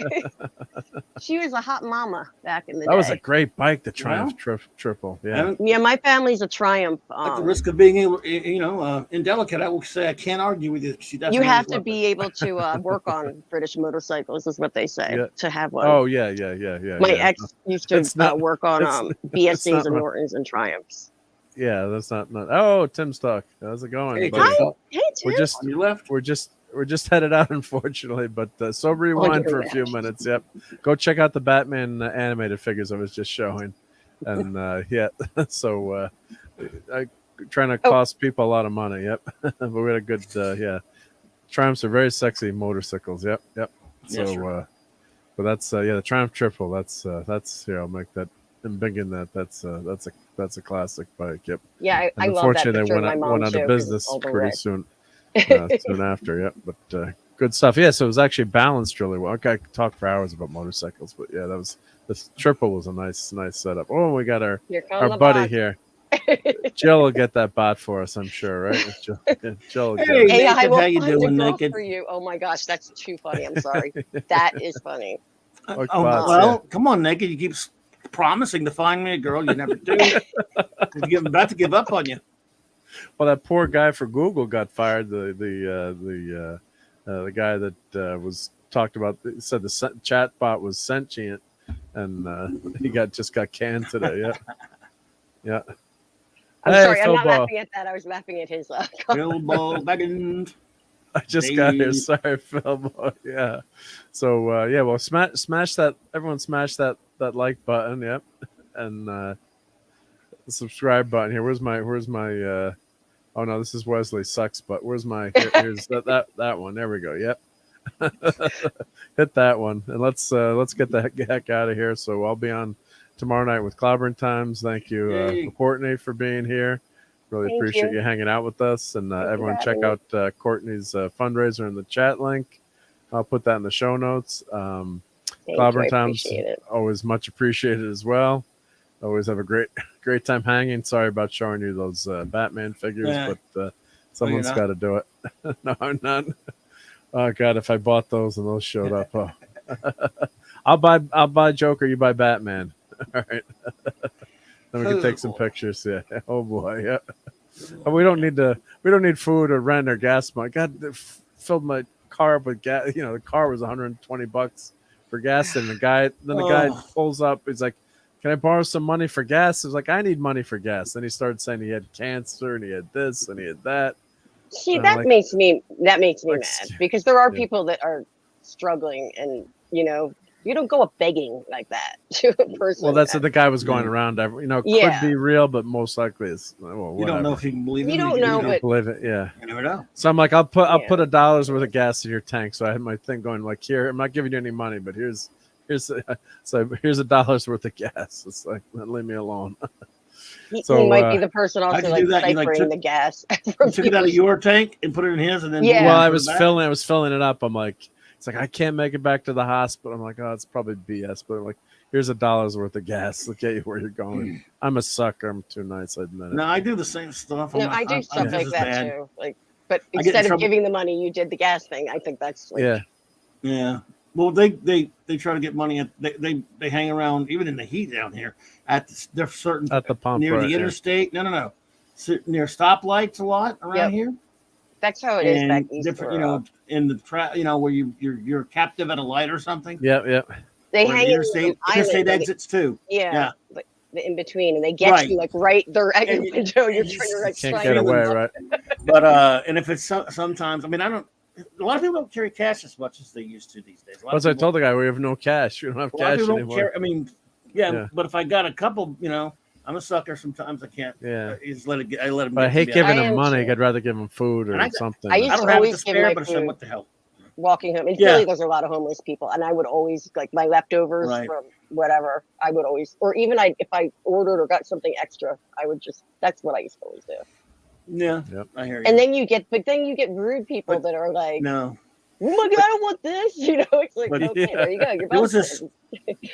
She was a hot mama back in the day. That was a great bike, the Triumph Triple. Yeah. Yeah, my family's a Triumph. At the risk of being, indelicate, I will say I can't argue with you. You have to be able to work on British motorcycles, is what they say, to have one. Oh yeah. My ex used to work on BSCs and Nortons and Triumphs. Yeah, that's not. Oh, Tim Stock, how's it going? Hey, Tim. We're just headed out, unfortunately, but sober rewind for a few minutes. Yep, go check out the Batman animated figures I was just showing, and so I trying to cost people a lot of money. Yep, but we had a good Triumphs are very sexy motorcycles. Yep. So, but that's the Triumph Triple. That's here. I'll make that. I'm big in that. That's a classic bike. Yep. Yeah, I love that picture they of my mom went out of business pretty red. soon. Soon after, yeah, but good stuff. Yeah, so it was actually balanced really well. Okay, I could talk for hours about motorcycles, but yeah, this Triple was a nice setup. Oh, we got our buddy here. Jill will get that bot for us, I'm sure, right? Jill will hey, Naked, I will how you doing, Naked? For you. Oh my gosh, that's too funny. I'm sorry. That is funny. Come on, Naked. You keep promising to find me a girl, you never do. I'm about to give up on you. Well, that poor guy for Google got fired. The guy that was talked about said the chat bot was sentient, and he just got canned today. Yeah. I'm sorry, I'm not laughing at that. I was laughing at his. Phil Ball Baggins. I just got here. Sorry, Phil. Yeah. So well, smash that. Everyone, smash that like button. Yep, and the subscribe button here. Where's my oh no, this is Wesley sucks, but where's my here's that one. There we go. Yep. Hit that one, and let's get the heck out of here. So I'll be on tomorrow night with Clobbering Times. Thank you, Yay. Courtney, for being here. Really Thank appreciate you. you hanging out with us, and Thank you for everyone check having out Courtney's fundraiser in the chat link. I'll put that in the show notes. Thank you. Clobbering I Times, appreciate it. always much appreciated as well. Always have a great time hanging. Sorry about showing you those Batman figures, Yeah. but someone's not? got to do it. No, I'm not. Oh God, if I bought those and those showed up, oh. I'll buy Joker. You buy Batman. All right. Then we can take some pictures. Yeah. Oh boy. Yeah. But we don't need food or rent or gas money. God, filled my car up with gas. You know, the car was $120 for gas, and the guy pulls up. He's like, "Can I borrow some money for gas?" I was like, "I need money for gas." Then he started saying he had cancer and he had this and he had that. See, that makes me mad because there are people that are struggling, and you don't go up begging like that to a person. Well, that's what the guy was going around. Could be real, but most likely it's You don't know if you can believe it. You don't know, but believe it. Yeah, you never know. So I'm like, I'll put $1 worth of gas in your tank. So I had my thing going like, here, I'm not giving you any money, but here's $1 worth of gas. It's like, leave me alone. He might be the person also like ciphering the gas. You took it out of your tank and put it in his, and then well, I was filling it up. I'm like, it's like I can't make it back to the hospital. I'm like, oh, it's probably BS, but I'm like, here's $1 worth of gas. Look at you where you're going. I'm a sucker. I'm too nice. I admit it. No, I do the same stuff. I do stuff like that too. Like, but instead of giving the money, you did the gas thing. I think that's like, yeah. Well, they try to get money. They hang around even in the heat down here at the certain at the pump near the interstate. No, near stoplights a lot around here. That's how it is back east. Different, in the where you're captive at a light or something. Yeah. They hang interstate exits too. Yeah. Like in between, and they get you like right there at your window. You're trying to like can't get away, right? But and if it's sometimes, I mean, I don't. A lot of people don't carry cash as much as they used to these days. As I told the guy, we have no cash. We don't have cash anymore. I mean, yeah, but if I got a couple, I'm a sucker. Sometimes I can't. Yeah, just let it. I let him. But I hate giving him money. I'd rather give him food or something. I used to always give my food. What the hell? Walking home in Philly, there's a lot of homeless people, and I would always like my leftovers from whatever. I would always, or even if I ordered or got something extra, I would just. That's what I used to always do. Yeah, I hear you. And then you get rude people that are like, no. Oh my God, I don't want this. It's like, okay, there you go. You're there was this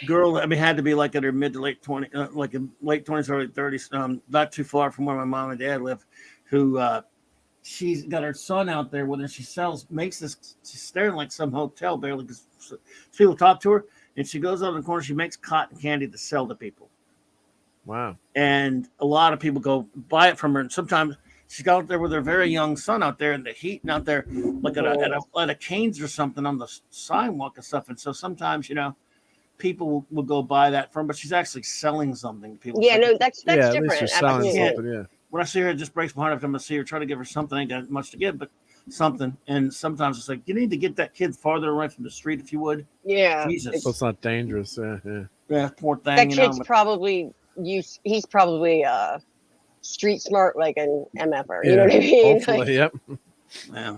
girl. I mean, had to be like in her mid to late 20s, like in late 20s, early 30s, not too far from where my mom and dad live, who she's got her son out there with her. She she's staring like some hotel barely because people talk to her, and she goes out in the corner. She makes cotton candy to sell to people. Wow. And a lot of people go buy it from her, and sometimes she's out there with her very young son out there in the heat and out there like at a Cane's or something on the sidewalk and stuff. And so sometimes, people will go buy that from, but she's actually selling something to people. Yeah, no, that's different. At least you're selling something, When I see her, it just breaks my heart. If I'm going to see her, try to give her something. I ain't got much to give, but something. And sometimes it's like, you need to get that kid farther away from the street if you would. Yeah. Jesus. So it's not dangerous. Yeah, poor thing. That kid's probably, he's probably street smart like an MFer. You know what I mean? Hopefully, yep. Yeah.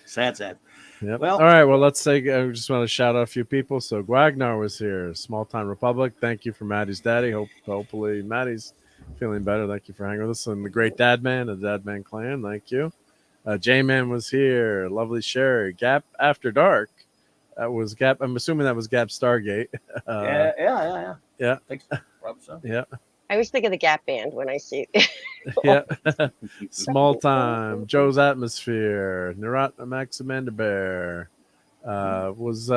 Sad. Yep. Well, all right. Well, let's say I just want to shout out a few people. So Guagnar was here, Small Time Republic. Thank you for Maddie's daddy. Hopefully Maddie's feeling better. Thank you for hanging with us. And the Great Dad Man, the Dad Man Clan. Thank you. J-Man was here. Lovely Sherry. Gap After Dark. That was Gap. I'm assuming that was Gap Stargate. Yeah. Thanks. Probably so. Yeah. I always think of the Gap Band when I see it. Yeah. Small Time. Joe's Atmosphere. Narat Maxamander Bear. Was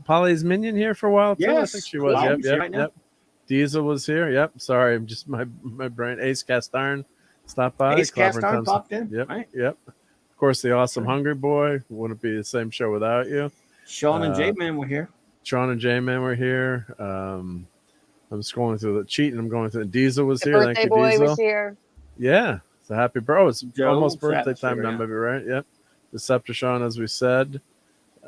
Polly's Minion here for a while too? Yes. I think she was. Yep. Diesel was here. Yep. Sorry, I'm just my brain. Ace Cast Iron stopped by. Ace Cast Iron popped in. Yep. Right. Yep. Of course, the Awesome Hungry Boy. Wouldn't be the same show without you. Sean and J-Man were here. Sean and J-Man were here. I'm scrolling through the cheating. I'm going through. Diesel was the here. Birthday Thank you, boy Diesel. was here. Yeah, it's a happy bro. It's almost birthday time now, yeah. maybe, right? Yep. Decepticon, as we said.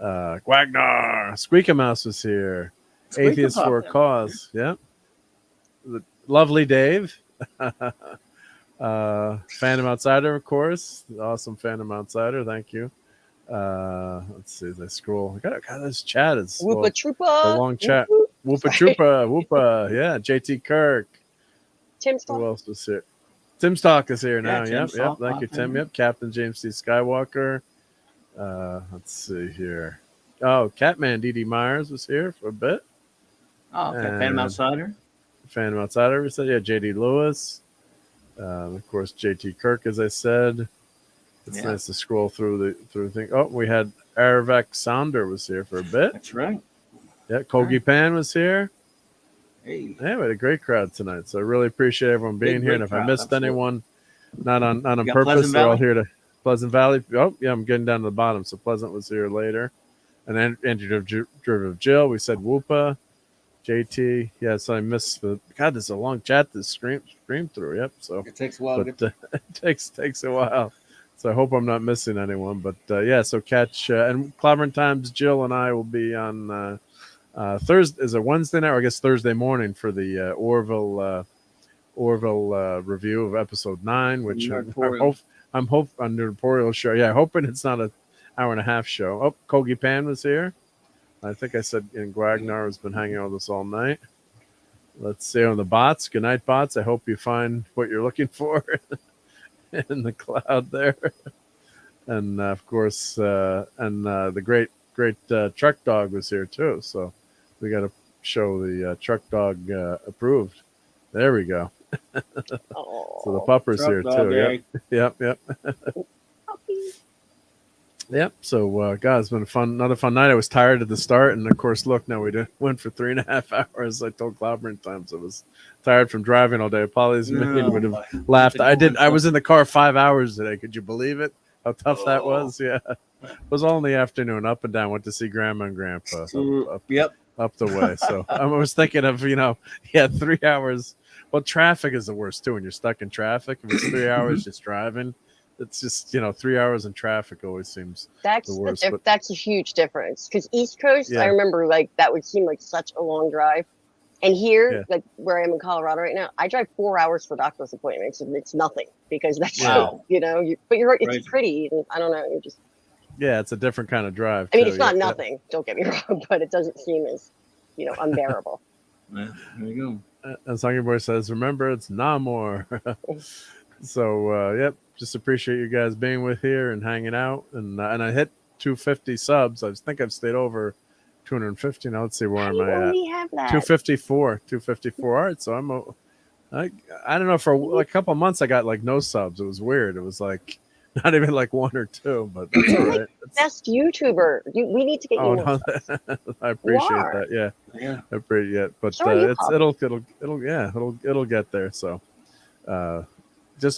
Guagnar. Squeaky Mouse was here. Atheist for a Cause. Yep. The lovely Dave. Phantom Outsider, of course. The awesome Phantom Outsider. Thank you. Let's see as I scroll. God, this chat is Whoopa Troopa. a long chat. Whoop, Whoopa Troopa. Whoopa. Yeah. JT Kirk. Tim Who Stock. else is here? Tim Stock is here now. Tim Yep. Stock, Thank you, Tim. Yep. Captain James C. Skywalker. Let's see here. Oh, Catman D.D. Myers was here for a bit. Oh, okay. Phantom Outsider. Phantom Outsider. We said, yeah, J.D. Lewis. Of course, J.T. Kirk, as I said. It's nice to scroll through the thing. Oh, we had Aravak Sounder was here for a bit. That's right. Yeah, Kogi Pan was here. Hey. Yeah, we had a great crowd tonight. So I really appreciate everyone being here. And if I missed anyone, not on purpose, they're all here to Pleasant Valley. Oh, yeah, I'm getting down to the bottom. So Pleasant was here later. And then Andrew Driven of Jill. We said Whoopa. JT. Yeah, so I missed the. God, there's a long chat to scream through. Yep. So it takes a while. But, it takes a while. So I hope I'm not missing anyone. But yeah, so catch and Clobbering Times. Jill and I will be on Thursday. Is it Wednesday night? Or I guess Thursday morning for the Orville review of episode 9, which I'm hope on the Nerdporial show. Yeah, hoping it's not an hour and a half show. Oh, Kogi Pan was here. I think I said Guagnar has been hanging out with us all night. Let's see on the bots. Good night, bots. I hope you find what you're looking for in the cloud there. And of course, the great Truck Dog was here too. So we got to show the Truck Dog approved. There we go. So the pupper's here too. Yep. Yep. So, guys, it's been another fun night. I was tired at the start, and of course, look, now we went for 3.5 hours. I told Clobbering Times I was tired from driving all day. Polly's would have laughed. I was in the car 5 hours today. Could you believe it? How tough that was? Yeah, it was all in the afternoon, up and down. Went to see Grandma and Grandpa. Up the way. So I was thinking of 3 hours. Well, traffic is the worst too. When you're stuck in traffic, if it's 3 hours just driving. It's just 3 hours in traffic always seems the worst. That's a huge difference because East Coast, I remember that would seem like such a long drive, and here, like where I am in Colorado right now, I drive 4 hours for doctor's appointments, and it's nothing because that's but you're right, it's pretty. And I don't know, you just it's a different kind of drive. I mean, it's not nothing. Don't get me wrong, but it doesn't seem as unbearable. Yeah, there you go. As Hungry Boy says, remember it's Namor. So just appreciate you guys being with here and hanging out, and I hit 250 subs. I think I've stayed over 250 now. Let's see where am I at. Have that? 254. All right, so I don't know, for a couple months I got like no subs. It was weird. It was like not even like 1 or 2, but that's all right. Best YouTuber. We need to get you. No, I appreciate that. Yeah. I appreciate it, but it'll get there. So.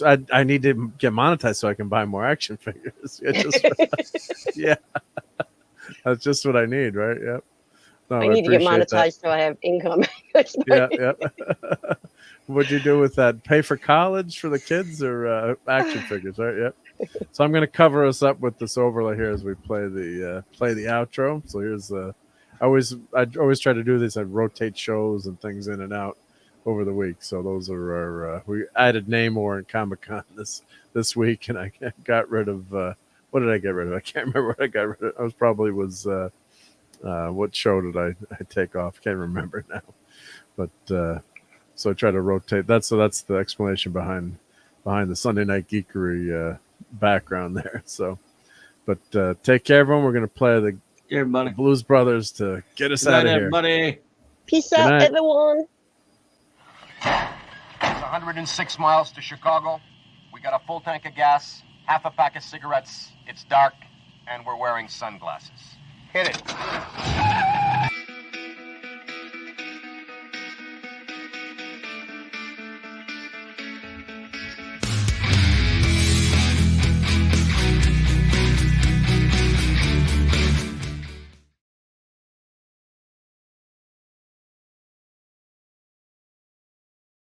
I need to get monetized so I can buy more action figures. That's just what I need, right? Yep. No, I need to get monetized so I have income. What'd you do with that? Pay for college for the kids or action figures, right? Yep. So I'm going to cover us up with this overlay here as we play the outro. So here's I always try to do this. I rotate shows and things in and out over the week. So those are our we added Namor and Comic-Con this week, and I got rid of what did I get rid of? I can't remember what I got rid of. I was probably what show did I take off? Can't remember now. But so I try to rotate that. So that's the explanation behind the Sunday Night Geekery background there. So but take care, everyone. We're gonna play the Blues Brothers to get us out of here. Everybody. Peace out, everyone. It's 106 miles to Chicago. We got a full tank of gas, half a pack of cigarettes. It's dark, and we're wearing sunglasses. Hit it.